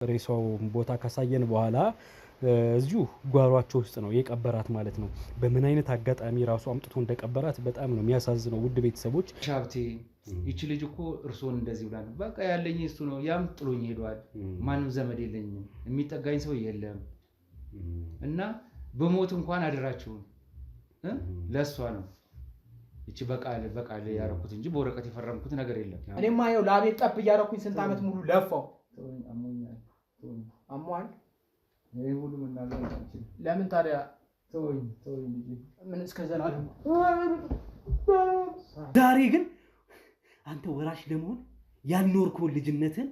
ሬሳው ቦታ ካሳየን በኋላ እዚሁ ጓሯቸው ውስጥ ነው የቀበራት ማለት ነው። በምን አይነት አጋጣሚ ራሱ አምጥቶ እንደቀበራት በጣም ነው የሚያሳዝነው። ውድ ቤተሰቦች ሻብቴ ይቺ ልጅ እኮ እርሶን እንደዚህ ብላ ነው በቃ ያለኝ እሱ ነው። ያም ጥሎኝ ሄዷል። ማንም ዘመድ የለኝም፣ የሚጠጋኝ ሰው የለም እና በሞት እንኳን አደራችሁን ለሷ ነው እቺ በቃል ያረኩት እንጂ በወረቀት የፈረምኩት ነገር የለም። እኔማ ይኸው ላቤት ጠብ እያረኩኝ ስንት ዓመት ሙሉ ለፋው። አሟል ይሄ ሁሉ መናገር አልችልም። ለምን ታዲያ ተወኝ ልጅ ምን እስከ ዘላለም። ዛሬ ግን አንተ ወራሽ ለመሆን ያልኖርኩን ልጅነትን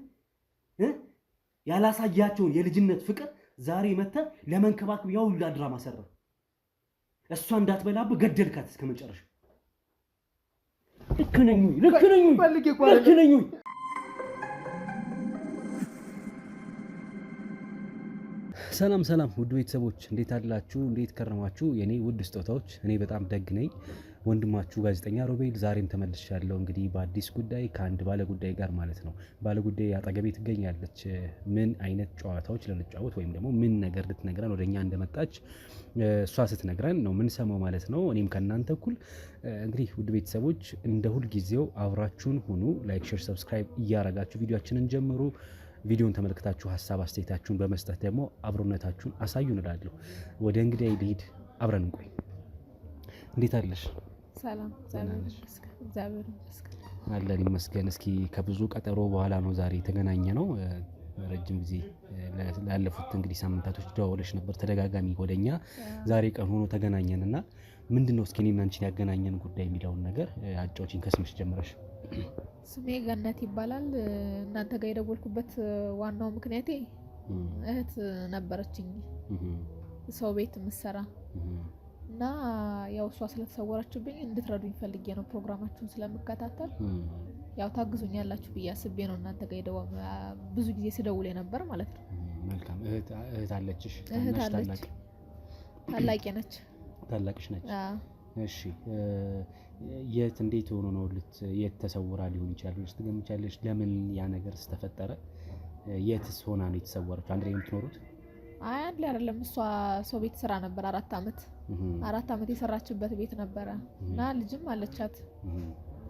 ያላሳያቸውን የልጅነት ፍቅር ዛሬ መተህ ለመንከባከብ ያው ሁሉ ድራማ ሰራ። እሷ እንዳትበላብህ ገደልካት እስከመጨረሻው። ልክ ነኝ። ሰላም ውድ ቤተሰቦች እንዴት አላችሁ? እንዴት ከረማችሁ? የኔ ውድ ስጦታዎች፣ እኔ በጣም ደግ ነኝ። ወንድማችሁ ጋዜጠኛ ሮቤል ዛሬም ተመልሻለሁ። እንግዲህ በአዲስ ጉዳይ ከአንድ ባለ ጉዳይ ጋር ማለት ነው። ባለ ጉዳይ አጠገቤ ትገኛለች። ምን አይነት ጨዋታዎች ልንጫወት ወይም ደግሞ ምን ነገር ልትነግረን ወደኛ እንደመጣች እሷ ስትነግረን ነው ምን ሰማው ማለት ነው። እኔም ከእናንተ እኩል እንግዲህ ውድ ቤተሰቦች እንደ ሁል ጊዜው አብራችሁን ሁኑ። ላይክ፣ ሼር፣ ሰብስክራይብ እያረጋችሁ ቪዲዮአችንን ጀምሩ። ቪዲዮን ተመልክታችሁ ሐሳብ አስተያየታችሁን በመስጠት ደግሞ አብሮነታችሁን አሳዩን እላለሁ። ወደ እንግዲህ ልሂድ፣ አብረን እንቆይ። እንዴት አለሽ? ሰላም እግዚአብሔር ይመስገን። አለን ይመስገን። እስኪ ከብዙ ቀጠሮ በኋላ ነው ዛሬ የተገናኘ ነው። ረጅም ጊዜ ላለፉት እንግዲህ ሳምንታቶች ደዋውለሽ ነበር ተደጋጋሚ ወደኛ። ዛሬ ቀን ሆኖ ተገናኘንና ምንድነው እስኪ እኔና አንቺን ያገናኘን ጉዳይ የሚለውን ነገር አጫውቺኝ ከስምሽ ጀምረሽ። ስሜ ገነት ይባላል። እናንተ ጋር የደወልኩበት ዋናው ምክንያቴ እህት ነበረችኝ ሰው ቤት የምትሰራ እና ያው እሷ ስለተሰወረችብኝ እንድትረዱኝ ፈልጌ ነው። ፕሮግራማችሁን ስለምከታተል ያው ታግዙኛላችሁ ብዬ አስቤ ነው እናንተ ጋር ብዙ ጊዜ ስደውል ነበር ማለት ነው። መልካም። እህት አለችሽ? እህት አለች። ታላቂ ነች። ታላቅሽ ነች? እሺ። የት እንዴት ሆኖ ነው የት ተሰውራ ሊሆን ይችላል ብለሽ ትገምቻለሽ? ለምን ያ ነገር ተፈጠረ? የትስ ሆና ነው የተሰወረችው? አንድ ላይ የምትኖሩት? አይ አንድ ላይ አይደለም። እሷ ሰው ቤት ስራ ነበር 4 አመት የሰራችበት ቤት ነበረ እና ልጅም አለቻት።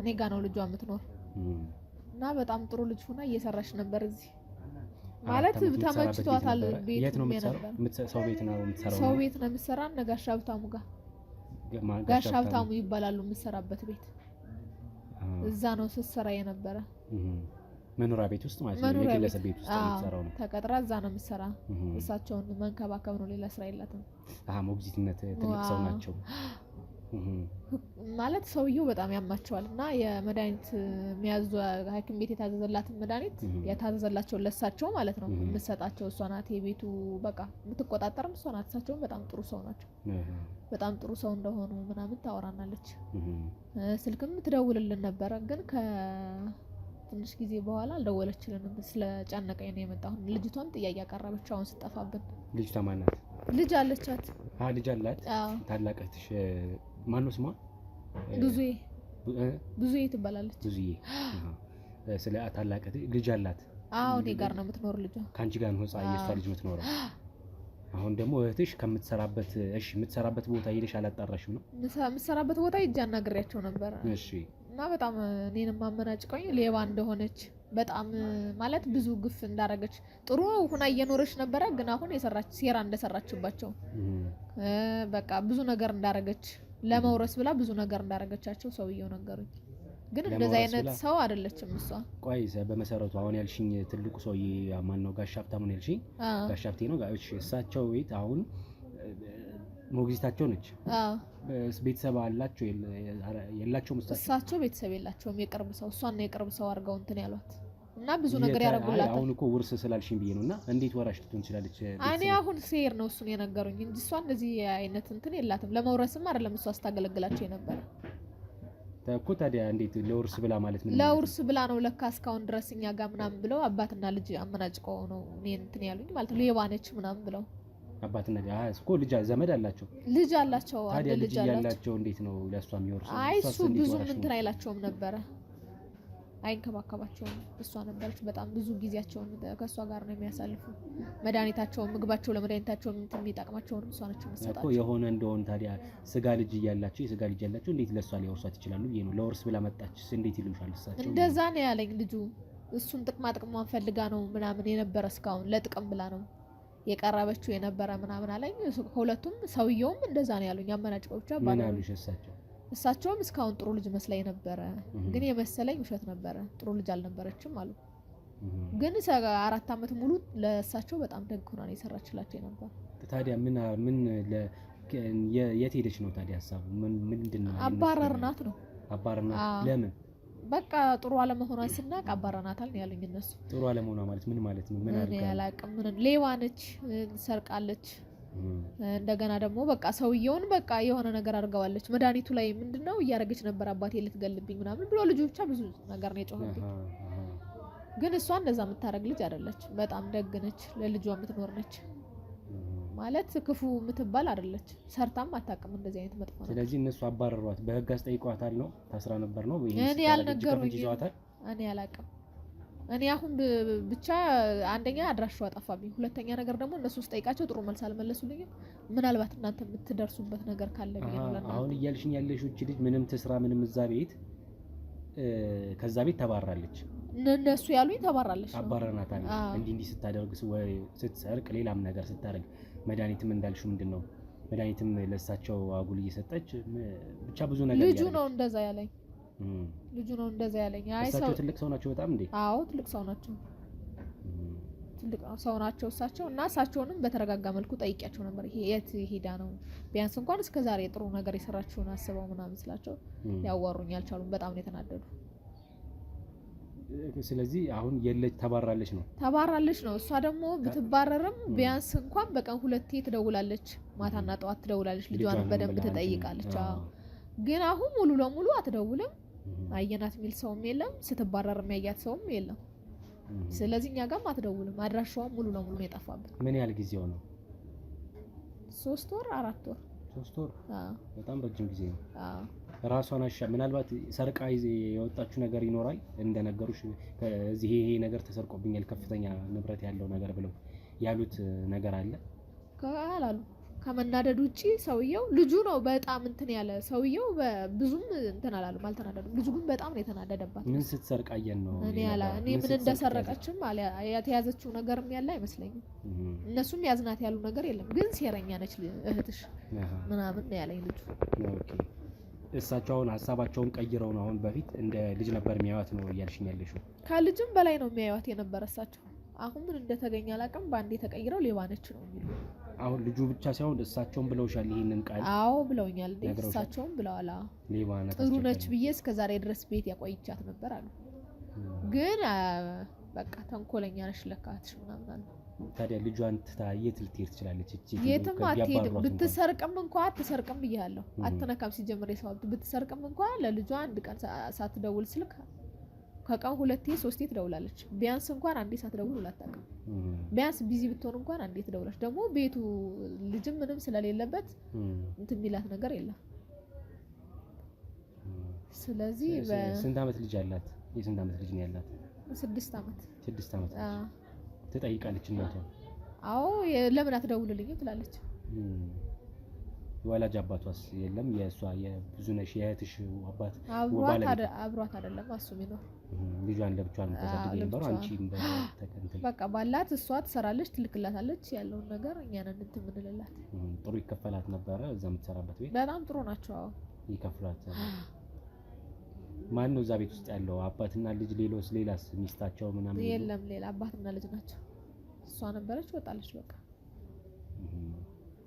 እኔ ጋር ነው ልጇ የምትኖር እና በጣም ጥሩ ልጅ ሆና እየሰራች ነበር እዚህ ማለት ተመችቷታል። ቤት የት ነው የምትሰራው? ሰው ቤት ነው የምትሰራው? ሰው ቤት ነው የምትሰራው። ጋሽ ሀብታሙ ጋር ጋሽ ሀብታሙ ይባላሉ የምትሰራበት ቤት። እዛ ነው ስትሰራ የነበረ። መኖሪያ ቤት ውስጥ ማለት ነው? የግለሰብ ቤት ውስጥ የምትሰራው ነው? ተቀጥራ እዛ ነው የምትሰራ። እሳቸውን መንከባከብ ነው፣ ሌላ ስራ የላትም። ሞግዚትነት ትልቅ ሰው ናቸው ማለት። ሰውየው በጣም ያማቸዋል እና የመድኃኒት የሚያዙ ሐኪም ቤት የታዘዘላትን መድኃኒት የታዘዘላቸው ለሳቸው ማለት ነው የምትሰጣቸው እሷ ናት። የቤቱ በቃ የምትቆጣጠርም እሷ ናት። እሳቸውም በጣም ጥሩ ሰው ናቸው። በጣም ጥሩ ሰው እንደሆኑ ምናምን ታወራናለች። ስልክም ትደውልልን ነበረ፣ ግን ከትንሽ ጊዜ በኋላ አልደወለችልንም። ስለጨነቀኝ ነው የመጣሁት። ልጅቷም ጥያቄ ያቀረበች አሁን ስጠፋብን። ልጅቷ ማን ናት? ልጅ አለቻት። ልጅ አላት? ታላቅ እህትሽ ማነው ስሟ? ብዙዬ ትባላለች። ብዙዬ። ስለ ታላቅ እህትሽ ልጅ አላት? እኔ ጋር ነው የምትኖር። ልጇ ካንቺ ጋር ነው የሷ ልጅ የምትኖረው? አሁን ደግሞ እህትሽ የምትሰራበት ቦታ ሄደሽ አላጣራሽም ነው? የምትሰራበት ቦታ ሂጅ አናግሬያቸው ነበር። እሺ። እና በጣም እኔንም አመናጭቀኝ ሌባ እንደሆነች በጣም ማለት ብዙ ግፍ እንዳረገች ጥሩ ሆና እየኖረች ነበረ። ግን አሁን ሴራ እንደሰራችባቸው በቃ ብዙ ነገር እንዳረገች ለመውረስ ብላ ብዙ ነገር እንዳረገቻቸው ሰውየው ነገሩኝ። ግን እንደዛ አይነት ሰው አይደለችም እሷ። ቆይ በመሰረቱ አሁን ያልሽኝ ትልቁ ሰውዬ ማን ነው? ጋሽ ሀብታሙ ነው ያልሽኝ? ጋሽ ሀብቴ ነው። እሳቸው ቤት አሁን ሞግዚታቸው ነች። ቤተሰብ አላቸው የላቸውም? እሳቸው ቤተሰብ የላቸውም። የቅርብ ሰው እሷን ነው የቅርብ ሰው አድርገው እንትን ያሏት እና ብዙ ነገር ያደርጉላታል። አሁን እኮ ውርስ ስላልሽኝ ብዬ ነውና እንዴት ወራሽ ልትሆን ትችላለች? እኔ አሁን ሴር ነው እሱን የነገሩኝ እንጂ እሷ እንደዚህ አይነት እንትን የላትም። ለመውረስም አይደለም እሷ ስታገለግላቸው የነበረ እኮ። ታዲያ እንዴት ለውርስ ብላ ማለት ምን? ለውርስ ብላ ነው ለካ እስካሁን ድረስ እኛ ጋር ምናምን ብለው አባትና ልጅ አመናጭቀው ነው እኔ እንትን ያሉኝ ማለት ነው። ሌባ ነች ምናምን ብለው አባትና እኮ ልጅ ዘመድ አላቸው? ልጅ አላቸው። ታዲያ ልጅ ያላቸው እንዴት ነው ለሷ የሚወርሰው? አይ እሱ ብዙም እንትን አይላቸውም ነበረ። አይንከባከባቸውም። እሷ ነበረች በጣም ብዙ ጊዜያቸውን ከእሷ ጋር ነው የሚያሳልፉ። መድኃኒታቸውን ምግባቸው ለመድኃኒታቸውን የሚጠቅማቸውንም እሷ ነች የምትሰጣቸው እኮ የሆነ እንደሆነ ታዲያ ስጋ ልጅ እያላቸው የስጋ ልጅ ያላቸው እንዴት ለእሷ ሊያወርሷት ይችላሉ ብዬ ነው። ለወርስ ብላ መጣች እንዴት ይሉሻል እሳቸው? እንደዛ ነው ያለኝ ልጁ። እሱን ጥቅሟን ፈልጋ ነው ምናምን የነበረ እስካሁን ለጥቅም ብላ ነው የቀረበችው የነበረ ምናምን አለኝ። ሁለቱም ሰውየውም እንደዛ ነው ያሉኝ። አመናጭቀው ብቻ ምን አሉሽ እሳቸው? እሳቸውም እስካሁን ጥሩ ልጅ መስላኝ ነበረ፣ ግን የመሰለኝ ውሸት ነበረ። ጥሩ ልጅ አልነበረችም አሉ። ግን 4 ዓመት ሙሉ ለእሳቸው በጣም ደግ ሆና ነው የሰራችላቸው ነበር። ታዲያ ምን የት ሄደች ነው ታዲያ ሀሳቡ ምንድነው? አባረርናት ነው። አባረርናት ለምን? በቃ ጥሩ አለመሆኗን ስናቅ አባረናታል ነው ያሉኝ እነሱ። ጥሩ አለመሆኗ ማለት ምን ማለት ነው? ምን አድርጋ? ያላቅም ምን ሌባ ነች፣ ሰርቃለች። እንደገና ደግሞ በቃ ሰውየውን በቃ የሆነ ነገር አድርገዋለች። መድኃኒቱ ላይ ምንድነው እያደረገች ነበር አባቴ ልትገልብኝ ምናምን ብሎ ልጁ ብቻ ብዙ ነገር ነው የጮኸብኝ። ግን እሷ እንደዛ የምታደርግ ልጅ አይደለች። በጣም ደግ ነች፣ ለልጇ የምትኖር ነች። ማለት ክፉ የምትባል አይደለች። ሰርታም አታውቅም እንደዚህ አይነት መጥፎ ነው። ስለዚህ እነሱ አባረሯት። በህግ አስጠይቋታል ነው? ታስራ ነበር ነው? እኔ ያልነገሩኝ እኔ አላውቅም። እኔ አሁን ብቻ አንደኛ አድራሻው አጠፋብኝ፣ ሁለተኛ ነገር ደግሞ እነሱ ስጠይቃቸው ጥሩ መልስ አልመለሱልኝም። ምናልባት እናንተ የምትደርሱበት ነገር ካለ ብዬ ነው። አሁን እያልሽኝ ያለሽው እቺ ልጅ ምንም ትስራ ምንም እዛ ቤት ከዛ ቤት ተባራለች። እነሱ ያሉኝ ተባራለች ነው። አባረናታል እንዲህ ስታደርግ ስትሰርቅ ሌላም ነገር ስታደርግ መድኃኒትም እንዳልሽው ምንድነው መድኃኒትም ለእሳቸው አጉል እየሰጠች ብቻ ብዙ ነገር ልጁ ነው እንደዛ ያለኝ። ልጁ ነው እንደዛ ያለኝ። አይ እሳቸው ትልቅ ሰው ናቸው በጣም እንዴ? አዎ ትልቅ ሰው ናቸው። ትልቅ ሰው ናቸው እሳቸው። እና እሳቸውንም በተረጋጋ መልኩ ጠይቂያቸው ነበር። ይሄ የት ሄዳ ነው ቢያንስ እንኳን እስከዛሬ ጥሩ ነገር የሰራችውን አስበው ምናምን ስላቸው ያዋሩኝ አልቻሉም። በጣም ነው የተናደዱ። ስለዚህ አሁን የለች ተባራለች ነው? ተባራለች ነው። እሷ ደግሞ ብትባረርም ቢያንስ እንኳን በቀን 2 ትደውላለች፣ ማታና ጠዋት ትደውላለች። ልጇን በደንብ ትጠይቃለች። ግን አሁን ሙሉ ለሙሉ አትደውልም። አየናት የሚል ሰውም የለም፣ ስትባረር የሚያያት ሰውም የለም። ስለዚህ እኛ ጋርም አትደውልም። አድራሻዋም ሙሉ ለሙሉ ነው የጠፋበት። ምን ያህል ጊዜው ነው? 3 ወር 4 ወር 3 ወር በጣም ረጅም ጊዜ ነው። ራሷን ምናልባት ሰርቃ የወጣችው ነገር ይኖራል እንደነገሩሽ ከዚህ ይሄ ነገር ተሰርቆብኛል ከፍተኛ ንብረት ያለው ነገር ብለው ያሉት ነገር አለ? ካላሉ ከመናደድ ውጪ ሰውየው ልጁ ነው በጣም እንትን ያለ ሰውየው ብዙም እንትን አላለም፣ አልተናደዱም። ልጁ ግን በጣም ነው የተናደደባት። ምን ስትሰርቃየን ነው? እኔ ምን እንደሰረቀችም የተያዘችው ነገርም ያለ አይመስለኝም። እነሱም ያዝናት ያሉ ነገር የለም። ግን ሴረኛ ነች እህትሽ ምናምን ነው ያለኝ ልጁ። ኦኬ እሳቸው አሁን ሀሳባቸውን ቀይረው ነው? አሁን በፊት እንደ ልጅ ነበር የሚያዩት ነው እያልሽኝ ያለሽው? ከልጅም በላይ ነው የሚያዩት የነበረ እሳቸው። አሁን ምን እንደተገኘ አላውቅም። በአንዴ ተቀይረው ሌባ ነች ነው የሚሉ። አሁን ልጁ ብቻ ሳይሆን እሳቸውም ብለውሻል ይሄንን ቃል? አዎ ብለውኛል። እሳቸውም ብለዋል። ሌባ ነች ጥሩ ነች ብዬ እስከዛሬ ድረስ ቤት ያቆይቻት ነበር አሉ። ግን በቃ ተንኮለኛ ነች ለካትሽ ምናምን አሉ። ታዲያ ልጇን ትታ የት ልትሄድ ትችላለች? እቺ የትም አትሄድም። ብትሰርቅም እንኳን አትሰርቅም ብያለሁ። አትነካም። ሲጀምር የሰው ብትሰርቅም እንኳን ለልጇ አንድ ቀን ሳትደውል ስልክ ከቀን 2-3 ትደውላለች። ቢያንስ እንኳን አንዴ ሳትደውል አታውቅም። ቢያንስ ቢዚ ብትሆን እንኳን አንዴ ትደውላለች። ደግሞ ቤቱ ልጅም ምንም ስለሌለበት እንትን የሚላት ነገር የለም። ስለዚህ ስንት ዓመት ልጅ አላት? የስንት ዓመት ልጅ ነው ያላት? 6 ዓመት። 6 ዓመት ትጠይቃለች እናቷ? አዎ ለምን አትደውልልኝም ትላለች። ወላጅ አባቷስ የለም? የእሷ የብዙነሽ የእህትሽ አባት አብሯት አይደለም እሱ የሚኖር ልጇን ለብቻዋን ተሰድገኝ ነበር። አንቺም በተከንተል በቃ ባላት እሷ ትሰራለች፣ ትልክላታለች ያለውን ነገር እኛ ነን እንትን የምንልላት። ጥሩ ይከፈላት ነበረ እዛ የምትሰራበት ቤት? በጣም ጥሩ ናቸው። አዎ ይከፍላት። ማን ነው እዛ ቤት ውስጥ ያለው? አባትና ልጅ? ሌላስ ሚስታቸው ምናምን? የለም ሌላ አባትና ልጅ ናቸው። እሷ ነበረች ወጣለች በቃ።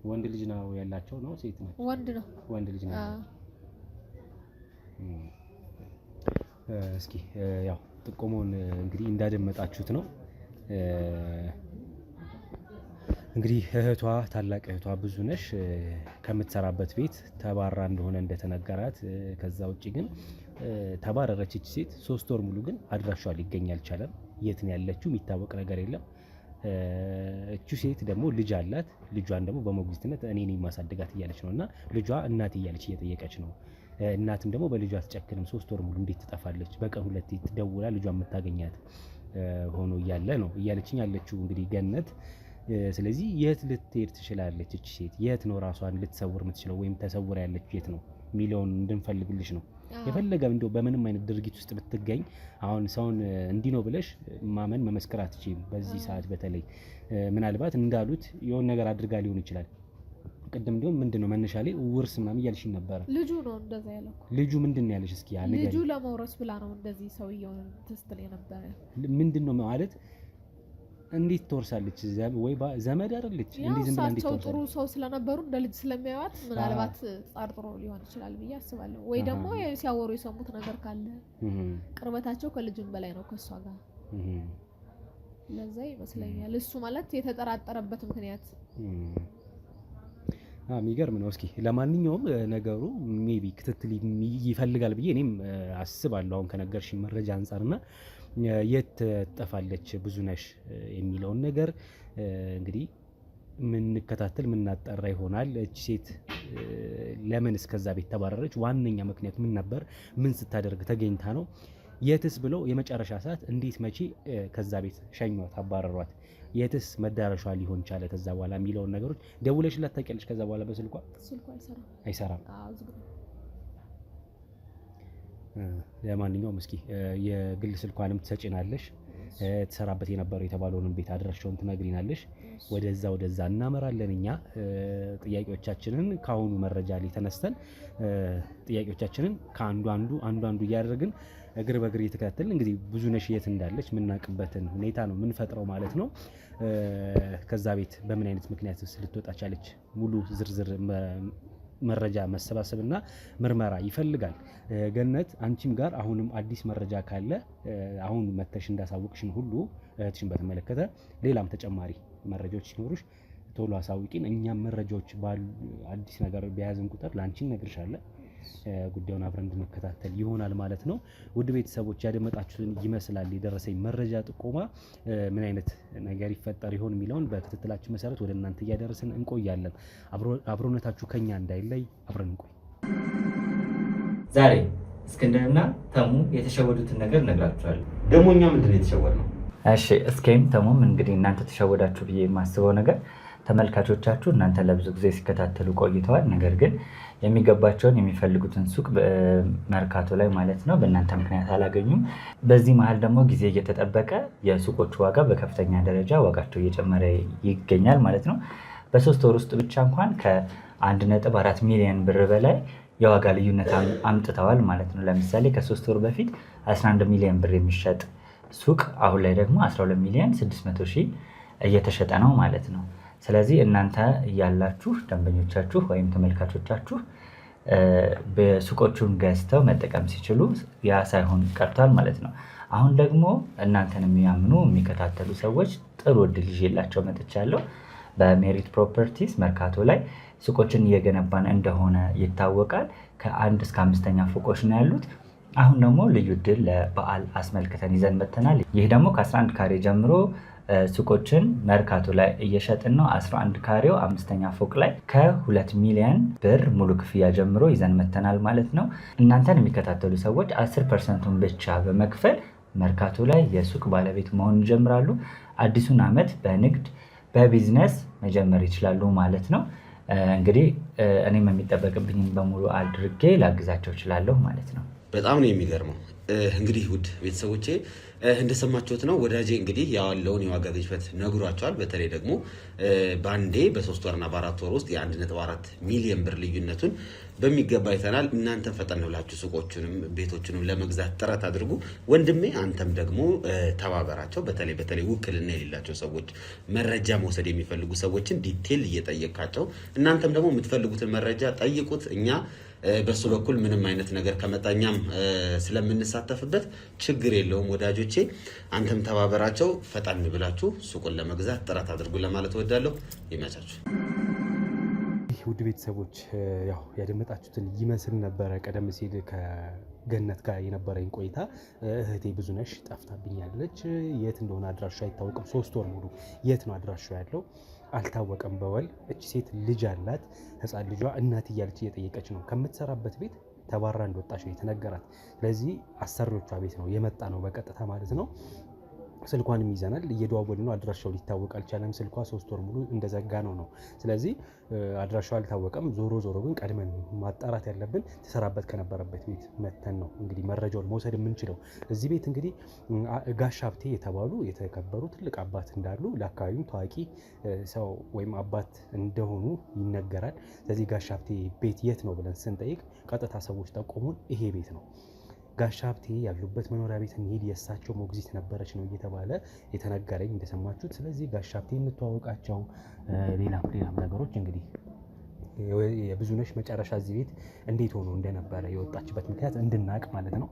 ወንድ ልጅ ነው ያላቸው ነው ሴት ነው? ወንድ ነው። ወንድ ልጅ ነው። እስኪ ያው ጥቆሞን እንግዲህ እንዳደመጣችሁት ነው። እንግዲህ እህቷ ታላቅ እህቷ ብዙነሽ ከምትሰራበት ቤት ተባራ እንደሆነ እንደተነገራት፣ ከዛ ውጪ ግን ተባረረች እቺ ሴት። 3 ወር ሙሉ ግን አድራሻዋ ሊገኝ አልቻለም። የት ነው ያለችው የሚታወቅ ነገር የለም። እቺ ሴት ደግሞ ልጅ አላት። ልጇን ደግሞ በሞግዚትነት እኔ ነኝ ማሳደጋት እያለች ነውና ልጇ እናት እያለች እየጠየቀች ነው። እናትም ደግሞ በልጇ አትጨክንም። 3 ወር ሙሉ እንዴት ትጠፋለች? በቀን 2 ትደውላ ልጇ የምታገኛት ሆኖ እያለ ነው እያለችኝ ያለችው እንግዲህ ገነት። ስለዚህ የት ልትሄድ ትችላለች እቺ ሴት? የት ነው ራሷን ልትሰውር የምትችለው? ወይም ተሰውራ ያለች የት ነው የሚለውን እንድንፈልግልሽ ነው። የፈለገ እንደው በምንም አይነት ድርጊት ውስጥ ብትገኝ አሁን ሰውን እንዲህ ነው ብለሽ ማመን መመስከር አትችይም። በዚህ ሰዓት በተለይ ምናልባት እንዳሉት የሆነ ነገር አድርጋ ሊሆን ይችላል። ቅድም እንደውም ምንድነው መነሻ ላይ ውርስ ምናምን እያልሽኝ ነበረ። ልጁ ነው እንደዛ ያለው። ልጁ ምንድነው ያለሽ? እስኪ ያ ነገር ልጁ ለመውረስ ብላ ነው እንደዚህ ሰውየውን ትስትል የነበረ። ምንድነው ማለት እንዴት ትወርሳለች? ወይ ዘመድ አይደለች እንዴ? ዝም ብላ እንዴት ትወርሳለች? ጥሩ ሰው ስለነበሩ እንደ ልጅ ስለሚያዩት ምናልባት ጠርጥሮ ሊሆን ይችላል ብዬ አስባለሁ። ወይ ደግሞ ሲያወሩ የሰሙት ነገር ካለ ቅርበታቸው ከልጁም በላይ ነው ከሷ ጋር። ለዛ ይመስለኛል እሱ ማለት የተጠራጠረበት ምክንያት የሚገርም ነው። እስኪ ለማንኛውም ነገሩ ሜቢ ክትትል ይፈልጋል ብዬ እኔም አስባለሁ አሁን ከነገርሽኝ መረጃ አንጻርና የት ትጠፋለች ብዙነሽ የሚለውን ነገር እንግዲህ ምንከታተል ምናጠራ ይሆናል። እቺ ሴት ለምን እስከዛ ቤት ተባረረች? ዋነኛ ምክንያት ምን ነበር? ምን ስታደርግ ተገኝታ ነው? የትስ ብለው የመጨረሻ ሰዓት እንዴት መቼ ከዛ ቤት ሸኟት አባረሯት? የትስ መዳረሻ ሊሆን ቻለ ከዛ በኋላ የሚለውን ነገሮች ደውለሽላት ታውቂያለሽ? ከዛ በኋላ በስልኳ አይሰራም። ለማንኛውም እስኪ የግል ስልኳንም ትሰጪናለሽ፣ ትሰራበት የነበረው የተባለውን ቤት አድራሻውን ትነግሪናለሽ። ወደዛ እናመራለን። እኛ ጥያቄዎቻችንን ከአሁኑ መረጃ ላይ ተነስተን ጥያቄዎቻችንን ከአንዱ እያደረግን እግር በእግር እየተከታተልን እንግዲህ ብዙነሽ የት እንዳለች የምናውቅበትን ሁኔታ ነው የምንፈጥረው ማለት ነው። ከዛ ቤት በምን አይነት ምክንያት ልትወጣ ቻለች? ሙሉ ዝርዝር መረጃ መሰባሰብና ምርመራ ይፈልጋል። ገነት አንቺም ጋር አሁንም አዲስ መረጃ ካለ አሁን መተሽ እንዳሳውቅሽን ሁሉ እህትሽን በተመለከተ ሌላም ተጨማሪ መረጃዎች ሲኖሩሽ ቶሎ አሳውቂን። እኛም መረጃዎች ባሉ አዲስ ነገር በያዝን ቁጥር ላንቺ እነግርሻለሁ። ጉዳዩን አብረን እንድንከታተል ይሆናል ማለት ነው። ውድ ቤተሰቦች ያደመጣችሁትን ይመስላል የደረሰኝ መረጃ ጥቆማ። ምን አይነት ነገር ይፈጠር ይሆን የሚለውን በክትትላችን መሰረት ወደ እናንተ እያደረስን እንቆያለን። አብሮነታችሁ ከኛ እንዳይለይ አብረን እንቆይ። ዛሬ እስክንድርና ተሙ የተሸወዱትን ነገር እነግራችኋለሁ። ደግሞ እኛ ምንድን ነው የተሸወድነው? እሺ እስኪም ተሙም እንግዲህ እናንተ ተሸወዳችሁ ብዬ የማስበው ነገር ተመልካቾቻችሁ እናንተ ለብዙ ጊዜ ሲከታተሉ ቆይተዋል። ነገር ግን የሚገባቸውን የሚፈልጉትን ሱቅ መርካቶ ላይ ማለት ነው በእናንተ ምክንያት አላገኙም። በዚህ መሀል ደግሞ ጊዜ እየተጠበቀ የሱቆቹ ዋጋ በከፍተኛ ደረጃ ዋጋቸው እየጨመረ ይገኛል ማለት ነው። በ3 ወር ውስጥ ብቻ እንኳን ከ1.4 ሚሊዮን ብር በላይ የዋጋ ልዩነት አምጥተዋል ማለት ነው። ለምሳሌ ከ3 ወር በፊት 11 ሚሊዮን ብር የሚሸጥ ሱቅ አሁን ላይ ደግሞ 12 ሚሊዮን 600 ሺህ እየተሸጠ ነው ማለት ነው። ስለዚህ እናንተ እያላችሁ ደንበኞቻችሁ ወይም ተመልካቾቻችሁ በሱቆቹን ገዝተው መጠቀም ሲችሉ ያ ሳይሆን ቀርቷል ማለት ነው። አሁን ደግሞ እናንተን የሚያምኑ የሚከታተሉ ሰዎች ጥሩ እድል ይዤላቸው መጥቻለሁ። በሜሪት ፕሮፐርቲስ መርካቶ ላይ ሱቆችን እየገነባን እንደሆነ ይታወቃል። ከ1 እስከ 5ኛ ፎቆች ነው ያሉት። አሁን ደግሞ ልዩ እድል ለበዓል አስመልክተን ይዘን መጥተናል። ይህ ደግሞ ከ11 ካሬ ጀምሮ ሱቆችን መርካቶ ላይ እየሸጥን ነው። 11 ካሬው 5ኛ ፎቅ ላይ ከ2 ሚሊዮን ብር ሙሉ ክፍያ ጀምሮ ይዘን መጥተናል ማለት ነው። እናንተን የሚከታተሉ ሰዎች 10%ን ብቻ በመክፈል መርካቶ ላይ የሱቅ ባለቤት መሆን ይጀምራሉ። አዲሱን ዓመት በንግድ በቢዝነስ መጀመር ይችላሉ ማለት ነው። እንግዲህ እኔም የሚጠበቅብኝን በሙሉ አድርጌ ላግዛቸው እችላለሁ ማለት ነው። በጣም ነው የሚገርመው። እንግዲህ ውድ ቤተሰቦቼ እንደሰማችሁት ነው ወዳጄ እንግዲህ ያለውን የዋጋ ግሽበት ነግሯቸዋል። በተለይ ደግሞ በአንዴ በ3 ወርና በ4 ወር ውስጥ የ1.4 ሚሊዮን ብር ልዩነቱን በሚገባ አይተናል። እናንተም ፈጠን ብላችሁ ሱቆቹንም ቤቶቹንም ለመግዛት ጥረት አድርጉ። ወንድሜ አንተም ደግሞ ተባበራቸው። በተለይ ውክልና የሌላቸው ሰዎች፣ መረጃ መውሰድ የሚፈልጉ ሰዎችን ዲቴል እየጠየቃቸው እናንተም ደግሞ የምትፈልጉትን መረጃ ጠይቁት። እኛ በሱ በኩል ምንም አይነት ነገር ከመጣኛም ስለምንሳተፍበት ችግር የለውም ወዳጆቼ። አንተም ተባበራቸው። ፈጣን ብላችሁ ሱቁን ለመግዛት ጥረት አድርጉ ለማለት እወዳለሁ። ይመቻችሁ። ውድ ቤተሰቦች ያው ያደመጣችሁትን ይመስል ነበረ። ቀደም ሲል ከገነት ጋር የነበረኝ ቆይታ እህቴ ብዙነሽ ጠፍታብኛለች። የት እንደሆነ አድራሻ አይታወቅም። 3 ወር ሙሉ የት ነው አድራሻው ያለው አልታወቀም። በወል እቺ ሴት ልጅ አላት። ህፃን ልጇ እናት እያለች እየጠየቀች ነው። ከምትሰራበት ቤት ተባራ እንደወጣች ነው የተነገራት። ስለዚህ አሰሪዎቿ ቤት ነው የመጣ ነው በቀጥታ ማለት ነው። ስልኳንም ይዘናል፣ እየደዋወልን ነው። አድራሻው ሊታወቅ አልቻለም። ስልኳ 3 ወር ሙሉ እንደዘጋ ነው። ስለዚህ አድራሻው አልታወቀም። ዞሮ ግን ቀድመን ማጣራት ያለብን ተሰራበት ከነበረበት ቤት መተን ነው እንግዲህ መረጃውን መውሰድ የምንችለው። እዚህ ቤት እንግዲህ ጋሽ ሀብቴ የተባሉ የተከበሩ ትልቅ አባት እንዳሉ ለአካባቢም ታዋቂ ሰው ወይም አባት እንደሆኑ ይነገራል። ስለዚህ ጋሽ ሀብቴ ቤት የት ነው ብለን ስንጠይቅ ቀጥታ ሰዎች ጠቆሙን፣ ይሄ ቤት ነው። ጋሽ ሀብቴ ያሉበት መኖሪያ ቤት እንሂድ፣ የእሳቸው ሞግዚት ነበረች ነው እየተባለ የተነገረኝ እንደሰማችሁት። ስለዚህ ጋሽ ሀብቴ እንተዋወቃቸው፣ ሌላም ነገሮች እንግዲህ የብዙነሽ መጨረሻ እዚህ ቤት እንዴት ሆኖ እንደነበረ የወጣችበት ምክንያት እንድናቅ ማለት ነው።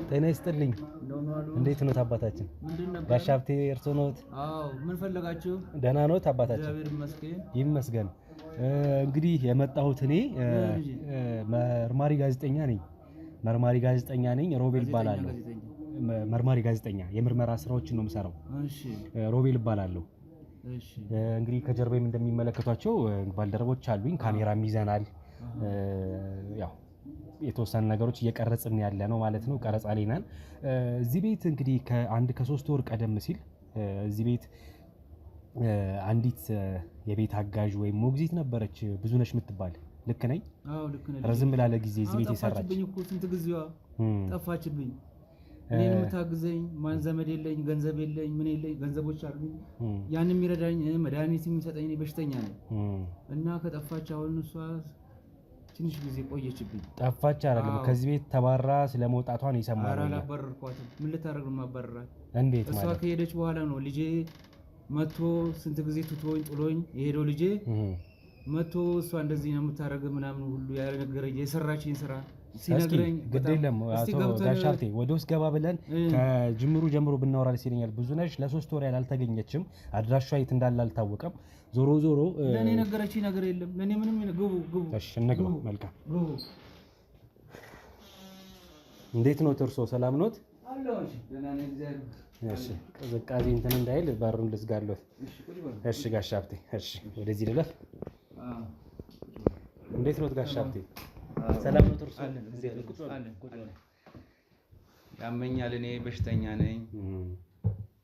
ጤና ይስጥልኝ። እንዴት ኖት አባታችን? ጋሽ ሀብቴ እርሶ ኖት? ምን ፈለጋችሁ? ደህና ኖት አባታችን? ይመስገን። እንግዲህ የመጣሁት እኔ መርማሪ ጋዜጠኛ ነኝ። ሮቤል እባላለሁ። መርማሪ ጋዜጠኛ የምርመራ ስራዎችን ነው የምሰራው። ሮቤል እባላለሁ። እንግዲህ ከጀርባዬም እንደሚመለከቷቸው ባልደረቦች አሉኝ። ካሜራም ይዘናል። ያው የተወሰኑ ነገሮች እየቀረጽን ያለ ነው ማለት ነው። ቀረጻ ላይ ነን። እዚህ ቤት እንግዲህ ከ3 ወር ቀደም ሲል እዚህ ቤት አንዲት የቤት አጋዥ ወይም ሞግዚት ነበረች፣ ብዙነሽ የምትባል። ልክ ነኝ? አዎ ልክ ነኝ። ረዝም ላለ ጊዜ እዚህ ቤት የሰራች ጠፋችብኝ እኮ ስንት ጊዜዋ ጠፋችብኝ። እኔን የምታግዘኝ ማን ዘመድ የለኝ፣ ገንዘብ የለኝ፣ ምን የለኝ። ገንዘቦች አሉኝ፣ ያን የሚረዳኝ መድኃኒት የሚሰጠኝ በሽተኛ ነኝ እና ከጠፋች አሁን እሷ ትንሽ ጊዜ ቆየችብኝ። ጠፋች አይደለም፣ ከዚህ ቤት ተባራ ስለመውጣቷ ነው የሰማነው። ኧረ አላባረርኳትም። ምን ልታደርግ ነው ማባረራት? እንዴት ማለት? እሷ ከሄደች በኋላ ነው ልጄ መቶ ስንት ጊዜ ትቶኝ ጥሎኝ የሄደው ልጄ መቶ እሷ እንደዚህ ነው የምታደርግ ምናምን ሁሉ ያነገረኝ የሰራችኝ ስራ ሲነግረኝ ግድ የለም አቶ ጋሽ ሀብቴ ወደ ውስጥ ገባ ብለን ከጅምሩ ጀምሮ ብናወራ ደስ ይለኛል። ብዙነሽ ለ3 ወር ያህል አልተገኘችም። አድራሿ የት እንዳለ አልታወቀም። ዞሮ ለእኔ ነገረችኝ ነገር የለም። ለእኔ ምንም ግቡ። እሺ እንግባ። መልካም። እንዴት ነው እርሶ? ሰላም ኖት? እሺ ቅዝቃዜ እንትን እንዳይል በሩን ልዝጋለሁ። እሺ ጋሽ ሀብቴ፣ እሺ ወደዚህ ልለፍ። እንዴት ነው ጋሽ ሀብቴ? ሰላም ነው እርሶ? ያመኛል፣ እኔ በሽተኛ ነኝ።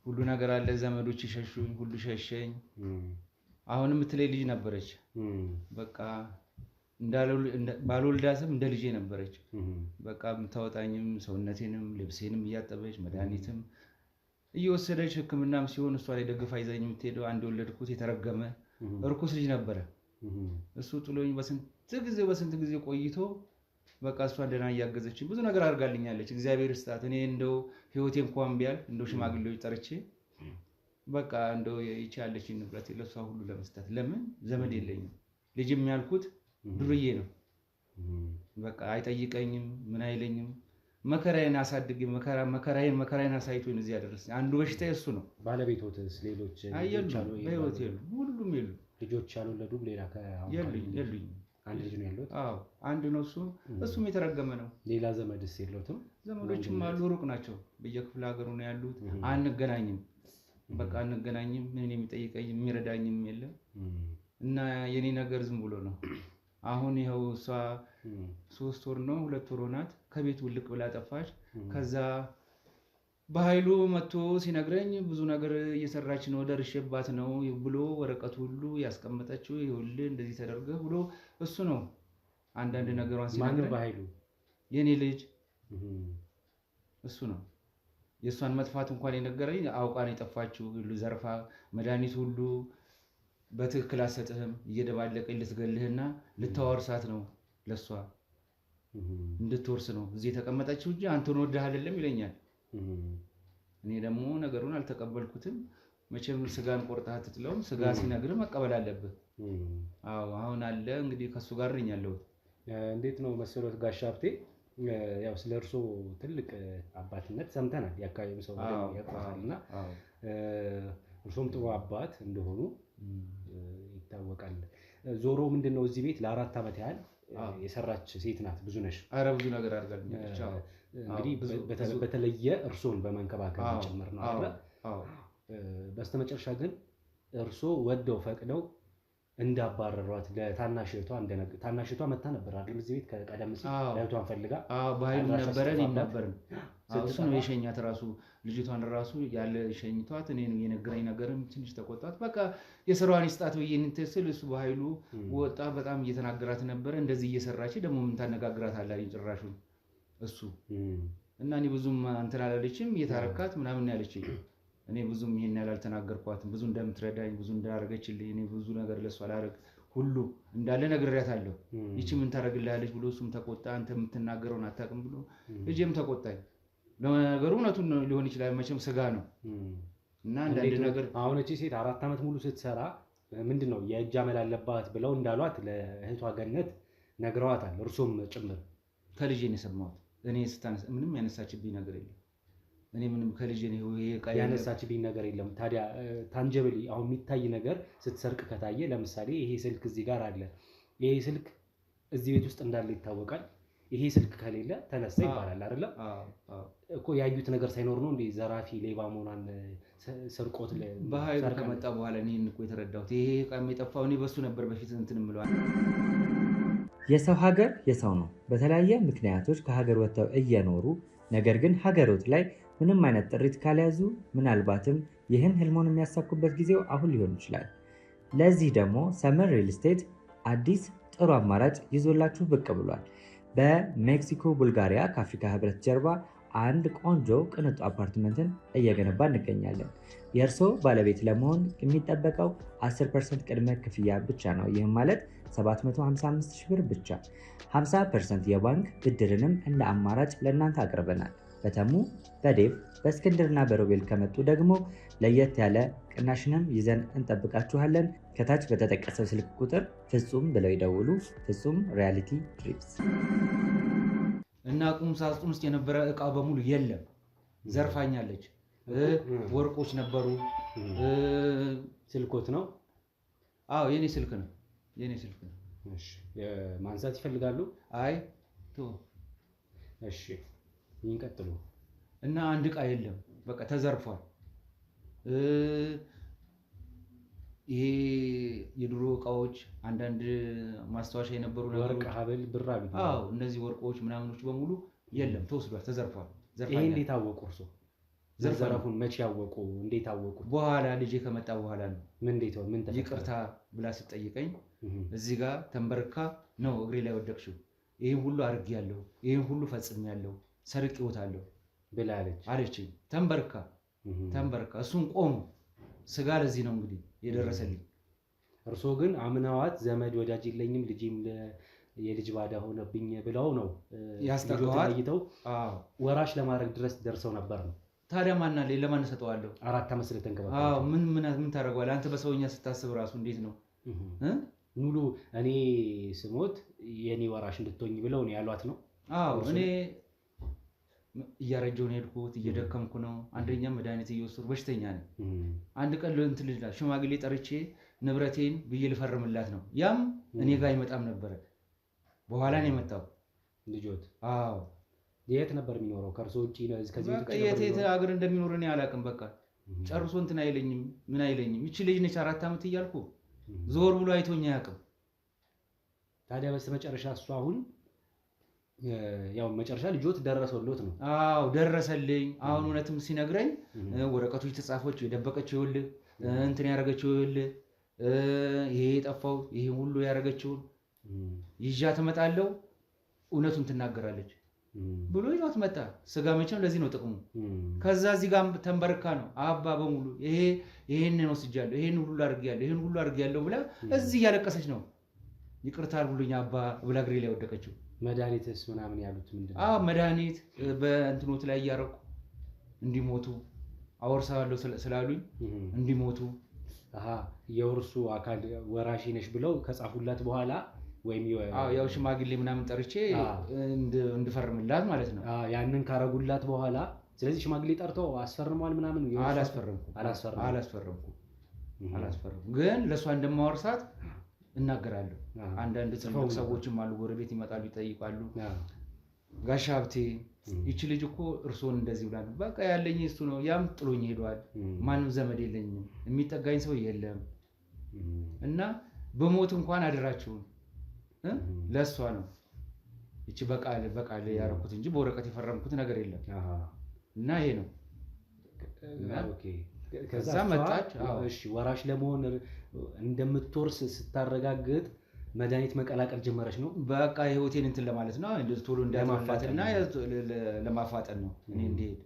ሁሉ ነገር አለ፣ ዘመዶች ሸሹኝ፣ ሁሉ ሸሸኝ። አሁን የምትለኝ ልጅ ነበረች። በቃ ባልወልዳትም እንደ ልጄ ነበረች። በቃ የምታወጣኝም ሰውነቴንም ልብሴንም እያጠበች መድኃኒትም እየወሰደች ሕክምናም ሲሆን እሷ ላይ ደግፋ ይዛኝ የምትሄደው አንድ የወለድኩት የተረገመ እርኩስ ልጅ ነበረ። እሱ ጥሎኝ በስንት ጊዜ ቆይቶ በቃ እሷ ደህና እያገዘችኝ ብዙ ነገር አድርጋልኛለች። እግዚአብሔር ስጣት። እኔ እንደው ህይወቴ እንኳን ቢያልፍ እንደው ሽማግሌዎች ጠርቼ በቃ እንደው ይቺ ያለችኝ ንብረት ለእሷ ሁሉ ለመስጠት፣ ለምን ዘመድ የለኝም። ልጅም ያልኩት ዱርዬ ነው። በቃ አይጠይቀኝም፣ ምን አይለኝም። መከራዬን አሳድግ መከራዬን አሳይቶኝ እዚህ ያደረሰኝ አንዱ በሽታ እሱ ነው። ባለቤቶትስ? ሌሎች በህይወት የሉ፣ ሁሉም የሉ። ልጆች ያልወለዱም ሌላ የሉኝ። አንድ ልጅ ነው ያለው? አዎ አንድ ነው። እሱም የተረገመ ነው። ሌላ ዘመድስ የለውትም? ዘመዶችም አሉ፣ ሩቅ ናቸው፣ በየክፍለ ሀገሩ ነው ያሉት። አንገናኝም፣ በቃ አንገናኝም። ምን የሚጠይቀኝ የሚረዳኝም የለም እና የኔ ነገር ዝም ብሎ ነው። አሁን ይኸው እሷ 3 ወር ነው 2 ወር ሆናት ከቤት ውልቅ ብላ ጠፋች። ከዛ በኃይሉ መጥቶ ሲነግረኝ ብዙ ነገር እየሰራች ነው ደርሼባት ነው ብሎ ወረቀቱ ሁሉ ያስቀመጠችው ይኸውልህ እንደዚህ ተደርገህ ብሎ እሱ ነው አንዳንድ ነገሯን ሲነግረኝ። በኃይሉ የኔ ልጅ እሱ ነው የእሷን መጥፋት እንኳን የነገረኝ። አውቃ ነው የጠፋችው፣ ሁሉ ዘርፋ መድኃኒት ሁሉ በትክክል አሰጥህም እየደባለቀኝ ልትገልህና ልታወርሳት ነው፣ ለሷ እንድትወርስ ነው እዚህ የተቀመጠችው እንጂ አንተን ወደህ አይደለም ይለኛል። እኔ ደግሞ ነገሩን አልተቀበልኩትም። መቼም ስጋን ቆርጠህ አትጥለውም። ስጋ ሲነግርህ መቀበል አለብህ። አዎ አሁን አለ እንግዲህ ከሱ ጋር ነኝ ያለሁት። እንዴት ነው መሰሎት ጋሽ ሀብቴ፣ ያው ስለ እርሶ ትልቅ አባትነት ሰምተናል። የአካባቢው ሰው ያውቃልና እርሶም ጥሩ አባት እንደሆኑ ይታወቃል። ዞሮ ምንድነው እዚህ ቤት ለ4 ዓመት ያህል የሰራች ሴት ናት ብዙነሽ። ኧረ ብዙ ነገር አድርጋልኛለች። እንግዲህ በተለየ እርሶን በመንከባከብ ጭምር ነው አይደል? በስተመጨረሻ ግን እርሶ ወደው ፈቅደው እንዳባረሯት ለታናሽቷ ታናሽቷ መታ ነበር አይደል? እዚህ ቤት ከቀደም ሲል እህቷን ፈልጋ በኃይሉ ነበረ ነበርን። እሱ ነው የሸኛት ራሱ ልጅቷን ራሱ ያለ ሸኝቷት እኔ ነው የነገረኝ ነገርም ትንሽ ተቆጣት። በቃ የስራዋን ይስጣት ብዬ እንትስል እሱ በኃይሉ ወጣ። በጣም እየተናገራት ነበረ። እንደዚህ እየሰራች ደግሞ ምን ታነጋግራት አላለኝ ጭራሹ እሱ እና እኔ ብዙም እንትን አላለችም። እየታረካት ምናምን ያለችኝ እኔ ብዙም ይሄን ያህል አልተናገርኳትም። ብዙ እንደምትረዳኝ ብዙ እንዳደረገችልኝ እኔ ብዙ ነገር ለሷ ላደርግ ሁሉ እንዳለ ነግሬያታለሁ። ይቺ ምን ታደርግልሃለች ብሎ እሱም ተቆጣ። አንተ የምትናገረውን አታውቅም ብሎ ልጄም ተቆጣኝ። ለነገሩ እውነቱን ሊሆን ይችላል መቼም ስጋ ነው እና አንዳንድ ነገር አሁን እቺ ሴት 4 ዓመት ሙሉ ስትሰራ ምንድነው የእጅ አመል አለባት ብለው እንዳሏት ለእህቷ ገነት ነግረዋታል። እርሱም ጭምር ከልጄ ነው የሰማሁት። እኔ ስታነሳ ምንም ያነሳችብኝ ነገር የለም። እኔ ምንም ከልጄ ነው ያነሳችብኝ ነገር የለም። ታዲያ ታንጀብሊ አሁን የሚታይ ነገር ስትሰርቅ ከታየ ለምሳሌ ይሄ ስልክ እዚህ ጋር አለ፣ ይሄ ስልክ እዚህ ቤት ውስጥ እንዳለ ይታወቃል። ይሄ ስልክ ከሌለ ተነሳ ይባላል አይደለ እኮ። ያዩት ነገር ሳይኖር ነው እንዴ ዘራፊ ሌባ መሆኗን ስርቆት በኃይሉ ከመጣ በኋላ እኔ እኮ የተረዳሁት ይሄ ዕቃም የጠፋው እኔ በሱ ነበር በፊት እንትን እምለዋል። የሰው ሀገር የሰው ነው። በተለያየ ምክንያቶች ከሀገር ወጥተው እየኖሩ ነገር ግን ሀገሮት ላይ ምንም አይነት ጥሪት ካልያዙ ምናልባትም ይህን ህልሞን የሚያሳኩበት ጊዜው አሁን ሊሆን ይችላል። ለዚህ ደግሞ ሰመር ሪል ስቴት አዲስ ጥሩ አማራጭ ይዞላችሁ ብቅ ብሏል። በሜክሲኮ ቡልጋሪያ ከአፍሪካ ህብረት ጀርባ አንድ ቆንጆ ቅንጡ አፓርትመንትን እየገነባ እንገኛለን። የእርስዎ ባለቤት ለመሆን የሚጠበቀው 10% ቅድመ ክፍያ ብቻ ነው። ይህም ማለት 755 ሺህ ብር ብቻ። 50% የባንክ ብድርንም እንደ አማራጭ ለእናንተ አቅርበናል። በተሙ በዴቭ በእስክንድርና በሮቤል ከመጡ ደግሞ ለየት ያለ ቅናሽንም ይዘን እንጠብቃችኋለን። ከታች በተጠቀሰው ስልክ ቁጥር ፍጹም ብለው ይደውሉ። ፍጹም ሪያሊቲ ድሪምስ። እና ቁም ሳጥን ውስጥ የነበረ እቃ በሙሉ የለም፣ ዘርፋኛለች። ወርቆች ነበሩ። ስልኮት ነው? አዎ የኔ ስልክ ነው፣ የኔ ስልክ ነው። እሺ ማንሳት ይፈልጋሉ? አይ እሺ ይንቀጥሉ። እና አንድ እቃ የለም፣ በቃ ተዘርፏል። ይሄ የድሮ እቃዎች አንዳንድ ማስታወሻ የነበሩ ወርቅ፣ ሀብል፣ ብር አብይ እነዚህ ወርቆች ምናምኖች በሙሉ የለም፣ ተወስዷል፣ ተዘርፏል። ይሄ እንዴት አወቁ እርሶ? ዘርፈራፉን መቼ ያወቁ? እንዴት አወቁ? በኋላ ልጄ ከመጣ በኋላ ነው። ምን ተፈጠረ? ይቅርታ ብላ ስትጠይቀኝ እዚህ ጋር ተንበርካ ነው እግሬ ላይ ወደቅሽው፣ ይሄን ሁሉ አድርጌያለሁ፣ ይሄን ሁሉ ፈጽሜያለሁ፣ ሰርቄዎታለሁ ብላለች አለችኝ። ተንበርካ እሱን ቆሙ። ስጋ ለዚህ ነው እንግዲህ የደረሰልኝ። እርሶ ግን አምናዋት ዘመድ ወዳጅ የለኝም ልጄም የልጅ ባዳ ሆነብኝ ብለው ነው ያስተጋዋይተው ወራሽ ለማድረግ ድረስ ደርሰው ነበር ነው። ታዲያ ማን አለ? ለማን ሰጠዋለሁ? 4 ዓመት ስለተንከባከበ ምን ታደርገዋለህ አንተ? በሰውኛ ስታስብ ራሱ እንዴት ነው ሙሉ እኔ ስሞት የኔ ወራሽ እንድትሆኝ ብለው ነው ያሏት ነው። እኔ እያረጀሁ ነው የሄድኩት፣ እየደከምኩ ነው። አንደኛ መድኃኒት እየወሰድኩ በሽተኛ ነኝ። አንድ ቀን እንትን ልጅ ሽማግሌ ጠርቼ ንብረቴን ብዬ ልፈርምላት ነው። ያም እኔ ጋር አይመጣም ነበረ። በኋላ ነው የመጣው ልጆት። የት ነበር የሚኖረው? ከእርሶ ውጭ የት ሀገር እንደሚኖር እኔ አላውቅም። በቃ ጨርሶ እንትን አይለኝም፣ ምን አይለኝም። ይቺ ልጅ ነች 4 ዓመት እያልኩ ዞር ብሎ አይቶኝ አያውቅም። ታዲያ በስተመጨረሻ እሱ አሁን ያው መጨረሻ ልጆት ደረሰሎት ነው? ደረሰልኝ። አሁን እውነትም ሲነግረኝ ወረቀቶች ተጻፈችው፣ የደበቀችው ይኸውልህ፣ እንትን ያደረገችው ይኸውልህ፣ ይሄ የጠፋው ይሄ ሁሉ ያደረገችውን ይዣ ትመጣለሁ፣ እውነቱን ትናገራለች ብሎ ይዟት መጣ። ስጋ መቼም ለዚህ ነው ጥቅሙ። ከዛ እዚህ ጋር ተንበርካ ነው አባ በሙሉ ይሄንን ወስጃለሁ፣ ይሄን ሁሉ አድርጌያለሁ፣ ይሄን ሁሉ አድርጌያለሁ ብላ እዚህ እያለቀሰች ነው። ይቅርታ አድርጉልኝ አባ ብላ እግሬ ላይ ወደቀችው። መድኃኒትስ ምናምን ያሉት ምንድን ነው? መድኃኒት በእንትኖት ላይ እያረኩ እንዲሞቱ አወርሳለሁ ስላሉኝ እንዲሞቱ የውርሱ አካል ወራሽ ነሽ ብለው ከጻፉላት በኋላ ወይም ያው ሽማግሌ ምናምን ጠርቼ እንድፈርምላት ማለት ነው። ያንን ካረጉላት በኋላ ስለዚህ ሽማግሌ ጠርተው አስፈርሟል ምናምን? አላስፈረምኩም። ግን ለእሷ እንደማወርሳት እናገራለሁ። አንዳንድ ትልቅ ሰዎችም አሉ፣ ጎረቤት ይመጣሉ፣ ይጠይቃሉ። ጋሻ ሀብቴ ይቺ ልጅ እኮ እርሶን እንደዚህ ብላ ነው፣ በቃ ያለኝ እሱ ነው፣ ያም ጥሎኝ ሄዷል፣ ማንም ዘመድ የለኝም፣ የሚጠጋኝ ሰው የለም እና በሞት እንኳን አደራችሁን ለእሷ ነው። ይቺ በቃል ያደረኩት እንጂ በወረቀት የፈረምኩት ነገር የለም። እና ይሄ ነው። ከዛ መጣች። እሺ ወራሽ ለመሆን እንደምትወርስ ስታረጋግጥ መድኃኒት መቀላቀል ጀመረች ነው። በቃ ህይወቴን እንትን ለማለት ነው፣ ቶሎ እንዳማፋጥና ለማፋጠን ነው እኔ እንድሄድ።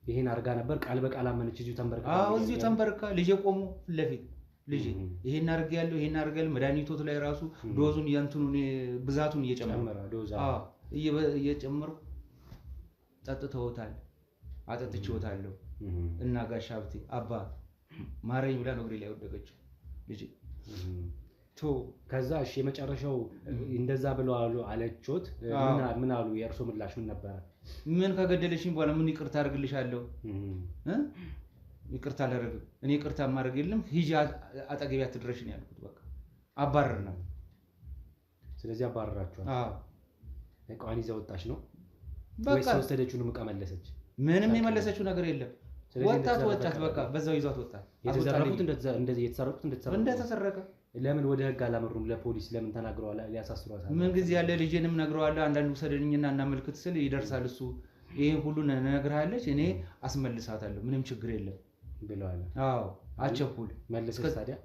ይሄን አድርጋ ነበር። ቃል በቃል አመነች። እዚሁ ተንበርካ። እዚሁ ተንበርካ። ልጄ ቆሞ ፊት ለፊት ልጄ ይሄን አድርጌያለሁ፣ ይሄን አድርጌያለሁ። መድኃኒቶት ላይ ራሱ ዶዙን ያንቱን ብዛቱን እየጨመርኩ ጠጥተውታል፣ አጠጥቼዎታለሁ። እና ጋሽ ሀብቴ አባ ማረኝ ብላ ነው እግሬ ላይ ወደቀችው ልጄ። ከዛ እሺ የመጨረሻው እንደዛ ብለው አለችዎት? ምን አሉ? የእርሶ ምላሽ ምን ነበረ? ምን ከገደለሽኝ በኋላ ምን ይቅርታ አድርግልሻለሁ? ይቅርታ አላደርግም እኔ። ይቅርታ ማድረግ የለም ሂጂ አጠገቢያ አትድረሽ ነው ያልኩት። በቃ አባረርና። ስለዚህ አባረራችኋል? እቃዋን ይዛ ወጣች ነው ወይስ የወሰደችውን ዕቃ መለሰች? ምንም የመለሰችው ነገር የለም። ወጣት በቃ በዛው ይዟት ወጣ። የተዘረፉት እንደዚህ የተሰረቁት እንደተሰረቀ ለምን ወደ ህግ አላመሩም? ለፖሊስ ለምን ተናግረዋል? ሊያሳስሯት ምን ጊዜ ያለ ልጄንም ነግረዋለሁ። አንዳንድ ውሰደኝና እናመልክት ስል ይደርሳል እሱ። ይሄ ሁሉ ነግርሃለች፣ እኔ አስመልሳታለሁ፣ ምንም ችግር የለም ብለዋል። አዎ አቸኩል። መልሰሽ ታዲያ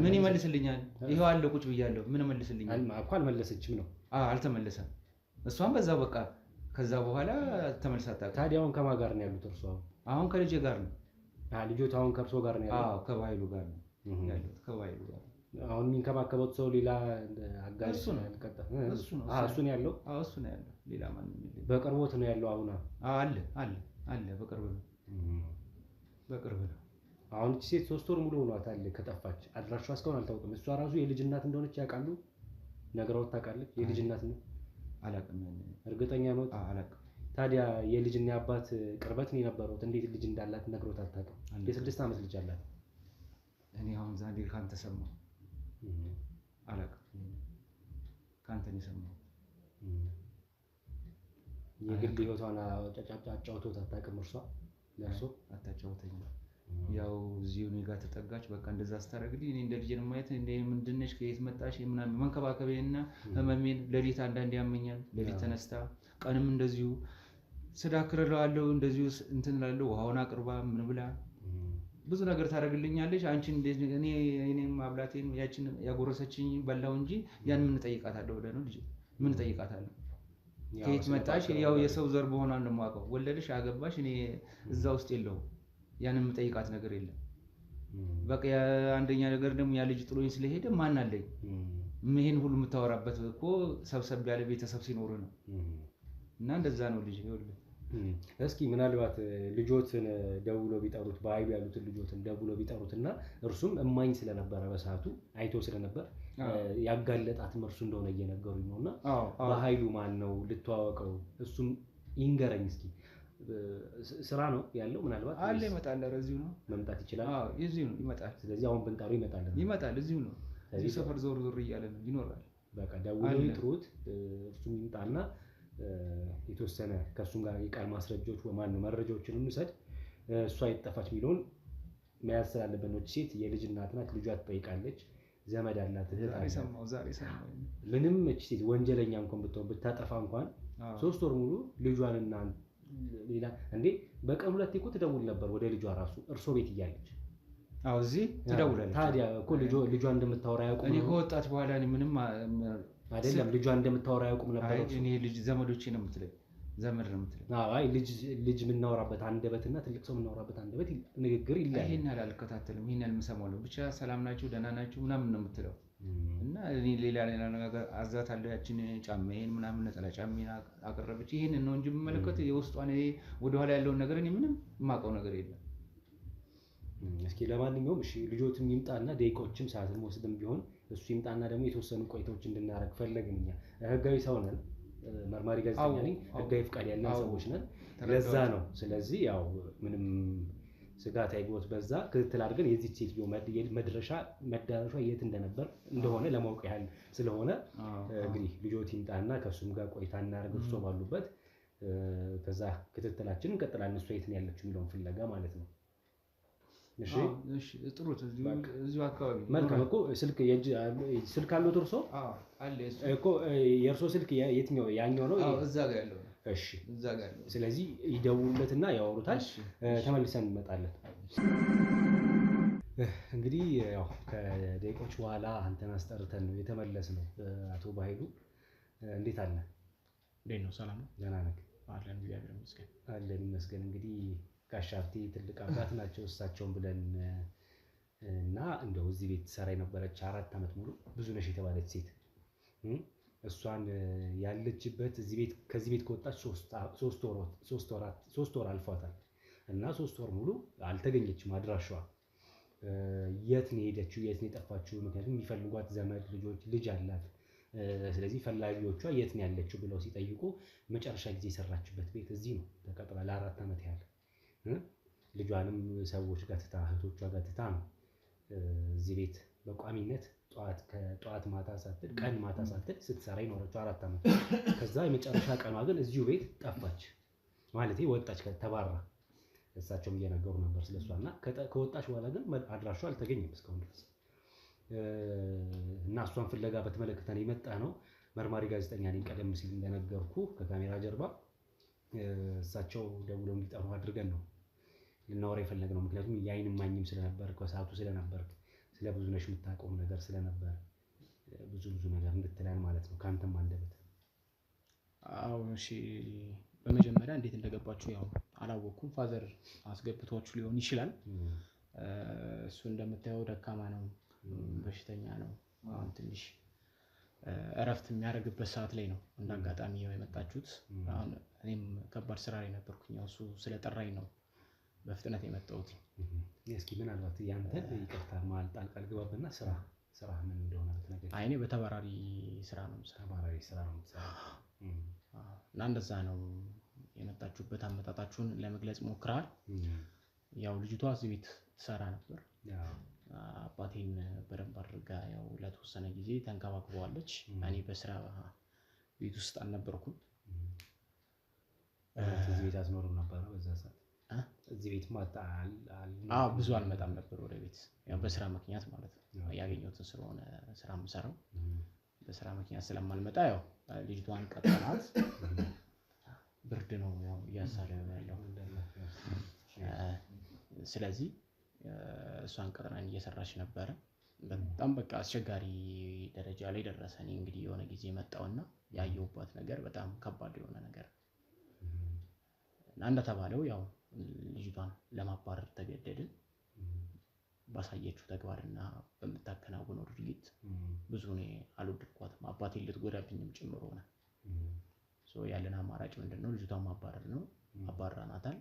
ምን ይመልስልኛል? ይሄው አለ ቁጭ ብያለሁ። ምን መልስልኛል እኮ አልመለሰችም ነው። አልተመለሰም። እሷም በዛው በቃ ከዛ በኋላ ተመልሳታ። ታዲያ አሁን ከማን ጋር ነው ያሉት እርሱ? አሁን ከልጄ ጋር ነው። ልጆት አሁን ከእርሶ ጋር ነው ያሉት? ከባይሉ ጋር ነው ያሉት። ከባይሉ ጋር አሁን የሚንከባከበት ሰው ሌላ አጋዥ እሱ ነው ያለው። እሱ ነው ያለው። ሌላ ማንም የለም። በቅርቦት ነው ያለው አሁን? አለ በቅርብ ነው። በቅርብ ነው። አሁን እቺ ሴት 3 ወር ሙሉ ሆኗታል ከጠፋች። አድራሻዋ እስካሁን አልታወቅም። እሷ ራሱ የልጅ እናት እንደሆነች ያውቃሉ? ነግረውት ታውቃለች? የልጅ እናት ነው? አላውቅም። እርግጠኛ ነው? አላውቅም። ታዲያ የልጅና የአባት ቅርበት ነው የነበረው? እንዴት ልጅ እንዳላት ነግሮት አታውቅም? የ6 ዓመት ልጅ አላት። እኔ አሁን ዛሬ ካንተ ሰማሁ። አላውቅም። ካንተ ነው የሰማሁት። የግል ህይወቷን አጫውቶት አታውቅም? እርሷ ለእርሶ አታጫውተኝም። ያው እዚሁ እኔ ጋር ተጠጋች። በቃ እንደዛ አስታረግልኝ። እኔ እንደ ልጄ ነው ማየት። እንደ ምንድን ነሽ ከየት መጣሽ ምናምን መንከባከቤና ህመሜን። ሌሊት አንዳንዴ ያመኛል። ሌሊት ተነስታ ቀንም እንደዚሁ ስዳክረዋለሁ። እንደዚሁ እንትን እላለሁ። ውሃውን አቅርባ ምን ብላ ብዙ ነገር ታደርግልኛለች። አንቺን እኔም ማብላቴን ያችን ያጎረሰችኝ በላው እንጂ ያን ምን ጠይቃታለሁ ብለህ ነው ልጄ? ምን ጠይቃታለሁ? ከየት መጣሽ? ያው የሰው ዘር በሆኗን ነው የማውቀው። ወለድሽ፣ አገባሽ፣ እኔ እዛ ውስጥ የለውም። ያንን የምጠይቃት ነገር የለም። በቃ አንደኛ ነገር ደግሞ ያ ልጅ ጥሎኝ ስለሄደ ማን አለኝ? ይሄን ሁሉ የምታወራበት እኮ ሰብሰብ ያለ ቤተሰብ ሲኖር ነው። እና እንደዛ ነው ልጅ። ይኸውልህ እስኪ ምናልባት ልጆትን ደውሎ ቢጠሩት፣ በኃይሉ ያሉትን ልጆትን ደውሎ ቢጠሩት እና እርሱም እማኝ ስለነበረ በሰዓቱ አይቶ ስለነበር ያጋለጣትም እርሱ እንደሆነ እየነገሩኝ ነው። እና በኃይሉ ማን ነው ልተዋወቀው? እሱም ይንገረኝ እስኪ። ስራ ነው ያለው ምናልባት አለ ይመጣል። እዚሁ ነው መምጣት ይችላል። እዚሁ ነው ይመጣል። ስለዚህ አሁን ብንጠሩ ይመጣል። እዚሁ ነው። እዚህ ሰፈር ዞር ዞር እያለ ነው ይኖራል። በቃ ደውሎ ይጥሩት። እርሱም ይምጣና የተወሰነ ከእሱም ጋር የቃል ማስረጃዎች ማነው መረጃዎችን እንውሰድ። እሷ የጠፋች የሚለውን መያዝ ስላለበት ነው። ሴት የልጅ እናት ናት። ልጇ ትጠይቃለች። ዘመድ አላት፣ እህት አላት። ምንም እቺ ሴት ወንጀለኛ እንኳን ብትሆን ብታጠፋ እንኳን 3 ወር ሙሉ ልጇንና ሌላ እንዴ በቀን 2 እኮ ትደውል ነበር ወደ ልጇ ራሱ እርሶ ቤት እያለች። እዚህ ትደውላለች። ታዲያ እኮ ልጇ እንደምታወራ ያውቁም። እኔ ከወጣች በኋላ ምንም አይደለም ልጇ እንደምታወራ ያውቁም ነበር። እኔ ልጅ ዘመዶቼ ነው የምትለኝ፣ ዘመድ ነው የምትለኝ። አይ ልጅ የምናወራበት አንደበትና ትልቅ ሰው የምናወራበት አንደበት ንግግር ይለያል። ይሄን አልከታተልም፣ ይሄን አልሰማለሁ። ብቻ ሰላም ናችሁ፣ ደህና ናችሁ ምናምን ነው የምትለው። እና እኔ ሌላ ነገር አዛታለሁ። ያችን ጫማዬን ምናምን ነጠላ ጫማዬን አቀረበች። ይሄን ነው እንጂ የምመለከት የውስጧን ወደኋላ ያለውን ነገር እኔ ምንም የማውቀው ነገር የለም። እስኪ ለማንኛውም እሺ ልጆትም ይምጣና ደቂቃዎችም ሰዓትም ወስድም ቢሆን እሱ ይምጣና ደግሞ የተወሰኑ ቆይታዎች እንድናረግ ፈለግን። እኛ ህጋዊ ሰው ነን፣ መርማሪ ጋዜጠኛ ነኝ፣ ህጋዊ ፍቃድ ያለን ሰዎች ነን። ለዛ ነው። ስለዚህ ያው ምንም ስጋት አይጎት በዛ ክትትል አድርገን የዚህ ሴትዮ መዳረሻ የት እንደሆነ ለማወቅ ያህል ስለሆነ እንግዲህ ልጆት ይምጣና ከሱም ጋር ቆይታ እናደርግ እርሶ ባሉበት። ከዛ ክትትላችንን እንቀጥላለን። እሷ የት ነው ያለችው የሚለውን ፍለጋ ማለት ነው። እሺ ጥሩት እዚሁ አካባቢ መልካም እኮ ስልክ አለው እርሶ? አለ እኮ የእርሶ ስልክ የትኛው ያኛው ነው? እዛ ጋር ያለው። እሺ እዛ ጋር ያለው። ስለዚህ ይደውሉለትና ያወሩታል። ተመልሰን እንመጣለን። እንግዲህ ያው ከደቂቆች በኋላ አንተን አስጠርተን ነው የተመለስነው። አቶ ባይሉ እንዴት አለ? እንዴት ነው? ሰላም ነው? ደህና ነህ? አለን እግዚአብሔር ይመስገን። አለን ይመስገን። እንግዲህ ጋሽ ሀብቴ ትልቅ አባት ናቸው። እሳቸውን ብለን እና እንደው እዚህ ቤት ሰራ የነበረች 4 ዓመት ሙሉ ብዙነሽ የተባለች ሴት እሷን ያለችበት ከዚህ ቤት ከወጣች 3 ወር አልፏታል እና 3 ወር ሙሉ አልተገኘችም አድራሿ። የት ነው ሄደችው? የት ነው የጠፋችው? ምክንያቱም የሚፈልጓት ዘመድ ልጅ አላት። ስለዚህ ፈላጊዎቿ የት ነው ያለችው ብለው ሲጠይቁ መጨረሻ ጊዜ የሰራችበት ቤት እዚህ ነው ተቀጥራ ለ4 ዓመት ያህል ልጇንም ሰዎች ጋር ትታ እህቶቿ ጋር ትታ ነው እዚህ ቤት በቋሚነት ጠዋት ማታ ሳትል ቀን ማታ ሳትል ስትሰራ ይኖረችው 4 ዓመት። ከዛ የመጨረሻ ቀኗ ግን እዚሁ ቤት ጠፋች ማለት ወጣች ተባራ። እሳቸውም እየነገሩ ነበር ስለሷ እና ከወጣች በኋላ ግን አድራሿ አልተገኘም እስካሁን ድረስ እና እሷን ፍለጋ በተመለከተ ነው የመጣ ነው። መርማሪ ጋዜጠኛ ነኝ። ቀደም ሲል እንደነገርኩ ከካሜራ ጀርባ እሳቸው ደውለው እንዲጠሩ አድርገን ነው ልናወራ የፈለግነው። ምክንያቱም የዓይን እማኝም ስለነበር ከሰዓቱ ስለነበር ስለ ብዙነሽ የምታውቀውም ነገር ስለነበር ብዙ ነገር እንድትለን ማለት ነው ከአንተም አንደበት። አዎ እሺ። በመጀመሪያ እንዴት እንደገባችሁ ያው አላወቅኩም። ፋዘር አስገብቷችሁ ሊሆን ይችላል። እሱ እንደምታየው ደካማ ነው፣ በሽተኛ ነው። አሁን ትንሽ እረፍት የሚያደርግበት ሰዓት ላይ ነው እንዳጋጣሚ የመጣችሁት። አሁን እኔም ከባድ ስራ ላይ ነበርኩኝ። እሱ ስለጠራኝ ነው በፍጥነት የመጣሁት። እስኪ ምናልባት ያንተን ይቅርታ መሀል ጣልቃ ልግባብና ስራ ምን እንደሆነ ብትነግረኝ። አይ እኔ በተባራሪ ስራ ነው የምሰራው። እና እንደዛ ነው የመጣችሁበት። አመጣጣችሁን ለመግለጽ ሞክረሃል። ያው ልጅቷ እዚህ ቤት ትሰራ ነበር። አባቴን በደንብ አድርጋ ያው ለተወሰነ ጊዜ ተንከባክበዋለች። እኔ በስራ ቤት ውስጥ አልነበርኩም። እዚህ ቤት አትኖርም ነበር በዛ ሰዓት? እዚህ ቤት ብዙ አልመጣም ነበር ወደ ቤት፣ ያው በስራ ምክንያት ማለት ነው። ያገኘሁትን ስለሆነ ስራ የምሰራው በስራ ምክንያት ስለማልመጣ ያው ልጅቷን ቀጠናት። ብርድ ነው ያው እያሳለ ያለው። ስለዚህ እሷን ቀጥራን እየሰራች ነበረ። በጣም በቃ አስቸጋሪ ደረጃ ላይ ደረሰ። እኔ እንግዲህ የሆነ ጊዜ መጣውና ያየሁባት ነገር በጣም ከባድ የሆነ ነገር እና እንደተባለው ያው ልጅቷን ለማባረር ተገደድን። ባሳየችው ተግባርና በምታከናውነው ድርጊት ብዙ እኔ አልወደድኳትም። አባቴን ልትጎዳብኝም ጭምር ሆነ። ያለን አማራጭ ምንድነው? ልጅቷን ማባረር ነው። አባራናታል።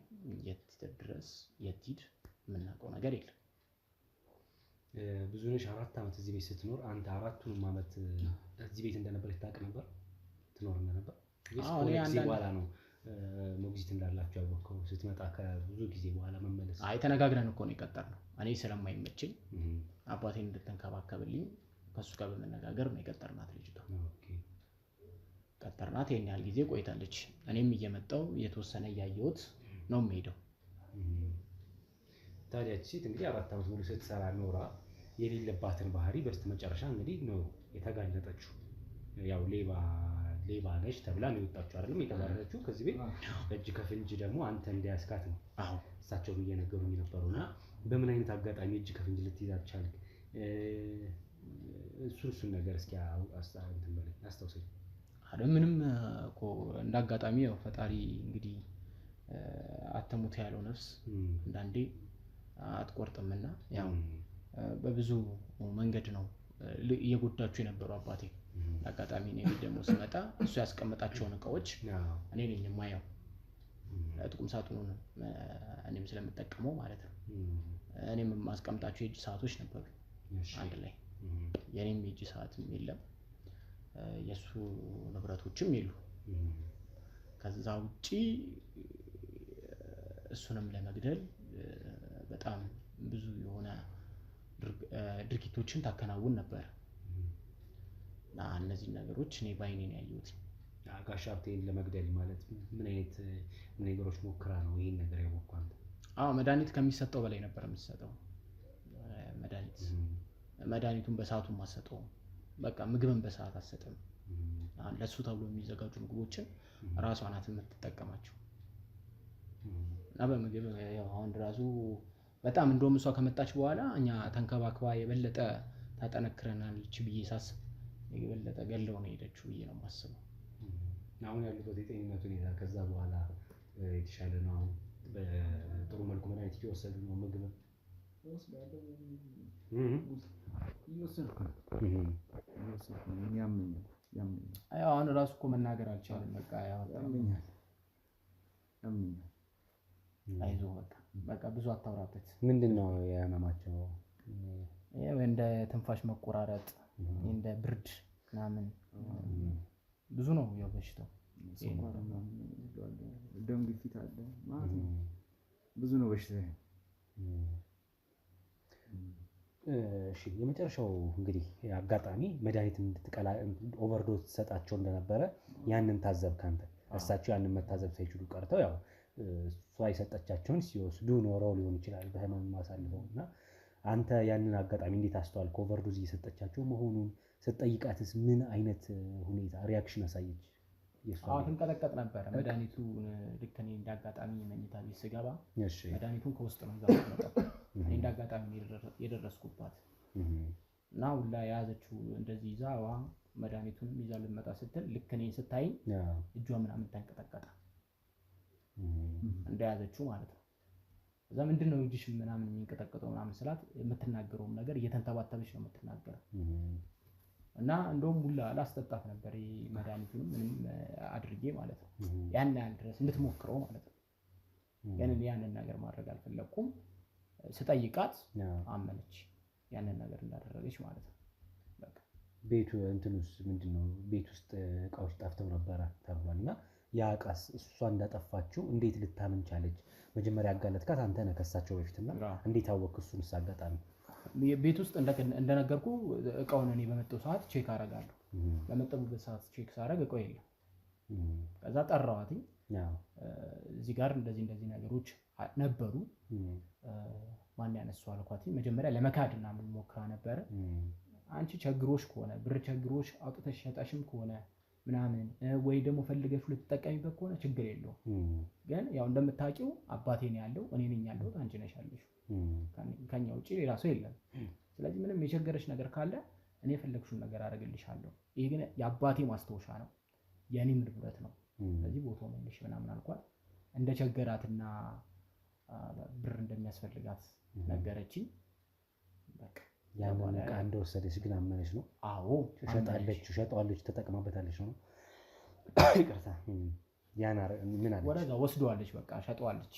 የት ድረስ የት ሂድ የምናውቀው ነገር የለም። ብዙነሽ 4 ዓመት እዚህ ቤት ስትኖር አንተ 4ቱንም ዓመት እዚህ ቤት እንደነበረች ታውቅ ነበር? ትኖር እንደነበር? ጊዜ በኋላ ነው ሞግዚት እንዳላችሁ ያወቅኸው? ስትመጣ ከብዙ ጊዜ በኋላ መመለስ? አይ ተነጋግረን እኮ ነው የቀጠርነው። እኔ ስለማይመቸኝ አባቴን እንድትንከባከብልኝ ከሱ ጋር በመነጋገር ነው የቀጠርናት ልጅቷ። ቀጠርናት። ይሄን ያህል ጊዜ ቆይታለች። እኔም እየመጣሁ የተወሰነ እያየሁት ነው የምሄደው። ታዲያ ሴት እንግዲህ 4 ዓመት ሙሉ ስትሰራ ኖራ የሌለባትን ባህሪ በስተመጨረሻ እንግዲህ ነው የተጋለጠችው። ያው ሌባ ነች ተብላ ነው የወጣችው አይደለም የተባረረችው ከዚህ ቤት። እጅ ከፍንጅ ደግሞ አንተ እንዲያስካት ነው እሳቸው እየነገሩኝ ነበሩና በምን አይነት አጋጣሚ እጅ ከፍንጅ ልትይዛት ቻልክ? እሱን ነገር እስኪ አስታውሰኝ። ምንም እኮ እንዳጋጣሚ ያው ፈጣሪ እንግዲህ አተሙት ያለው ነፍስ አንዳንዴ አትቆርጥምና ያው በብዙ መንገድ ነው እየጎዳችሁ የነበሩ አባቴ። አጋጣሚ ነው ደግሞ ስመጣ እሱ ያስቀመጣቸውን እቃዎች እኔ ነኝ የማየው። ጥቁም ሳጥኑን እኔም ስለምጠቀመው ማለት ነው። እኔም የማስቀምጣቸው የእጅ ሰዓቶች ነበሩ አንድ ላይ። የኔም የእጅ ሰዓትም የለም፣ የሱ ንብረቶችም የሉ። ከዛ ውጪ እሱንም ለመግደል በጣም ብዙ የሆነ ድርጊቶችን ታከናውን ነበር እና እነዚህ ነገሮች እኔ ባይኔ ነው ያየሁት። ጋሽ ሀብቴን ለመግደል ማለት ምን ነገሮች ሞክራ ነው ይሄን ነገር ያወቅኩት? መድኃኒት ከሚሰጠው በላይ ነበር የምትሰጠው። አይነት መድኃኒቱን በሰዓቱ አትሰጠውም። በቃ ምግብን በሰዓት አትሰጥም። ለሱ ተብሎ የሚዘጋጁ ምግቦችን ራሷ ናት የምትጠቀማቸው እና በምግብ ያው አሁን ራሱ በጣም እንደውም እሷ ከመጣች በኋላ እኛ ተንከባክባ የበለጠ ታጠነክረናለች ብዬ ሳስብ የበለጠ ገለው ነው ሄደችው ብዬ ነው የማስበው። አሁን ያሉበት የጤንነት ሁኔታ ከዛ በኋላ የተሻለ ነው? አሁን በጥሩ መልኩ መድኃኒት እየወሰዱ ነው? ምግብ አሁን ራሱ እኮ መናገር አልቻለም። በቃ ያመኛል። አይዞህ በቃ ብዙ አታውራበት። ምንድን ነው የህመማቸው? እንደ ትንፋሽ መቆራረጥ፣ እንደ ብርድ ምናምን ብዙ ነው ያው በሽታው። ደም ግፊት አለ ማለት ነው። ብዙ ነው በሽታው። እሺ የመጨረሻው እንግዲህ አጋጣሚ መድኃኒት እንድትቀላ ኦቨርዶዝ ትሰጣቸው እንደነበረ ያንን ታዘብክ አንተ። እሳቸው ያንን መታዘብ ሳይችሉ ቀርተው ያው እሷ የሰጠቻቸውን ሲወስዱ ኖረው ሊሆን ይችላል በህመም ማሳልፈው እና አንተ ያንን አጋጣሚ እንዴት አስተዋልክ? ኦቨርዶዝ እየሰጠቻቸው መሆኑን ስትጠይቃትስ ምን አይነት ሁኔታ ሪያክሽን አሳየች? ትንቀጠቀጥ ነበረ። መድኃኒቱን ልክ እኔ እንዳጋጣሚ መኝታ ቤት ስገባ መድኃኒቱን ከውስጥ ነው ይዛ መጣ። እኔ እንዳጋጣሚ የደረስኩባት እና ሁላ የያዘችው እንደዚህ ይዛ መድኃኒቱንም ይዛ ልትመጣ ስትል ልክ እኔን ስታይ እጇ ምናምን ተንቀጠቀጠ እንደያዘችው ማለት ነው። እዛ ምንድነው እጅሽ ምናምን የሚንቀጠቀጠው ምናምን ስላት የምትናገረውም ነገር እየተንተባተበች ነው የምትናገረው። እና እንደውም ሁላ ላስጠጣት ነበር መድኃኒቱንም ምንም አድርጌ ማለት ነው ያን ያህል ድረስ እንድትሞክረው ማለት ነው። ግን ያንን ነገር ማድረግ አልፈለኩም። ስጠይቃት አመነች ያንን ነገር እንዳደረገች ማለት ነው። በቃ ቤቱ እንትንስ ምንድነው ቤት ውስጥ እቃዎች ጠፍተው ነበረ ተብሏል እና ያ እቃስ እሷ እንዳጠፋችው እንዴት ልታምን ቻለች? መጀመሪያ ያጋለጥካት አንተ ነህ ከሳቸው በፊትና እንዴት አወቅክ? እሱንስ አጋጣሚ ቤት ውስጥ እንደነገርኩ እቃውን እኔ በመጣሁ ሰዓት ቼክ አደርጋለሁ። በመጣሁበት ሰዓት ቼክ ሳደርግ እቃው የለም። ከዛ ጠራዋትኝ እዚህ ጋር እንደዚህ ነገሮች ነበሩ ማን ያነሳው አልኳት። መጀመሪያ ለመካድ ምናምን ሞክራ ነበረ። አንቺ ቸግሮሽ ከሆነ ብር ቸግሮሽ አውጥተሽ ሸጣሽም ከሆነ ምናምን ወይ ደግሞ ፈልገሽ ልትጠቀሚበት ከሆነ ችግር የለውም። ግን ያው እንደምታውቂው አባቴ ነው ያለው፣ እኔ ነኝ ያለሁት፣ አንቺ ነሽ ያለሽው፣ ከኛ ውጪ ሌላ ሰው የለም። ስለዚህ ምንም የቸገረሽ ነገር ካለ እኔ የፈለግሽውን ነገር አደርግልሻለሁ። ይሄ ግን የአባቴ ማስታወሻ ነው፣ የኔ ንብረት ነው። ስለዚህ ቦታው መልሽ ምናምን አልኳት። እንደ ቸገራትና ብር እንደሚያስፈልጋት ነገረችኝ። በቃ ያንን ዕቃ እንደወሰደች ግን አመነች ነው? አዎ ሸጠዋለች፣ ተጠቅማበታለች ነው? ይቅርታ ያን ምን አለች? ወደዛ ወስደዋለች፣ በቃ ሸጠዋለች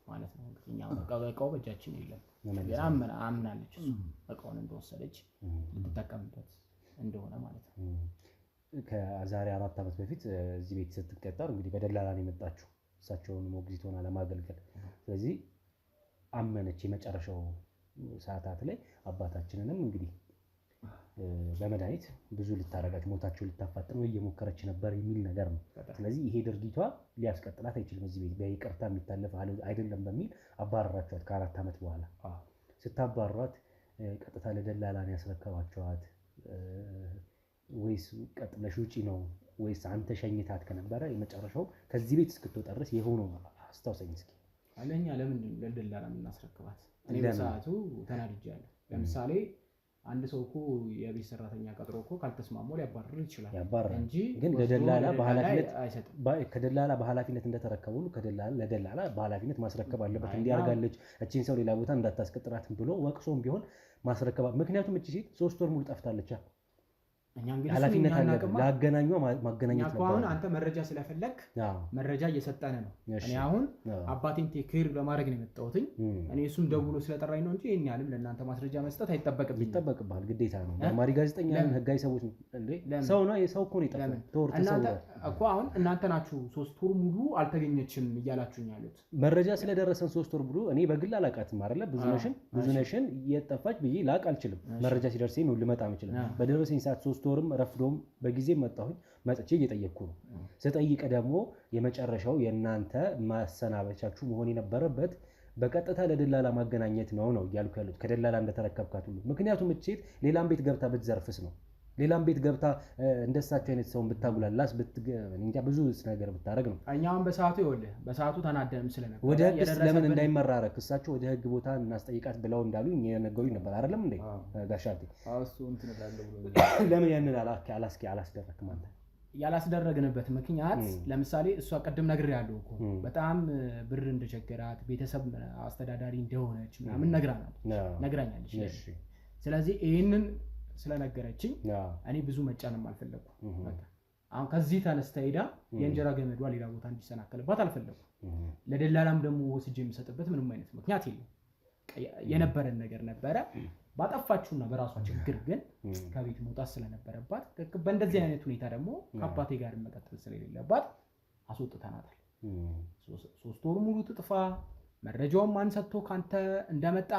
ማለት ነው። እንግዲህ እኛ እቃው በእጃችን የለም፣ ግን አምናለች እሱ እቃውን እንደወሰደች ልትጠቀምበት እንደሆነ ማለት ነው። ከዛሬ 4 ዓመት በፊት እዚህ ቤት ስትቀጠር እንግዲህ በደላላ ነው የመጣችው እሳቸውን ሞግዚት ሆና ለማገልገል። ስለዚህ አመነች። የመጨረሻው ሰዓታት ላይ አባታችንንም እንግዲህ በመድኃኒት ብዙ ልታረጋች ሞታቸው ልታፋጥን እየሞከረች ነበር የሚል ነገር ነው። ስለዚህ ይሄ ድርጊቷ ሊያስቀጥላት አይችልም፣ እዚህ ቤት በይቅርታ የሚታለፍ አይደለም በሚል አባረራችኋት። ከ4 ዓመት በኋላ ስታባሯት ቀጥታ ለደላላ ነው ያስረከባችኋት ወይስ ቀጥለሽ ውጪ ነው ወይስ አንተ ሸኝታት ከነበረ የመጨረሻው ከዚህ ቤት እስክትወጣ ድረስ የሆነው አስታውሰኝ እስኪ። አለኛ ለምንድን ነው ለደላላ የምናስረክባት? እኔ በሰዓቱ ተናድጃለሁ። ለምሳሌ አንድ ሰው እኮ የቤት ሰራተኛ ቀጥሮ እኮ ካልተስማማው ሊያባርር ይችላል እንጂ ግን ለደላላ በኃላፊነት አይሰጥም። ከደላላ በኃላፊነት እንደተረከቡ ለደላላ በኃላፊነት ማስረከብ አለበት። እንዲያርጋለች እቺን ሰው ሌላ ቦታ እንዳታስቀጥራት ብሎ ወቅሶም ቢሆን ማስረከብ። ምክንያቱም እቺ ሴት 3 ወር ሙሉ ጠፍታለች። እኛ እንግዲህ ኃላፊነት አለበት ለአገናኟ ማገናኘት ነበር። አሁን አንተ መረጃ ስለፈለክ መረጃ እየሰጠነ ነው። እኔ አሁን አባቴን ቴክር ለማድረግ ነው የመጣሁት። እኔ እሱም ደውሎ ስለጠራኝ ነው እንጂ ይሄን ያህልም ለእናንተ ማስረጃ መስጠት አይጠበቅብኝም። ይጠበቅብሃል፣ ግዴታ ነው። ማሪ ጋዜጠኛ ነን፣ ህጋዊ ሰዎች እንዴ ሰው ነው የሰው እኮ ነው የጠፋው። እናንተ እኮ አሁን እናንተ ናችሁ 3 ወር ሙሉ አልተገኘችም እያላችሁኝ ያሉት። መረጃ ስለደረሰን 3 ወር ሙሉ እኔ በግል አላውቃትም አይደለ? ብዙነሽን የጠፋች ብዬ ላውቅ አልችልም። መረጃ ሲደርሰኝ ነው ልመጣ የምችለው። በደረሰኝ ሰዓት 3 ወርም ረፍዶም በጊዜ መጣሁኝ። መጥቼ እየጠየቅኩ ነው። ስጠይቅ ደግሞ የመጨረሻው የእናንተ ማሰናበቻችሁ መሆን የነበረበት በቀጥታ ለደላላ ማገናኘት ነው እያልኩ ያሉት ከደላላ እንደተረከብካት ሁሉ። ምክንያቱም እቺ ሴት ሌላም ቤት ገብታ ብትዘርፍስ ነው ሌላም ቤት ገብታ እንደሳቸው አይነት ሰውን ብታጉላላስ እንጃ ብዙ ነገር ብታረግ ነው። እኛም በሰዓቱ ተናደም ስለነበር ወደ ህግ ለምን እንዳይመራረክ እሳቸው ወደ ህግ ቦታ እናስጠይቃት ብለው እንዳሉ የነገሩኝ ነበር አይደለም እንዴ ጋሻቴ? እሱ እንትን እላለሁ ብሎ ለምን ያንን አላስደረክም አንተ? ያላስደረግንበት ምክንያት ለምሳሌ እሷ ቀደም ነግሬያለሁ እኮ በጣም ብር እንደቸገራት ቤተሰብ አስተዳዳሪ እንደሆነች ምናምን ነግራኛለች። ስለዚህ ይህንን ስለነገረችኝ እኔ ብዙ መጫንም አልፈለኩም። አሁን ከዚህ ተነስታ ሄዳ የእንጀራ ገመዷ ሌላ ቦታ እንዲሰናከልባት አልፈለኩም። ለደላላም ደግሞ ወስጄ የምሰጥበት ምንም አይነት ምክንያት የለም። የነበረን ነገር ነበረ። ባጠፋችሁና በራሷ ችግር ግን ከቤት መውጣት ስለነበረባት በእንደዚህ አይነት ሁኔታ ደግሞ ከአባቴ ጋር መቀጠል ስለሌለባት አስወጥተናታል። 3 ወር ሙሉ ትጥፋ መረጃውን ማን ሰጥቶ ካንተ እንደመጣ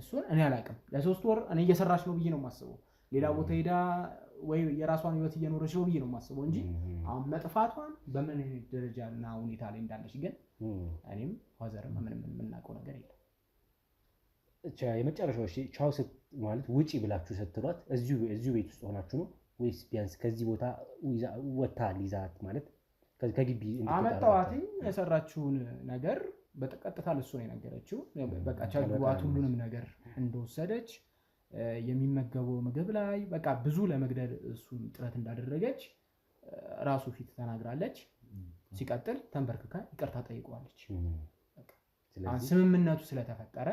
እሱን እኔ አላውቅም። ለ3 ወር እኔ እየሰራች ነው ብዬ ነው የማስበው። ሌላ ቦታ ሄዳ ወይ የራሷን ህይወት እየኖረች ነው ብዬ ነው የማስበው እንጂ አሁን መጥፋቷን በምን ደረጃና ሁኔታ ላይ እንዳለች ግን እኔም ፋዘርም ምንም የምናውቀው ነገር የለም። የመጨረሻው ቻው ማለት ውጪ ብላችሁ ስትሏት እዚሁ ቤት ውስጥ ሆናችሁ ነው ወይስ ቢያንስ ከዚህ ቦታ ወታ ሊዛት ማለት ከግቢ አመጣዋትኝ? የሰራችውን ነገር በቀጥታ ለሱ ነው የነገረችው። በቃ ቻግዋት ሁሉንም ነገር እንደወሰደች የሚመገበው ምግብ ላይ በቃ ብዙ ለመግደል እሱን ጥረት እንዳደረገች ራሱ ፊት ተናግራለች። ሲቀጥል ተንበርክካ ይቅርታ ጠይቀዋለች። ስምምነቱ ስለተፈጠረ